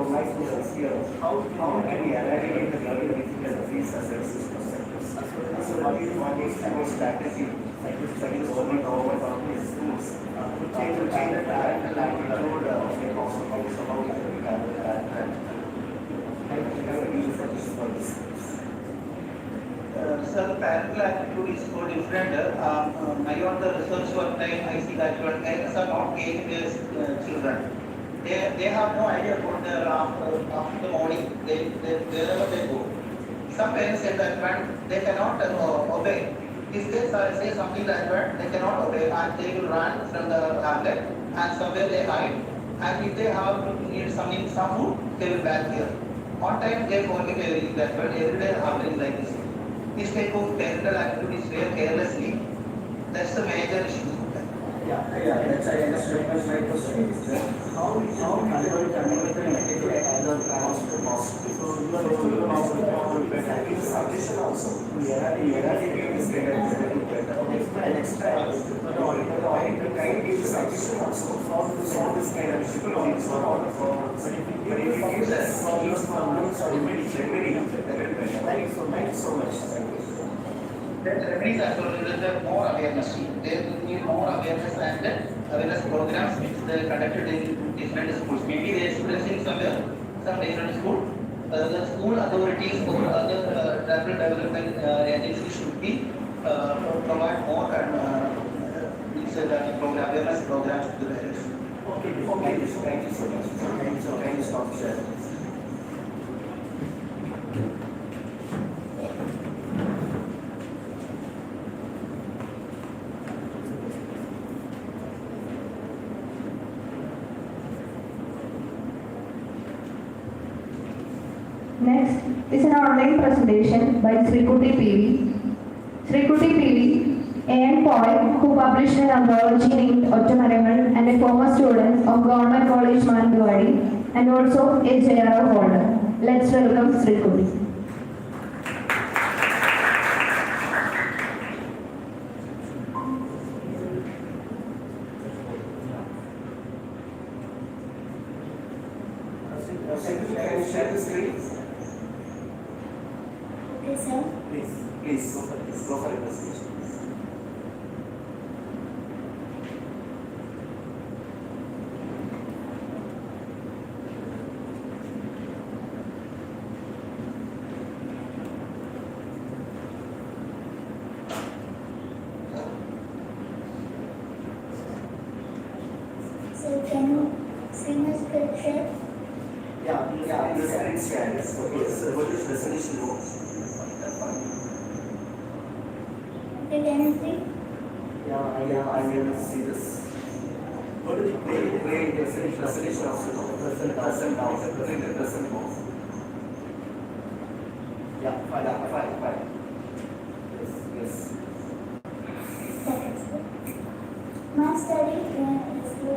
my question here, how can we eradicate the learning difficulties as a system sectors? So what is our strategy? Studies government or schools to change the attitude about Sir, parental attitude is so different. I on the research work time, I see that parents are not getting their children. They have no idea about their after the morning, wherever they go. Some parents say that they cannot obey. If they say something like that, they cannot obey and they will run from the hamlet and somewhere they hide. And if they have to need some food, they will back here. On time they forget everything that but every day happening like this. This type of parental attitude is very carelessly. That's the major issue. That's I understand. My question is how can we communicate the negative and positive positive? So you are having suggestion also. We eradicate this kind of next time. I can give suggestion also for to solve this kind of difficulties for but if you give us these problems are very thank you so much. That remedies are more awareness. There will be more awareness and awareness programs which they conducted in different schools. Maybe they students in some different school. The school authorities or other tribal development agencies should be provide more awareness programs to the parents. Okay, thank you so much. Can you stop sharing? Next is an online presentation by Srikuti PV. Srikuti PV, a young poet who published an anthology named Ottamarangal and a former student of Government College Manandwadi and also a JRO holder. Let's welcome Srikuti. Can you share the screen? Okay, sir. Please go for the presentation. So can you see my scripture? Yeah, the screen share. Okay, so what is resolution mode? Okay, can you see? Yeah, I'm able to see this. What is the play resolution of the person now, the person mode? Yeah, fine. Yes. My study is to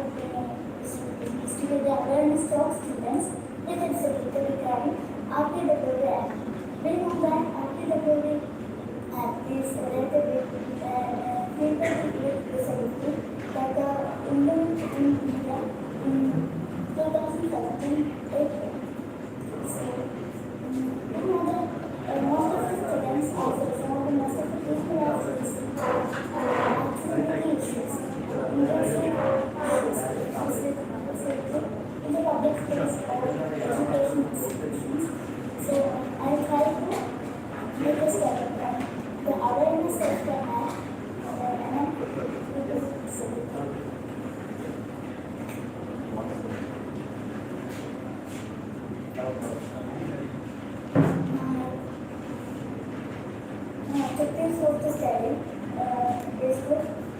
investigate the awareness of students with disability regarding RTWA Act. We know that RTWA Act is related with people with disability that the Indian India in 2017 April. So, we know that most of the students, as a result, most of the people are facing accessibility issues. In the public space or education institutions. So I try to make a study on the awareness of the act and with disability. My objectives of the study is to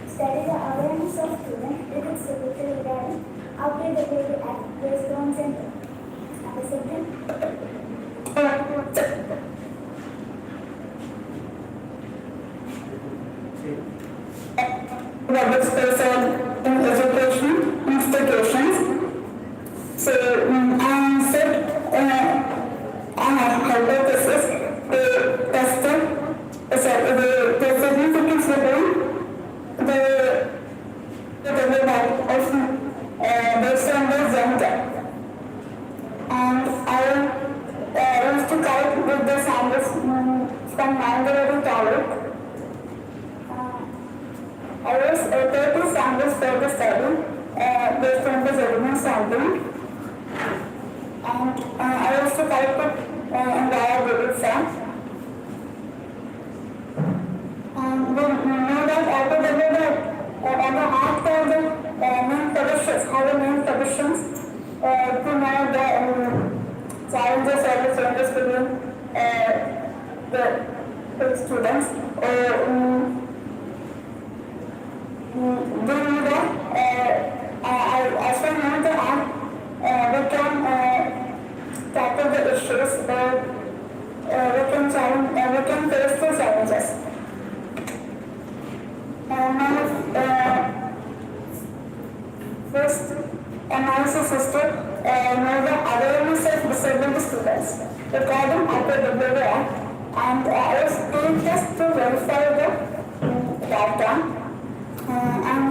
study the awareness of students with disability regarding RTWA Act based on gender. And the second, public space in education institutions. So I said hypothesis the tested the significance within the impact of based on the gender. And I used to type with the samples from Mangalore Taluk. I was 30 samples for the study based on the German sampling. And I used to type it in the Google Form. And we know that after the after the main provisions, how the main provisions to know the challenges or the changes between the students. Do you know that as we know the app, we can tackle the issues, we can face the challenges. First analysis is to know the awareness of disabled students regarding RTWA Act, and I was doing just to verify the data. And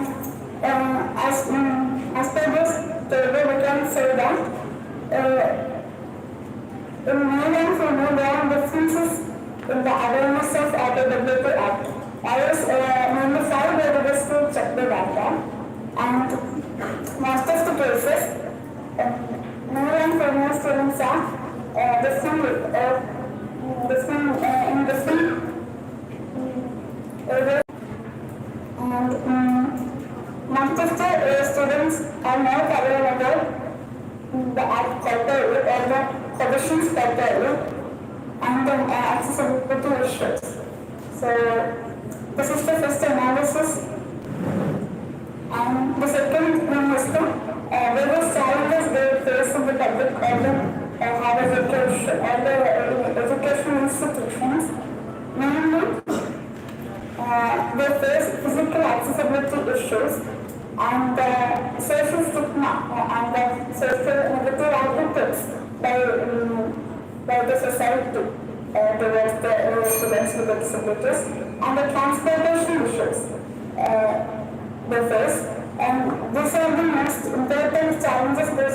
as per this table, we can say that in male and female there are differences in the awareness of RTWA Act. I was number 5 where it is to check the data, and most of the cases male and female students are different in different areas. And most of the students are not aware about the act criteria or the provisions criteria and the accessibility issues. So this is the first analysis. And the second one is the various challenges they face in the public or the higher education or the educational institutions. Mainly, they face physical accessibility issues and social stigma and the social negative attitudes by the society towards the students with disabilities, and the transportation issues they face. And these are the most important challenges they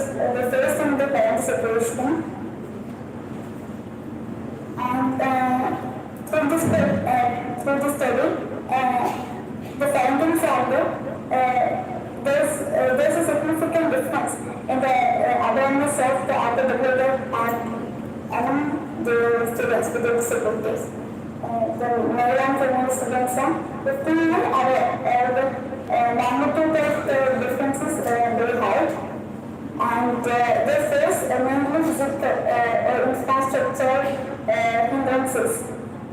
face in the current situation. And through the study, the findings are that there's a significant difference in the awareness of the RTWA Act among the students with disabilities. The male and female students are 15 aware of the magnitude of the differences they have. infrastructure hindrances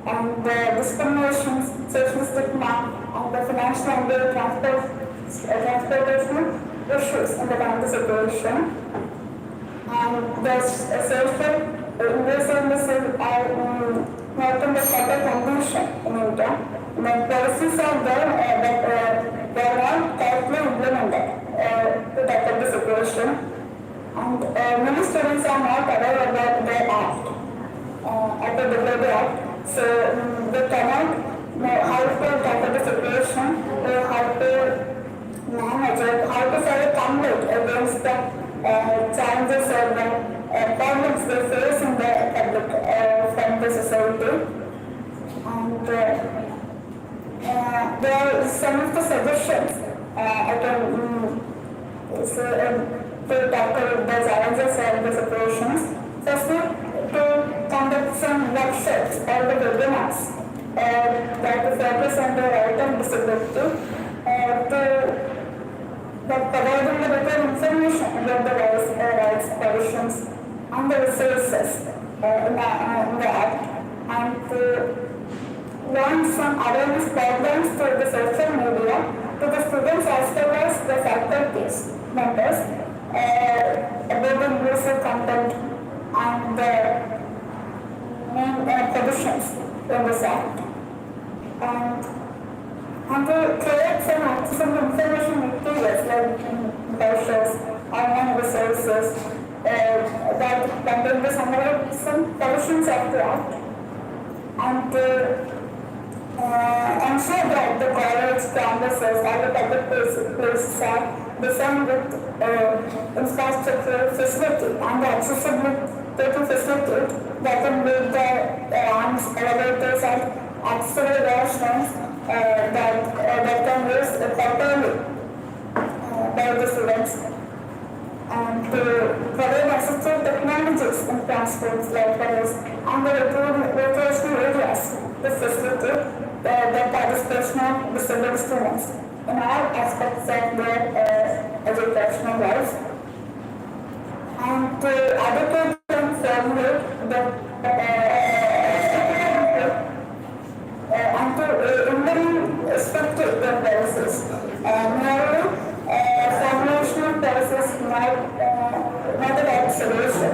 and discriminations, social stigma, and the financial and the transportation issues in the family situation. And the social inclusiveness are not in the better condition in India. The policies are there, but they are not correctly implemented to tackle the situation. And many students are not aware about the act, the act. So they cannot know how to tackle the situation, or how to manage it, how to say combat against the challenges or the problems they face in the public from the society. And there are some of the suggestions I can to tackle the challenges and the situations. Firstly, to conduct some workshops or the webinars that focus on the right and disability, to providing the better information about the rights, provisions, and the resources in the Act, and to launch some awareness programs through the social media to the students as well as the faculties members about the universal content and the main provisions in this Act. And to create some accessible information materials like brochures, online resources that contain the summary some provisions of the Act, and to ensure that the college campuses and the public places are designed with infrastructure facility and the accessibility facility that can meet the ramps, elevators, and accessible restaurants that can use properly by the students, and to provide assistive technologies in transports like those and the recreational areas to facilitate the participation of disabled students in all aspects of their educational life, and to educate and formulate the and to implement effective policies. Merely formulation of policies not the right solution.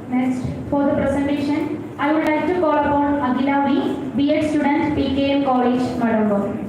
Next, for the presentation, I would like to call upon Agila V, B.Ed student, PKM College, Madambo.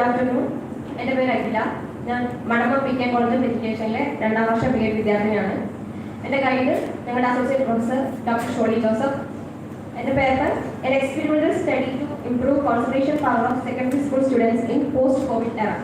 Good afternoon. എൻ്റെ പേര് അഖില. ഞാൻ Manappuram PK college of എഡ്യൂക്കേഷനിലെ 2ാം വർഷ BEd വിദ്യാർത്ഥിനിയാണ്. എൻ്റെ guide ഞങ്ങളുടെ associate professor doctor Sholy Joseph. എൻ്റെ paper an experimental study to improve concentration power of secondary school students in post-COVID era.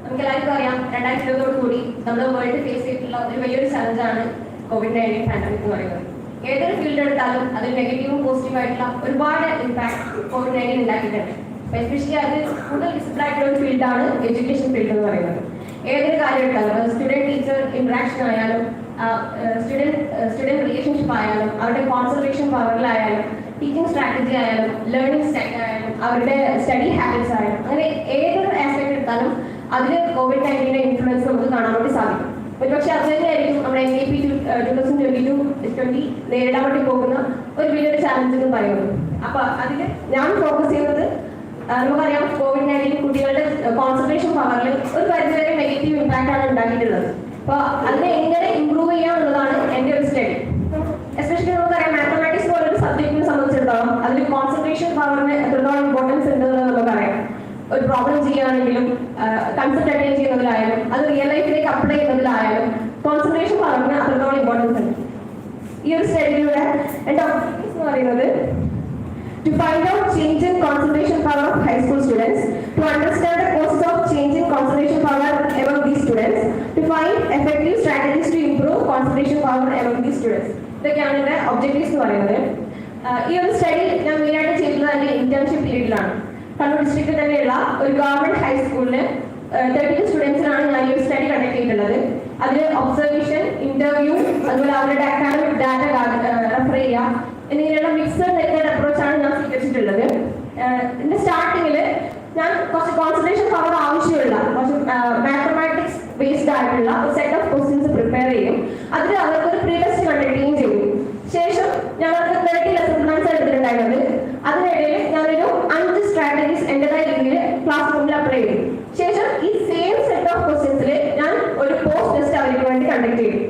നമുക്ക് എല്ലാവർക്കും അറിയാം 2020 കൂടി നമ്മുടെ വേൾഡ് ഫേസ് ചെയ്തിട്ടുള്ള ഒരു വലിയൊരു ചലഞ്ചാണ് COVID-19 പാൻഡമിക് എന്ന് പറയുന്നത്. ഏതൊരു ഫീൽഡ് എടുത്താലും അതിൽ നെഗറ്റീവും പോസിറ്റീവും ആയിട്ടുള്ള ഒരുപാട് ഇമ്പാക്ട് COVID-19 ഉണ്ടാക്കിയിട്ടുണ്ട്. എസ്പെഷ്യലി അത് കൂടുതൽ വിസിബിൾ ആയിട്ടുള്ള ഒരു ഫീൽഡാണ് എഡ്യൂക്കേഷൻ ഫീൽഡ് എന്ന് പറയുന്നത്. ഏതൊരു കാര്യം എടുത്താലും സ്റ്റുഡൻറ് ടീച്ചർ ഇൻട്രാക്ഷൻ ആയാലും സ്റ്റുഡൻറ് റിലേഷൻഷിപ്പ് ആയാലും അവരുടെ കോൺസെൻട്രേഷൻ പവറിലായാലും ടീച്ചിങ് സ്ട്രാറ്റജി ആയാലും ലേണിംഗ് സ്റ്റൈൽ ആയാലും അവരുടെ സ്റ്റഡി ഹാബിറ്റ്സ് ആയാലും അങ്ങനെ ഏതൊരു ആസ്പെക്ട് എടുത്താലും അതിൽ COVID-19 ഇൻഫ്ലുവൻസ് നമുക്ക് കാണാൻ വേണ്ടി സാധിക്കും. ഒരുപക്ഷെ അത് തന്നെയായിരിക്കും നമ്മുടെ NEP 2022-20 നേരിടാൻ വേണ്ടി പോകുന്ന ഒരു വലിയൊരു ചാലഞ്ച് എന്ന് പറയുന്നത്. അപ്പൊ അതിൽ ഞാൻ ഫോക്കസ് ചെയ്യുന്നത് നമുക്കറിയാം COVID-19 കുട്ടികളുടെ കോൺസെൻട്രേഷൻ പവറിൽ ഒരു പരിധിവരെ നെഗറ്റീവ് ഇമ്പാക്റ്റ് ആണ് ഉണ്ടാക്കിയിട്ടുള്ളത്. അപ്പോൾ അതിനെ എങ്ങനെ ഇമ്പ്രൂവ് ചെയ്യാന്നുള്ളതാണ് എൻ്റെ ഒരു സ്റ്റഡി. എസ്പെഷ്യലി നമുക്കറിയാം മാത്തമാറ്റിക്സ് പോലൊരു സബ്ജക്റ്റിനെ സംബന്ധിച്ചിടത്തോളം അതിൽ കോൺസെൻട്രേഷൻ പവറിന് എത്രത്തോളം ഇമ്പോർട്ടൻസ് ഉണ്ടെന്ന് നമുക്കറിയാം. ഒരു പ്രോബ്ലം ചെയ്യുകയാണെങ്കിലും കൺസെപ്റ്റ് അറ്റൈൻ ചെയ്യുന്നതിലായാലും അത് റിയൽ ലൈഫിലേക്ക് അപ്ലൈ ചെയ്യുന്നതിലായാലും കോൺസെൻട്രേഷൻ പവറിന് അത്രത്തോളം ഇമ്പോർട്ടൻസ് ഉണ്ട്. ഈ ഒരു സ്റ്റഡിയിലൂടെ എൻ്റെ ഒബ്ജക്റ്റീവ്സ് എന്ന് പറയുന്നത് to find out change in concentration power of high school students, to understand the causes of change in concentration power among these students, to find effective strategies to improve concentration power among these students. ഇതൊക്കെയാണ് എൻ്റെ objectives എന്ന് പറയുന്നത്. ഈ ഒരു study ഞാൻ മെയിനായിട്ട് ചെയ്തിട്ടുള്ളത് എൻ്റെ ഇന്റേൺഷിപ്പ് പീരീഡിലാണ്. കണ്ണൂർ ഡിസ്ട്രിക്റ്റിൽ തന്നെയുള്ള ഒരു ഗവൺമെന്റ് ഹൈസ്കൂളിൽ 32 സ്റ്റുഡൻസിനാണ് ഞാൻ ഈ ഒരു സ്റ്റഡി കണ്ടക്ട് ചെയ്തിട്ടുള്ളത്. അതിൽ ഒബ്സർവേഷൻ, ഇന്റർവ്യൂ, അതുപോലെ അവരുടെ അക്കാഡമിക് ഡാറ്റ റെഫർ ചെയ്യുക എന്നിങ്ങനെയുള്ള മിക്സഡ് മെത്തേഡ് അപ്രോച്ചാണ് ഞാൻ സ്വീകരിച്ചിട്ടുള്ളത്. ഇതിന്റെ സ്റ്റാർട്ടിങ്ങിൽ ഞാൻ കുറച്ച് കോൺസെൻട്രേഷൻ പവർ ആവശ്യമുള്ള കുറച്ച് മാത്തമാറ്റിക്സ് ബേസ്ഡ് ആയിട്ടുള്ള ഒരു സെറ്റ് ഓഫ് ക്വസ്റ്റ്യൻസ് പ്രിപ്പയർ ചെയ്യും. അതിൽ അവർക്ക് ഒരു പ്രീ ടെസ്റ്റ് കണ്ടക്ട് ചെയ്യും. ശേഷം ഞങ്ങൾക്ക് 30 ലെസൺ പ്ലാൻസ് എടുത്തിട്ടുണ്ടായിരുന്നത്. അതിനിടയിൽ ഞാനൊരു 5 സ്ട്രാറ്റജീസ് എൻ്റെതായ രീതിയിൽ ക്ലാസ് റൂമിൽ അപ്ലൈ ചെയ്തു. ശേഷം ഈ സെയിം സെറ്റ് ഓഫ് ക്വസ്റ്റ്യൻസിൽ ഞാൻ ഒരു പോസ്റ്റ് ടെസ്റ്റ് അവർക്ക് വേണ്ടി കണ്ടക്ട് ചെയ്തു.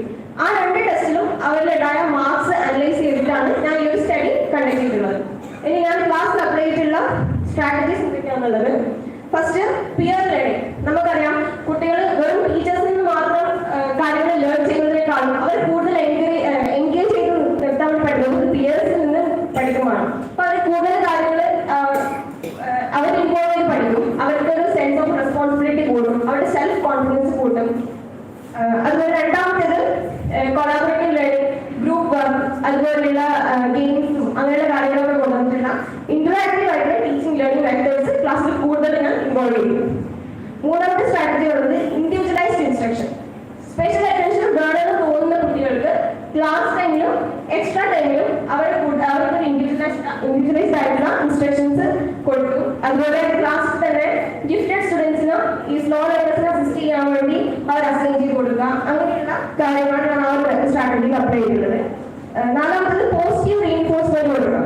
ആ 2 ടെസ്റ്റിലും അവരുടേതായ മാർക്സ് അനലൈസ് ചെയ്തിട്ടാണ് ഞാൻ ഈ ഒരു സ്റ്റഡി കണ്ടക്ട് ചെയ്തിട്ടുള്ളത്. ഇനി ഞാൻ ക്ലാസ്സിൽ അപ്ലൈ ചെയ്തിട്ടുള്ള സ്ട്രാറ്റജീസ് എന്തൊക്കെയാണെന്നുള്ളത്, ഫസ്റ്റ് പിയർ ലേണിംഗ്. നമുക്കറിയാം കുട്ടികൾ വെറും ടീച്ചേഴ്സിൽ നിന്ന് മാത്രം കാര്യങ്ങൾ ലേൺ ചെയ്യുന്നതിനേക്കാളും അവർ കൂടുതൽ എൻഗേജ് ചെയ്ത് നിർത്താൻ വേണ്ടി പഠിക്കുന്നത് പിയേഴ്സിൽ നിന്ന് പഠിക്കുമാണ്. അപ്പൊ അവർ കൂടുതൽ കാര്യങ്ങൾ അവർ ഇൻവോൾവ് ചെയ്ത് പഠിക്കും. അവർക്ക് ഒരു സെൻസ് ഓഫ് റെസ്പോൺസിബിലിറ്റി കൂടും, അവരുടെ സെൽഫ് കോൺഫിഡൻസ് കൂട്ടും. അതുപോലെ രണ്ടാമത്തേത് കൊളാബറേറ്റീവ് ലേണിംഗ്, ഗ്രൂപ്പ് വർക്ക്, അതുപോലെയുള്ള ഗെയിംസും അങ്ങനെയുള്ള കാര്യങ്ങളൊക്കെ കൊണ്ടുവന്നിട്ടുള്ള ഇന്ററാക്റ്റീവ് ആയിട്ടുള്ള ടീച്ചിങ് ലേണിംഗ് മെത്തേഡ്സ് ക്ലാസ്സിൽ കൂടുതൽ ഞാൻ ഇൻവോൾവ് ചെയ്യും. മൂന്നാമത്തെ സ്ട്രാറ്റജി ഉള്ളത് ഇൻഡിവിജ്വലൈസ്ഡ് ഇൻസ്ട്രക്ഷൻ. സ്പെഷ്യൽ അറ്റൻഷൻ വേണമെന്ന് തോന്നുന്ന കുട്ടികൾക്ക് ക്ലാസ് ടൈമിലും എക്സ്ട്രാ ടൈമിലും അവർക്ക് ഇൻഡിവിജ്വലൈസ്ഡ് ആയിട്ടുള്ള ഇൻസ്ട്രക്ഷൻസ് കൊടുക്കും. അതുപോലെ ക്ലാസ്സിൽ തന്നെ ഗിഫ്റ്റഡ് സ്റ്റുഡൻസിന് ഈ സ്ലോ ലേണേഴ്സിനെ അസിസ്റ്റ് ചെയ്യാൻ വേണ്ടി അവർ അസൈൻ ചെയ്ത് കൊടുക്കുക. അങ്ങനെയുള്ള കാര്യങ്ങളാണ് ഞാൻ ആ ഒരു സ്ട്രാറ്റജിക്ക് അപ്ലൈ ചെയ്തിട്ടുള്ളത്. നാലാമത്തത് പോസിറ്റീവ് റീഇൻഫോഴ്സ്മെന്റ് കൊടുക്കുക.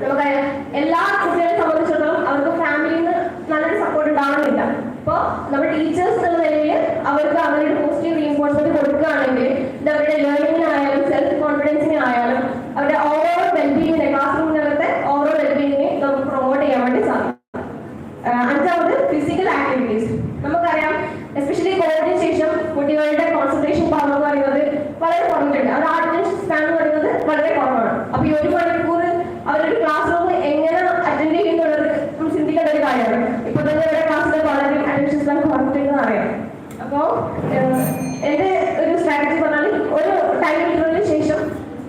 നമുക്കറിയാം എല്ലാ കുട്ടികളെ സംബന്ധിച്ചിടത്തോളം അവർക്ക് ഫാമിലിയിൽ നിന്ന് നല്ലൊരു സപ്പോർട്ട് ഉണ്ടാവണമെന്നില്ല. അപ്പോൾ നമ്മുടെ ടീച്ചേഴ്സ് എന്നുള്ള നിലയിൽ അവർക്ക് അവരുടെ പോസിറ്റീവ് റീഇൻഫോഴ്സ്മെന്റ് കൊടുക്കുകയാണെങ്കിൽ ഇത് അവരുടെ ലേണിംഗിനായാലും സെൽഫ് കോൺഫിഡൻസിനായാലും അവരുടെ ഓവറോൾ വെൽബീങ്ങിനെ, ക്ലാസ് റൂമിനകത്തെ ഓവറോൾ വെൽബീങ്ങിനെ നമുക്ക് പ്രൊമോട്ട് ചെയ്യാൻ വേണ്ടി സാധിക്കും. അഞ്ചാമത് ഫിസിക്കൽ ആക്ടിവിറ്റീസ്. നമുക്കറിയാം എസ്പെഷ്യലി കോവിഡിന് ശേഷം കുട്ടികളുടെ കോൺസെൻട്രേഷൻ പവർ എന്ന് പറയുന്നത് വളരെ കുറഞ്ഞിട്ടുണ്ട്. അവരുടെ അറ്റൻഷൻ സ്പാൻ എന്ന് പറയുന്നത് വളരെ കുറവാണ്. അപ്പൊ ഈ 1 മണിക്കൂർ അവരുടെ ക്ലാസ് റൂം എങ്ങനെ അറ്റൻഡ് ചെയ്യുന്നുള്ളത് നമ്മൾ ചിന്തിക്കേണ്ട ഒരു കാര്യമാണ്. ഇപ്പൊ തന്നെ ഇവിടെ ക്ലാസ്സിൽ വളരെ അറ്റൻഷൻ സ്പാൻ കുറഞ്ഞിട്ടുണ്ടെന്ന് അറിയാം. അപ്പോൾ എന്റെ ഒരു സ്ട്രാറ്റജി പറഞ്ഞാൽ ഒരു ടൈം ഇന്റർവെല്ലിന് ശേഷം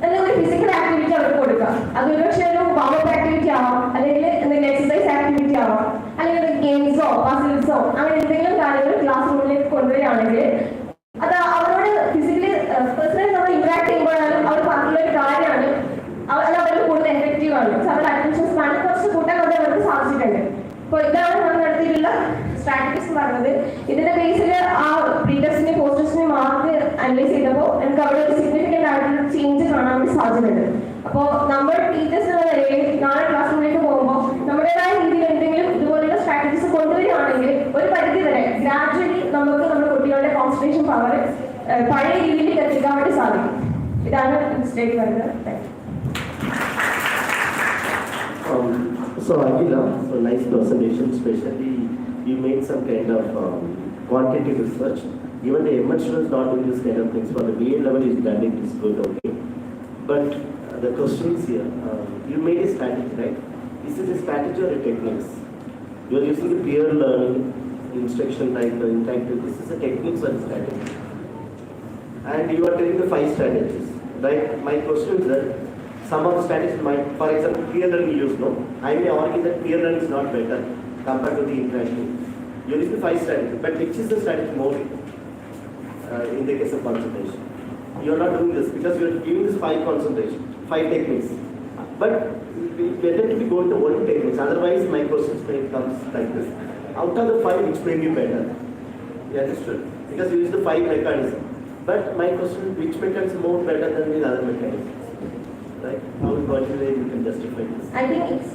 എന്തെങ്കിലും ഒരു ഫിസിക്കൽ ആക്ടിവിറ്റി അവർക്ക് കൊടുക്കുക. അത് ഒരുപക്ഷെ ഒരു വാമപ്പ് ആക്ടിവിറ്റി ആവാം, അല്ലെങ്കിൽ എന്തെങ്കിലും എക്സസൈസ് ആക്ടിവിറ്റി ആവാം, അല്ലെങ്കിൽ ഗെയിംസോ പസിൽസോ അങ്ങനെ എന്തെങ്കിലും കാര്യങ്ങൾ ക്ലാസ് റൂമിലേക്ക് കൊണ്ടുവരികയാണെങ്കിൽ അത് അവരോട് ഫിസിക്കലി പേഴ്സണലി നമ്മൾ ഇന്ററാക്ട് ചെയ്യുമ്പോഴാലും അവർ പറഞ്ഞുള്ള ഒരു കാര്യമാണ്. അത് അവർക്ക് കൂടുതൽ എഫക്റ്റീവ് ആണ്. അവരുടെ അറ്റൻഷൻ സ്പാൻ കുറച്ച് കൂട്ടാൻ കൊണ്ട് അവർക്ക് സാധിച്ചിട്ടുണ്ട്. അപ്പോൾ ഇതാണ് നമ്മൾ നടത്തിയിട്ടുള്ള സ്ട്രാറ്റജീസ് പറഞ്ഞത്. ഇതിന്റെ ബേസിൽ ആ പ്രീ ടെസ്റ്റിന്റെ പോസ്റ്റ് ടെസ്റ്റിന്റെ മാർക്ക് അനലൈസ് ചെയ്തപ്പോൾ എനിക്ക് അവിടെ ഒരു സിഗ്നിഫിക്കന്റ് ആയിട്ടുള്ള ചേഞ്ച് കാണാൻ വേണ്ടി സാധിച്ചിട്ടുണ്ട്. അപ്പോൾ നമ്മൾ ടീച്ചേഴ്സ് എന്ന നിലയിൽ നാളെ ക്ലാസ് റൂമിലേക്ക് പോകുമ്പോൾ നമ്മുടേതായ രീതിയിൽ എന്തെങ്കിലും ഇതുപോലെയുള്ള സ്ട്രാറ്റജീസ് കൊണ്ടുവരികയാണെങ്കിൽ ഒരു പരിധി വരെ ഗ്രാജുവലി നമുക്ക് നമ്മുടെ കുട്ടികളുടെ കോൺസെൻട്രേഷൻ പവർ പഴയ രീതിയിലേക്ക് എത്തിക്കാൻ വേണ്ടി സാധിക്കും. ഇതാണ് സ്റ്റേറ്റ് വരുന്നത്. So Akhila, so nice presentation, especially you made some kind of quantitative research. Even the ML students not doing this kind of things. For the BA level, is done it is good, okay. But the question is here, you made a strategy, right? Is it a strategy or a techniques? You are using the peer learning, instruction type, interactive. This is a techniques or a strategy. And you are telling the 5 strategies, right? My question is that some of the strategies might, for example, peer learning you use, no? I may argue that peer learning is not better compared to the interactive. You use the 5 strategies, but which is the strategy more in the case of concentration? You are not doing this because you are giving this 5 concentration, 5 techniques. But better to be going to only techniques. Otherwise, my question comes like this: out of the 5, which may be better? You understood? Because you use the 5 mechanisms. But my question: which mechanism is more better than the other mechanisms? Right? How what way you can justify this? I think it's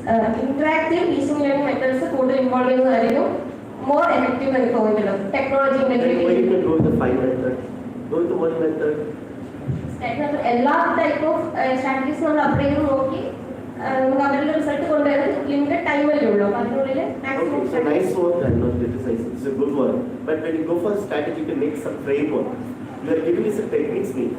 interactive teaching learning methods കൂടുതൽ involve ചെയ്യുന്നതായിരിക്കും more effective എന്ന് തോന്നുന്നുണ്ട്. Technology integrity. Why you can go with the 5 method? Go with the 1 method. എല്ലാ type of strategies നമ്മൾ apply ചെയ്ത് നോക്കി നമുക്ക് അവരുടെ റിസൾട്ട് കൊണ്ടുവരുന്നത് ലിമിറ്റഡ് ടൈമല്ലേ ഉള്ളൂ. അപ്പോൾ അതിനുള്ളിൽ maximum It's a nice work, I'm not criticizing. It's a good work. But when you go for strategy, you can make some framework. You are giving us a techniques need.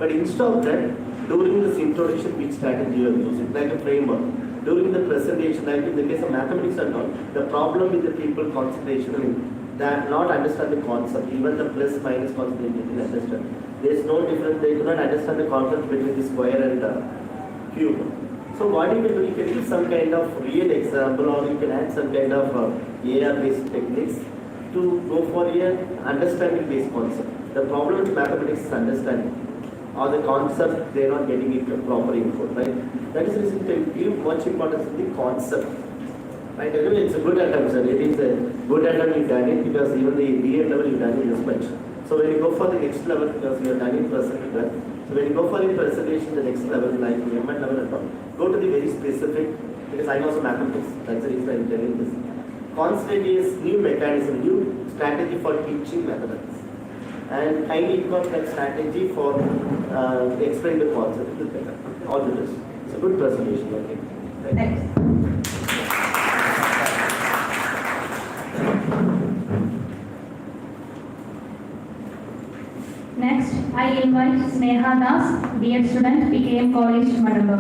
But instead of that, during this introduction, which strategy you are using, like a framework. During the presentation, like in the case of mathematics and all, the problem with the people concentration, I mean, they not understand the concept. Even the plus minus concept they didn't understand. There is no difference. They do not understand the concept between the square and cube. So what you can do, you can give some kind of real example, or you can add some kind of AR-based techniques to go for a understanding-based concept. The problem with mathematics is understanding, or the concept they are not getting it proper input, right? That is the reason they give much importance to the concept. Right? Anyway, it's a good attempt, sir. It is a good attempt you done it because even the BA level you done it this much. So when you go for the next level, because you are done it presentation, so when you go for the presentation, the next level, like ML level and all, go to the very specific, because I know some mathematics, that's the reason I'm telling this. Constant is new mechanism, new strategy for teaching mathematics. And kindly incorporate that strategy for explaining the concept a little better. All the best. It's a good presentation, okay? Thanks. Next, I invite Sneha Das, BEd student, PKM College, Madamba.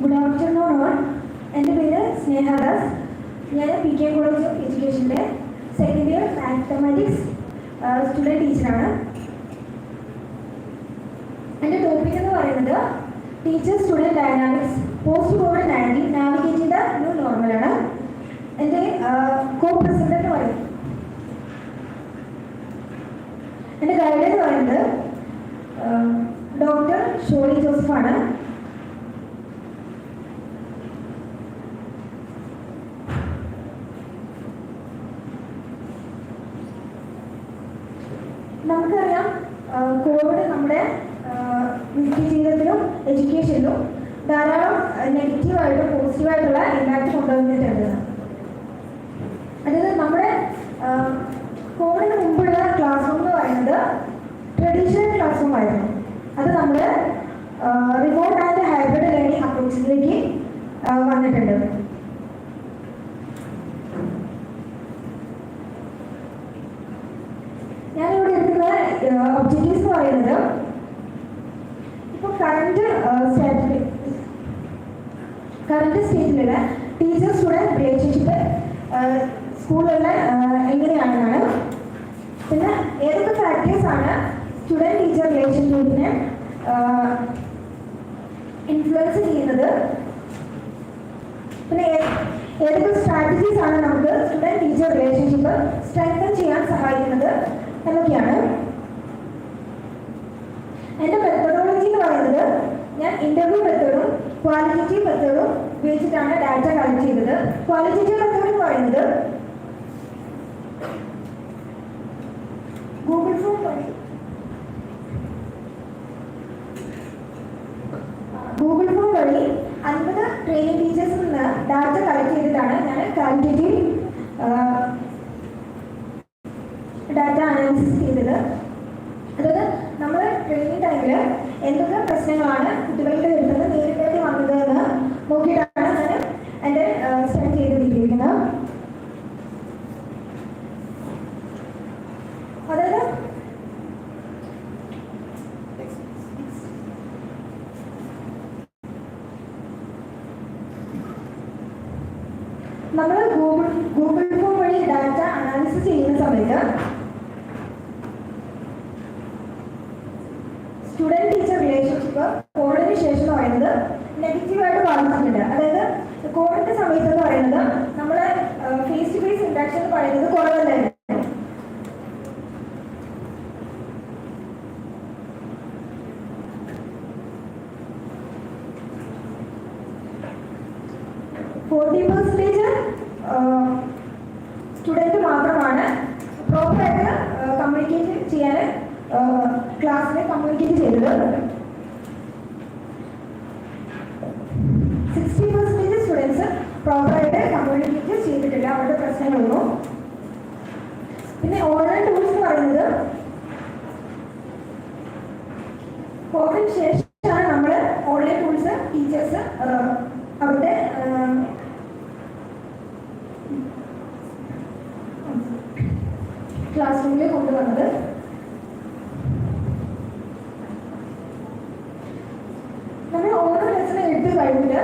Good afternoon all. എൻ്റെ പേര് സ്നേഹ ദാസ്. ഞാൻ PK college of എഡ്യൂക്കേഷനിലെ second year mathematics student ടീച്ചറാണ്. എൻ്റെ topic എന്ന് പറയുന്നത് teacher student dynamics post കോവിഡ്-19 navigating the new നോർമലാണ്. എൻ്റെ കോ പ്രസിഡന്റ് എന്ന് പറയും. എൻ്റെ ഗൈഡ് എന്ന് പറയുന്നത് ഡോക്ടർ ഷോളി ജോസഫാണ്. നമുക്കറിയാം കോവിഡ് നമ്മുടെ നിത്യജീവിതത്തിലും എഡ്യൂക്കേഷനിലും ധാരാളം നെഗറ്റീവായിട്ടും പോസിറ്റീവായിട്ടുള്ള ഇമ്പാക്റ്റ് കൊണ്ടുവന്നിട്ടുണ്ട്. അതായത് നമ്മുടെ കോവിഡിന് മുമ്പുള്ള ക്ലാസ് റൂം എന്ന് പറയുന്നത് ട്രഡീഷണൽ ക്ലാസ് റൂം ആയിരുന്നു. അത് നമ്മൾ റിമോട്ട് ആൻഡ് ഹൈബ്രിഡ് ലേണിംഗ് അപ്രോച്ചിലേക്ക് വന്നിട്ടുണ്ട്. ഞാനിവിടെ എടുക്കുന്ന ഒബ്ജക്റ്റീവ്സ് എന്ന് പറയുന്നത് ഇപ്പോൾ കറണ്ട് സ്റ്റേറ്റിലുള്ള ടീച്ചർ സ്റ്റുഡൻറ് റിലേഷൻഷിപ്പ് സ്കൂളുകളിൽ എങ്ങനെയാണെന്നാണ്. പിന്നെ ഏതൊക്കെ ഫാക്ടേഴ്സാണ് സ്റ്റുഡൻറ് ടീച്ചർ റിലേഷൻഷിപ്പിനെ ഇൻഫ്ലുവൻസ് ചെയ്യുന്നത്, പിന്നെ ഏതൊക്കെ സ്ട്രാറ്റജീസ് ആണ് നമുക്ക് സ്റ്റുഡൻറ് ടീച്ചർ റിലേഷൻഷിപ്പ് സ്ട്രെങ്തൻ ചെയ്യാൻ സഹായിക്കുന്നത് എന്നൊക്കെയാണ്. എൻ്റെ മെത്തഡോളജി എന്ന് പറയുന്നത് ഞാൻ ഇന്റർവ്യൂ മെത്തേഡും ക്വാളിറ്റേറ്റീവ് മെത്തേഡും ഉപയോഗിച്ചിട്ടാണ് ഡാറ്റ കളക്ട് ചെയ്തത്. ക്വാളിറ്റേറ്റീവ് മെത്തേഡ് എന്ന് പറയുന്നത് ഗൂഗിൾ ഫോം വഴി ഗൂഗിൾ ഫോം വഴി 50 ട്രെയിനിങ് ടീച്ചേഴ്സിൽ നിന്ന് ഡാറ്റ കളക്ട് ചെയ്തിട്ടാണ് ഞാൻ ക്വാളിറ്റേറ്റീവ് ഡാറ്റ അനാലിസിസ് ചെയ്തത്. അതായത് നമ്മൾ ട്രെയിനിങ് ടൈമിൽ എന്തൊക്കെ പ്രശ്നങ്ങളാണ് കുട്ടികളുടെ അടുത്ത് നേരിടേണ്ടി വന്നത് എന്ന് നോക്കിയിട്ടാണ് ഞാൻ എൻ്റെ സ്റ്റഡി ചെയ്തിരിക്കുന്നത്. അതായത് നമ്മൾ ഗൂഗിൾ ഫോം വഴി ഡാറ്റ അനാലിസിസ് ചെയ്യുന്ന സമയത്ത് സ്റ്റുഡൻറ് ടീച്ചർ റിലേഷൻഷിപ്പ് കോഡിന് ശേഷം എന്ന് പറയുന്നത് നെഗറ്റീവായിട്ട് ബാധിച്ചിട്ടുണ്ട്. അതായത് കോഡിന്റെ സമയത്ത് എന്ന് പറയുന്നത് നമ്മളെ ഫേസ് ടു ഫേസ് ഇന്ററാക്ഷൻ എന്ന് പറയുന്നത് കുറവല്ലായിരുന്നു. സ്റ്റുഡൻറ് മാത്രമാണ് പ്രോപ്പറായിട്ട് കമ്മ്യൂണിക്കേറ്റ് ചെയ്യാൻ ക്ലാസ്സിനെ കമ്മ്യൂണിക്കേറ്റ് ചെയ്തത്. 60% സ്റ്റുഡൻസ് പ്രോപ്പറായിട്ട് കമ്മ്യൂണിക്കേറ്റ് ചെയ്തിട്ടില്ല അവരുടെ പ്രശ്നങ്ങളൊന്നും. പിന്നെ ഓൺലൈൻ ടൂൾസ് എന്ന് പറയുന്നത് കോവിഡിന് ശേഷമാണ് നമ്മൾ ഓൺലൈൻ ടൂൾസ് ടീച്ചേഴ്സ് അവരുടെ ക്ലാസ് റൂമിൽ കൊണ്ടുവന്നത്. നമ്മൾ ഓരോ ലെസൺ എടുത്ത് കഴിഞ്ഞിട്ട്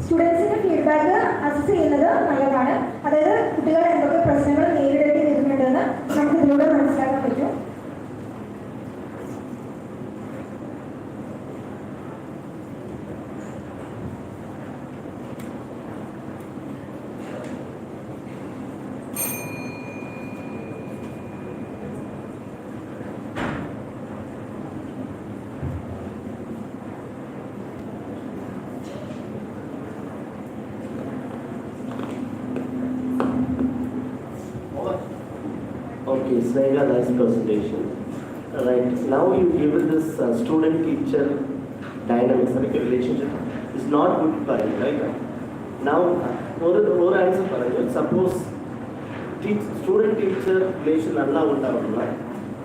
സ്റ്റുഡൻസിന്റെ ഫീഡ്ബാക്ക് അസസ് ചെയ്യുന്നത് നല്ലതാണ്. അതായത് കുട്ടികൾ എന്തൊക്കെ പ്രശ്നങ്ങൾ നേരിടേണ്ടി വരുന്നുണ്ടെന്ന് നമുക്ക് ഇതിലൂടെ മനസ്സിലാക്കാൻ പറ്റും. Okay, Snehal, nice presentation. Right, now you give this student-teacher dynamics, like a relationship is not good for you, right? Now, more answer for you. Suppose student-teacher relation alla undavalla,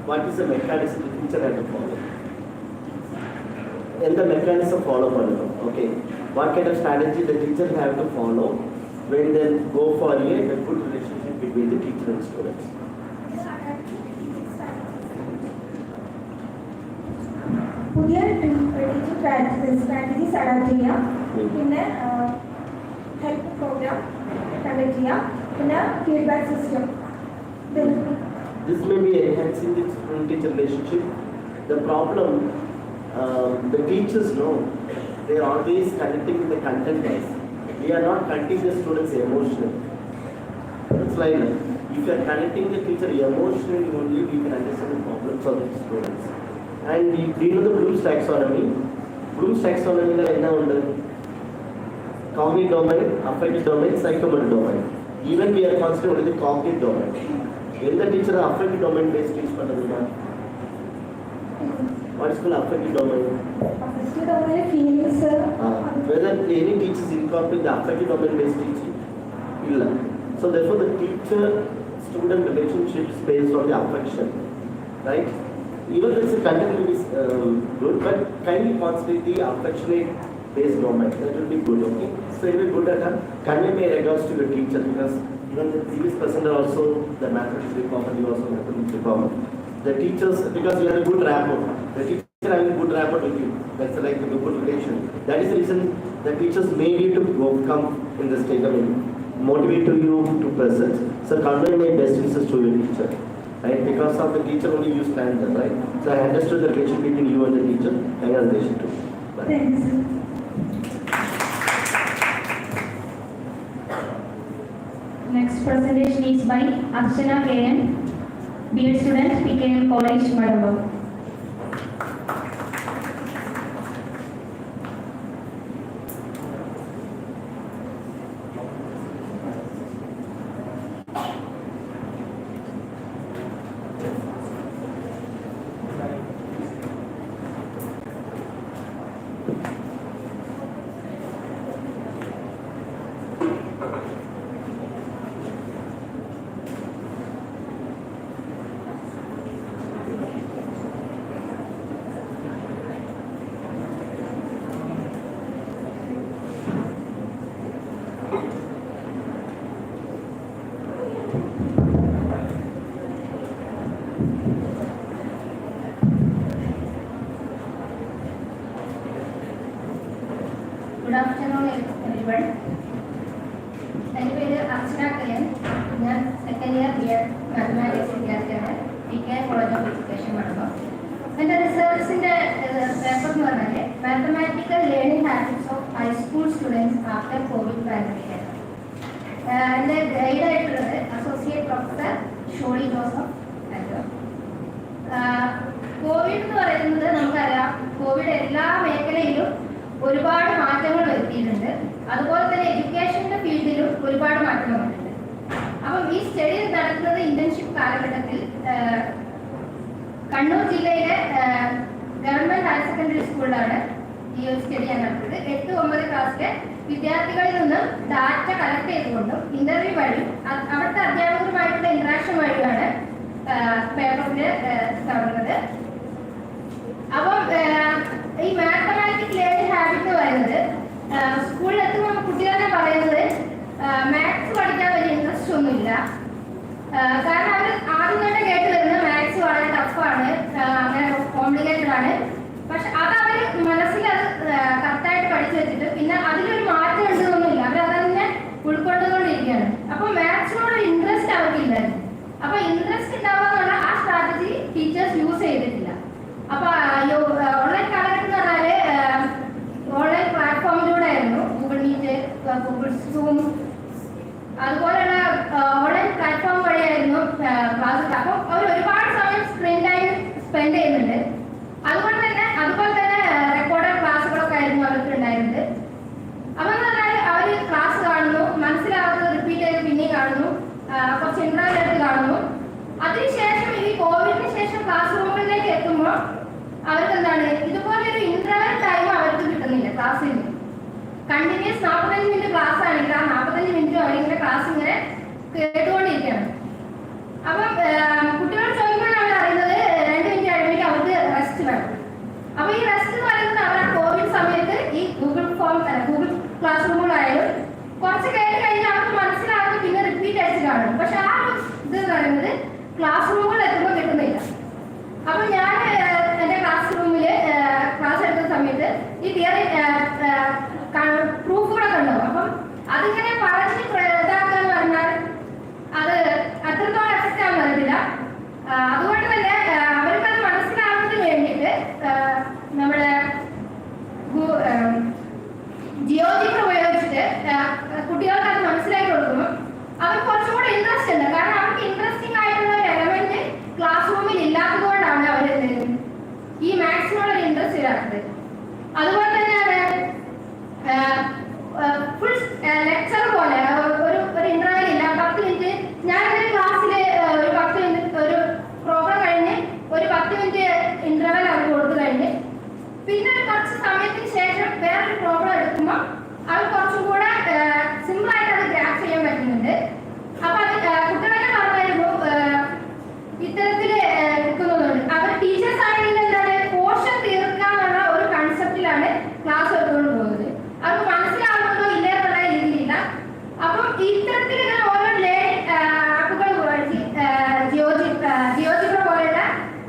what is the mechanism the teacher has to follow? And the mechanism follow pannu, okay? What kind of strategy the teacher have to follow when they go for a good relationship between the teacher and students? പുതിയ teaching strategies adapt ചെയ്യാം. പിന്നെ help programme conduct ചെയ്യാം. പിന്നെ feedback system. This may be enhancing the student-teacher relationship. The problem, the teachers know, they are always connecting with the content wise. We are not connecting the students emotionally. It's like if you are connecting the teacher emotionally only, we can understand the problems of the students. And do you know the Bloom's taxonomy? Bloom's taxonomy is cognitive domain, affective domain, psychomotor domain. Even we are considering only the cognitive domain. When the teacher is affective domain based teach what is called affective domain? Affective domain feelings. Whether any teacher is incorporating the affective domain based teaching? Illa. So therefore the teacher-student relationship is based on the affection, right? Even though the content will be good, but kindly concentrate the affectionate based domain. That will be good, okay? So you will be good at convey my regards to your teacher, because even the previous presenter also, the mathematics department, you also mathematics department. The teachers, because you have a good rapport, the teacher having a good rapport with you, that's like a good relation. That is the reason the teachers made you to come in the state of motivate you to present. So convey my best wishes to your teacher. Right? Because of the teacher only you stand there, right? So I understood the relation between you and the teacher, and your relation too. Bye. Thanks. presentation is by Archana KN, B.Ed student, PKM College, Madamba. Good afternoon, everyone. എൻ്റെ പേര് അർച്ചന കയൻ. ഞാൻ second year B.Ed mathematics വിദ്യാർത്ഥിയാണ്, PKM college of education Madamba. എൻ്റെ റിസർച്ചിൻ്റെ paper എന്ന് പറഞ്ഞാൽ mathematical learning habits of high school students after covid pandemic. എൻ്റെ ഗൈഡായിട്ടുള്ളത് associate professor Sholy Joseph. Covid എന്ന് പറയുന്നത് നമുക്കറിയാം, കോവിഡ് എല്ലാ മേഖലയിലും ഒരുപാട് മാറ്റങ്ങൾ വരുത്തിയിട്ടുണ്ട്. അതുപോലെ തന്നെ എഡ്യൂക്കേഷൻ്റെ ഫീൽഡിലും ഒരുപാട് മാറ്റങ്ങൾ വന്നിട്ടുണ്ട്. അപ്പം ഈ സ്റ്റഡി നടത്തുന്നത് ഇന്റേൺഷിപ്പ് കാലഘട്ടത്തിൽ കണ്ണൂർ ജില്ലയിലെ ഗവൺമെന്റ് ഹയർ സെക്കൻഡറി സ്കൂളിലാണ് ഈ ഒരു സ്റ്റഡി ഞാൻ നടത്തുന്നത്. 8-9 ക്ലാസ്സിലെ വിദ്യാർത്ഥികളിൽ നിന്നും ഡാറ്റ കളക്ട് ചെയ്തുകൊണ്ടും ഇന്റർവ്യൂ വഴിയും അവിടുത്തെ അധ്യാപകരുമായിട്ടുള്ള ഇന്ററാക്ഷൻ വഴിയാണ് പേപ്പറിൽ തുടങ്ങുന്നത്. അപ്പം ഈ മാത്തമാറ്റിക് ലേണിംഗ് ഹാബിറ്റ് എന്ന് പറയുന്നത് സ്കൂളിൽ എത്തുമ്പോൾ കുട്ടികളെ പറയുന്നത് മാത്സ് പഠിക്കാൻ വലിയ ഇൻട്രസ്റ്റ് ഒന്നുമില്ല. കാരണം അവർ ആദ്യം തന്നെ കേട്ട് വരുന്നത് മാത്സ് വളരെ ടഫാണ്, അങ്ങനെ കോംപ്ലിക്കേറ്റഡ് ആണ്. പക്ഷെ അത് അവർ മനസ്സിൽ അത് കറക്റ്റായിട്ട് പഠിച്ചു വെച്ചിട്ട് പിന്നെ അതിലൊരു മാറ്റം ഉണ്ടെന്നൊന്നുമില്ല, അവർ അതന്നെ ഉൾക്കൊണ്ടുകൊണ്ടിരിക്കുകയാണ്. അപ്പൊ മാത്സിനോട് ഇൻട്രസ്റ്റ് അവർക്കില്ലായിരുന്നു. അപ്പൊ ഇൻട്രസ്റ്റ് ഉണ്ടാവാന്നുള്ള ആ സ്ട്രാറ്റജി ടീച്ചേഴ്സ് യൂസ് ചെയ്തിട്ടില്ല. അപ്പൊ ഓൺലൈൻ കാലഘട്ടം എന്ന് പറഞ്ഞാല് ഓൺലൈൻ പ്ലാറ്റ്ഫോമിലൂടെ ആയിരുന്നു, ഗൂഗിൾ മീറ്റ്, ഗൂഗിൾ സൂം, അതുപോലെയുള്ള ഓൺലൈൻ പ്ലാറ്റ്ഫോം വഴിയായിരുന്നു ക്ലാസ്. അപ്പം അവർ ഒരുപാട് സമയം സ്ക്രീൻ ടൈം സ്പെൻഡ് ചെയ്യുന്നുണ്ട്. അതുപോലെ തന്നെ റെക്കോർഡഡ് ക്ലാസ്സുകളൊക്കെ ആയിരുന്നു അവർക്ക് ഉണ്ടായിരുന്നത്. അപ്പൊ എന്ന് പറഞ്ഞാൽ അവർ ക്ലാസ് കാണുന്നു, മനസ്സിലാവാത്തത് റിപ്പീറ്റ് ചെയ്ത് പിന്നെയും കാണുന്നു, കുറച്ച് ഇന്റർവ്യൂ എടുത്ത് കാണുന്നു. അതിനുശേഷം ഈ കോവിഡിന് ശേഷം ക്ലാസ് റൂമിലേക്ക് എത്തുമ്പോൾ അവർക്ക് എന്താണ്, ഇതുപോലെ ഒരു ഇന്റർവൽ ടൈം അവർക്ക് കിട്ടുന്നില്ല. ക്ലാസ്സിൽ കണ്ടിന്യൂസ് 45 മിനിറ്റ് ക്ലാസ് ആണെങ്കിൽ ആ 45 മിനിറ്റ് അവരിങ്ങനെ ക്ലാസ് ഇങ്ങനെ കേട്ടുകൊണ്ടിരിക്കുകയാണ്. അപ്പം കുട്ടികളോട് ചോദിക്കുമ്പോൾ അവർ അറിയുന്നത് 2 മിനിറ്റ് കഴിയുമ്പോൾ അവർക്ക് റെസ്റ്റ് വേണം. അപ്പൊ ഈ റെസ്റ്റ് എന്ന് പറയുന്നത് അവർ കോവിഡ് സമയത്ത് ഈ ഗൂഗിൾ ക്ലാസ് റൂമുകളായാലും കുറച്ച് കഴിഞ്ഞ് അവർക്ക് മനസ്സിലാകുന്നത് പിന്നെ റിപ്പീറ്റ് അടിച്ച് കാണും. പക്ഷെ ആ ഒരു ഇത് എന്ന് പറയുന്നത് ക്ലാസ് റൂമുകളിൽ എത്തുമ്പോൾ കിട്ടുന്നില്ല. അപ്പൊ ഞാൻ എൻ്റെ ക്ലാസ് റൂമിൽ ക്ലാസ് എടുക്കുന്ന സമയത്ത് ഈ തിയറി പ്രൂഫുകളൊക്കെ ഉണ്ടാവും. അപ്പം അതിങ്ങനെ പറഞ്ഞ് ഇതാക്കുക എന്ന് പറഞ്ഞാൽ അത് അത്രത്തോളം എഫക്റ്റ് ആവാൻ പറ്റില്ല. അതുകൊണ്ട് തന്നെ അവർക്കത് മനസ്സിലാവുന്നതിന് വേണ്ടിയിട്ട് നമ്മുടെ ജിയോജിബ്ര ഉപയോഗിച്ചിട്ട് കുട്ടികൾക്ക് അത് മനസ്സിലാക്കി കൊടുക്കുമ്പോൾ അവർക്ക് കുറച്ചും കൂടെ ഇൻട്രസ്റ്റ് ഉണ്ട്. കാരണം അവർക്ക് ഇൻട്രസ്റ്റിംഗ് ആയിട്ടുള്ള ഒരു എലമെന്റ് ക്ലാസ് റൂമിൽ ഇല്ലാത്തതുകൊണ്ടാണ് അവർ ഈ മാത്സിനോട് ഒരു ഇൻട്രസ്റ്റ് ഇല്ലാത്തത്. അതുപോലെ തന്നെയാണ് ഫുൾ ലെക്ചർ പോലെ ഒരു ഇന്റർവെൽ ഇല്ല. 10 മിനിറ്റ് ഞാനൊരു ക്ലാസ്സിൽ ഒരു 10 മിനിറ്റ് ഒരു പ്രോഗ്രാം കഴിഞ്ഞ് ഒരു 10 മിനിറ്റ് ഇന്റർവെൽ അവർക്ക് കൊടുത്തു കഴിഞ്ഞ് പിന്നെ കുറച്ച് സമയത്തിന് ശേഷം വേറൊരു പ്രോഗ്രാം എടുക്കുമ്പോൾ അവർ കുറച്ചും കൂടെ സിമ്പിൾ ആയിട്ട് അത് ഗ്രാഫ് ചെയ്യാൻ പറ്റുന്നുണ്ട്. അപ്പൊ അത് കുട്ടികളെ പറഞ്ഞായിരുന്നു ഇത്തരത്തിൽ എടുക്കുന്നുണ്ട്. അവർ ടീച്ചേഴ്സ് ആണെങ്കിൽ എന്താണ് പോർഷൻ തീർക്കാന്നുള്ള ഒരു കൺസെപ്റ്റിലാണ് ക്ലാസ് എടുത്തുകൊണ്ട് പോകുന്നത്. അവർക്ക് മനസ്സിലാവുന്നതോ ഇല്ലേ എന്നുള്ള രീതിയിലില്ല. അപ്പം ഇത്തരത്തിൽ ഓരോ ലേണിംഗ് ആപ്പുകൾ വഴി ജിയോജിബ്ര പോലെയുള്ള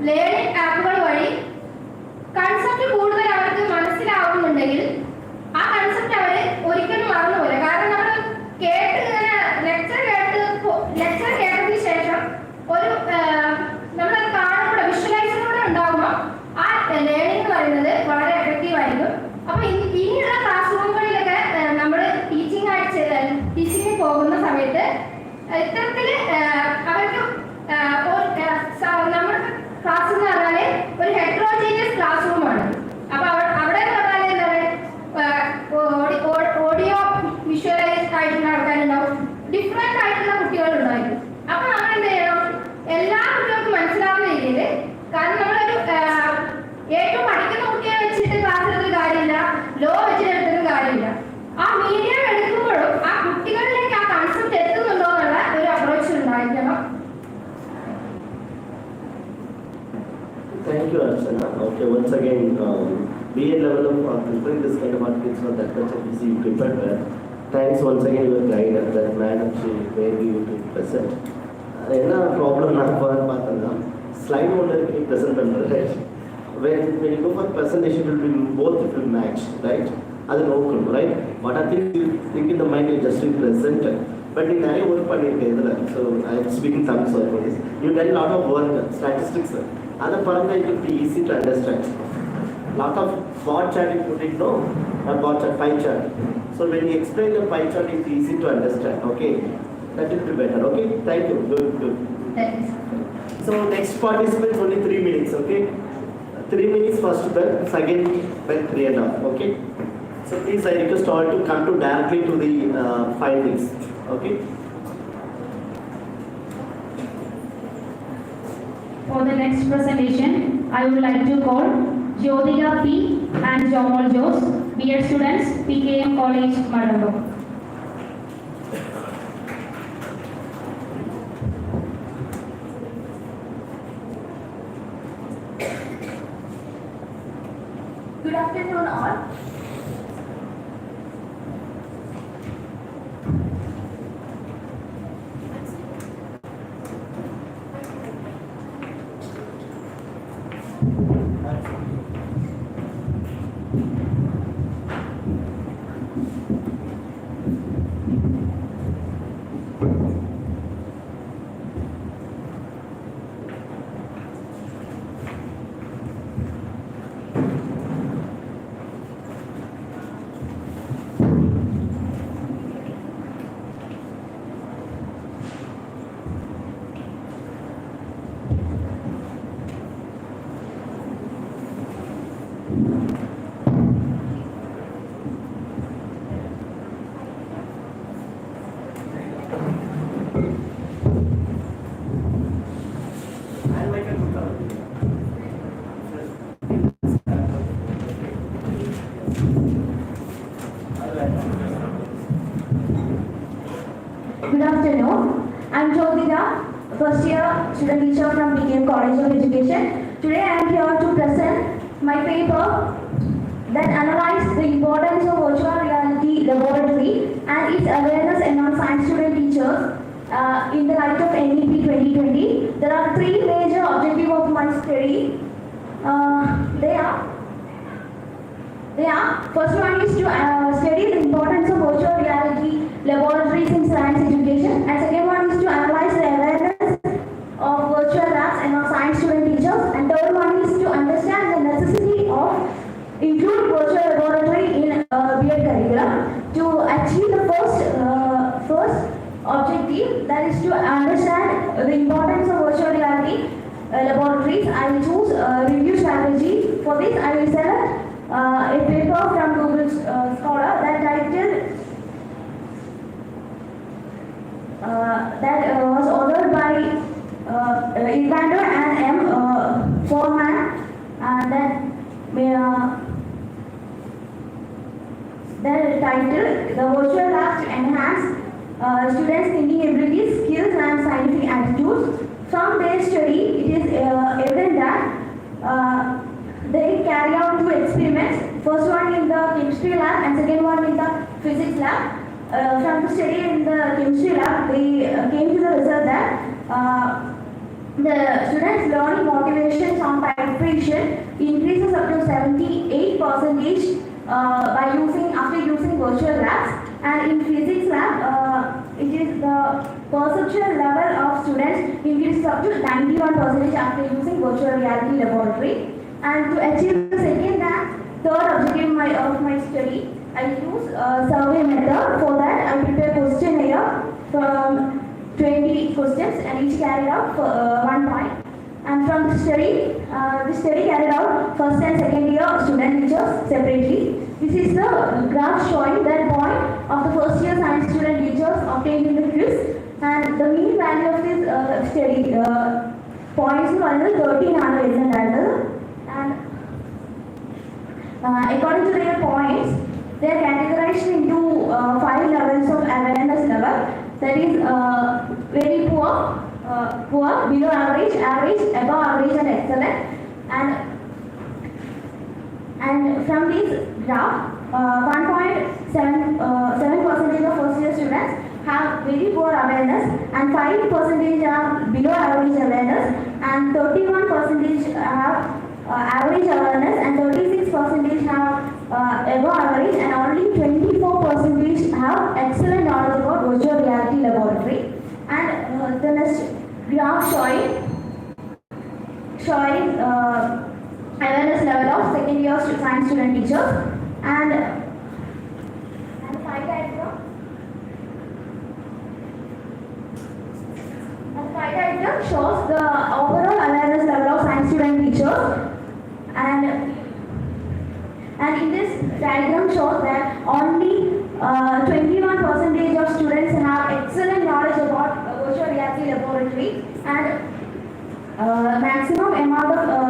ലേണിംഗ് ആപ്പുകൾ വഴി കൺസെപ്റ്റ് കൂടുതൽ അവർക്ക് മനസ്സിലാവുന്നുണ്ടെങ്കിൽ ആ കൺസെപ്റ്റ് അവർ ഒരിക്കലും മറന്നുപോലെ. കാരണം നമ്മൾ ലെക്ചർ കേട്ടതിന് ശേഷം ഒരു നമ്മളത് കാണുമ്പോൾ വിഷ്വലൈസിലൂടെ ഉണ്ടാകുമ്പോൾ ആ ലേണിംഗ് എന്ന് പറയുന്നത് വളരെ എഫക്റ്റീവ് ആയിരിക്കും. അപ്പൊ ഇനിയുള്ള ക്ലാസ് റൂമുകളിലൊക്കെ നമ്മൾ ടീച്ചിങ്ങിന് പോകുന്ന സമയത്ത് ഇത്തരത്തില് അവർക്ക് നമ്മുടെ ക്ലാസ് എന്ന് പറഞ്ഞാല് ഒരു ഹെറ്ററോജീനിയസ് ക്ലാസ് റൂമാണ്. അപ്പൊ അവിടെ എന്ന് പറഞ്ഞാൽ എന്താണ് ഓഡിയോ വിഷ്വലൈസ് ആയിട്ടുള്ള ആൾക്കാരുണ്ടാവും, ഡിഫറെന്റ് ആയിട്ടുള്ള കുട്ടികളുണ്ടായിരിക്കും. അപ്പൊ നമ്മൾ എന്ത് ചെയ്യണം, എല്ലാ കുട്ടികൾക്കും മനസ്സിലാവുന്ന രീതിയിൽ, കാരണം നമ്മളൊരു ഏറ്റവും പഠിക്കുന്ന കുട്ടിയെ വെച്ചിട്ട് ക്ലാസ് എടുത്തൊരു കാര്യമില്ല, ലോ വെച്ചിട്ട് എടുത്തൊരു കാര്യമില്ല. ആ മീഡിയം എടുക്കുമ്പോഴും ആ കുട്ടികളിലേക്ക് ആ കൺസെപ്റ്റ് എത്തുന്നുണ്ടോ എന്നുള്ള ഒരു അപ്രോച്ച് ഉണ്ടായിരിക്കണം. Thank you, Archana. Okay, once again, BA level of preparing this kind of articles for that much easy you prepared well. Thanks once again your guide and that madam she made you to present. என்ன problem நான் பார்த்தேன்னா slide ஒன்று present பண்ணுறது, right? When you go for presentation, it will be both it will match, right? அது நோக்கணும், right? What I think you think in the mind you just present. But in நிறைய work பண்ணியிருக்கேன் இதில், so I am speaking Tamil sir for this. You done lot of work statistics. அதை பாருங்க, it will be easy to understand. Lot of bar chart you put it, no? Not bar chart, pie chart. So when you explain the pie chart, it's easy to understand, okay? That will be better, okay? Thank you, good. Thanks. So next participants only 3 minutes, okay? 3 minutes first bell, second bell 3.5, okay? So please I request all to come to directly to the findings, okay? For the next presentation, I would like to call Jyotika P. and Jomal Jose, B.Ed students, PKM College, Madambam. Good afternoon all. Good afternoon. I'm Jyotika, first year student teacher from PKM College of Education. Today I am here to present my paper that analyzes the importance of virtual reality laboratory and its awareness among science student teachers in the light of NEP 2020. There are 3 major objectives of my study. They are first one is to study the importance of virtual reality laboratories in science education, and second one is to analyze the awareness of virtual labs among science student teachers, and third one is to understand the necessity of include virtual laboratory in B.Ed curriculum to achieve the first objective, that is to understand the importance of virtual reality laboratories. I will choose review strategy. For this I will select a paper from Google Scholar that titled that was authored by Evander and M. Foreman, and that title, The Virtual Labs to Enhance Students' Thinking Abilities, Skills and Scientific Attitudes. From their study, it is evident that they carry out 2 experiments, first one in the chemistry lab and second one in the physics lab. From the study in the chemistry lab, they came to the result that the students' learning motivations on titration increases up to 78% after using virtual labs, and in physics lab, it is the perceptual level of students increases up to 91% after using virtual reality laboratory. And to achieve the second and third objective of my study, I use survey method. For that, I prepare questionnaire from 20 questions and each carried out for 1 point. And from the study carried out first and second year student teachers separately. This is the graph showing that point of the first year science student teachers obtained in the quiz, and the mean value of this study points is 13 and according to their points, they are categorized into 5 levels of awareness level. That is very poor, below average, average, above average, and excellent. And from this graph, 1.7% of first year students have very poor awareness, and 5% are below average awareness, and 31% have average awareness, and 36% have above average, and only 24% have excellent knowledge about virtual reality laboratory. And the next graph showing awareness level of second year science student teachers, and pie diagram. And pie diagram shows the overall awareness level of science student teachers, and in this diagram shows that only 21% of students have excellent knowledge about virtual reality laboratory, and maximum amount of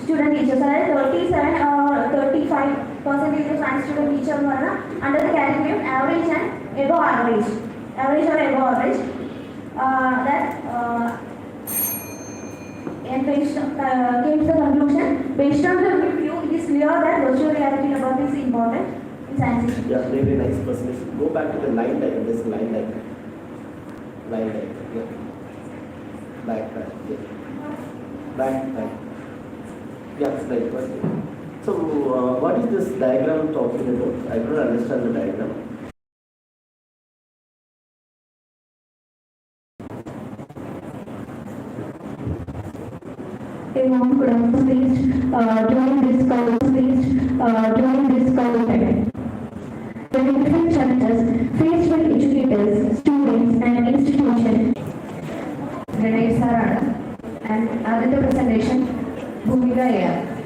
student teachers are 37 or 35% of science student teachers are under the category of average and above average, average or above average. And based came to the conclusion, based on the review, it is clear that virtual reality laboratory is important in science. Yeah, very nice person. Go back to the line diagram. This line diagram. Line diagram. Yeah. Back. Yeah. Back. Yeah, it's like question. So, what is this diagram talking about? I don't understand the diagram. Everyone could have please join this call, The different challenges faced by educators, students, and institutions. Ganesh Sarada, and the presentation Bhumika here.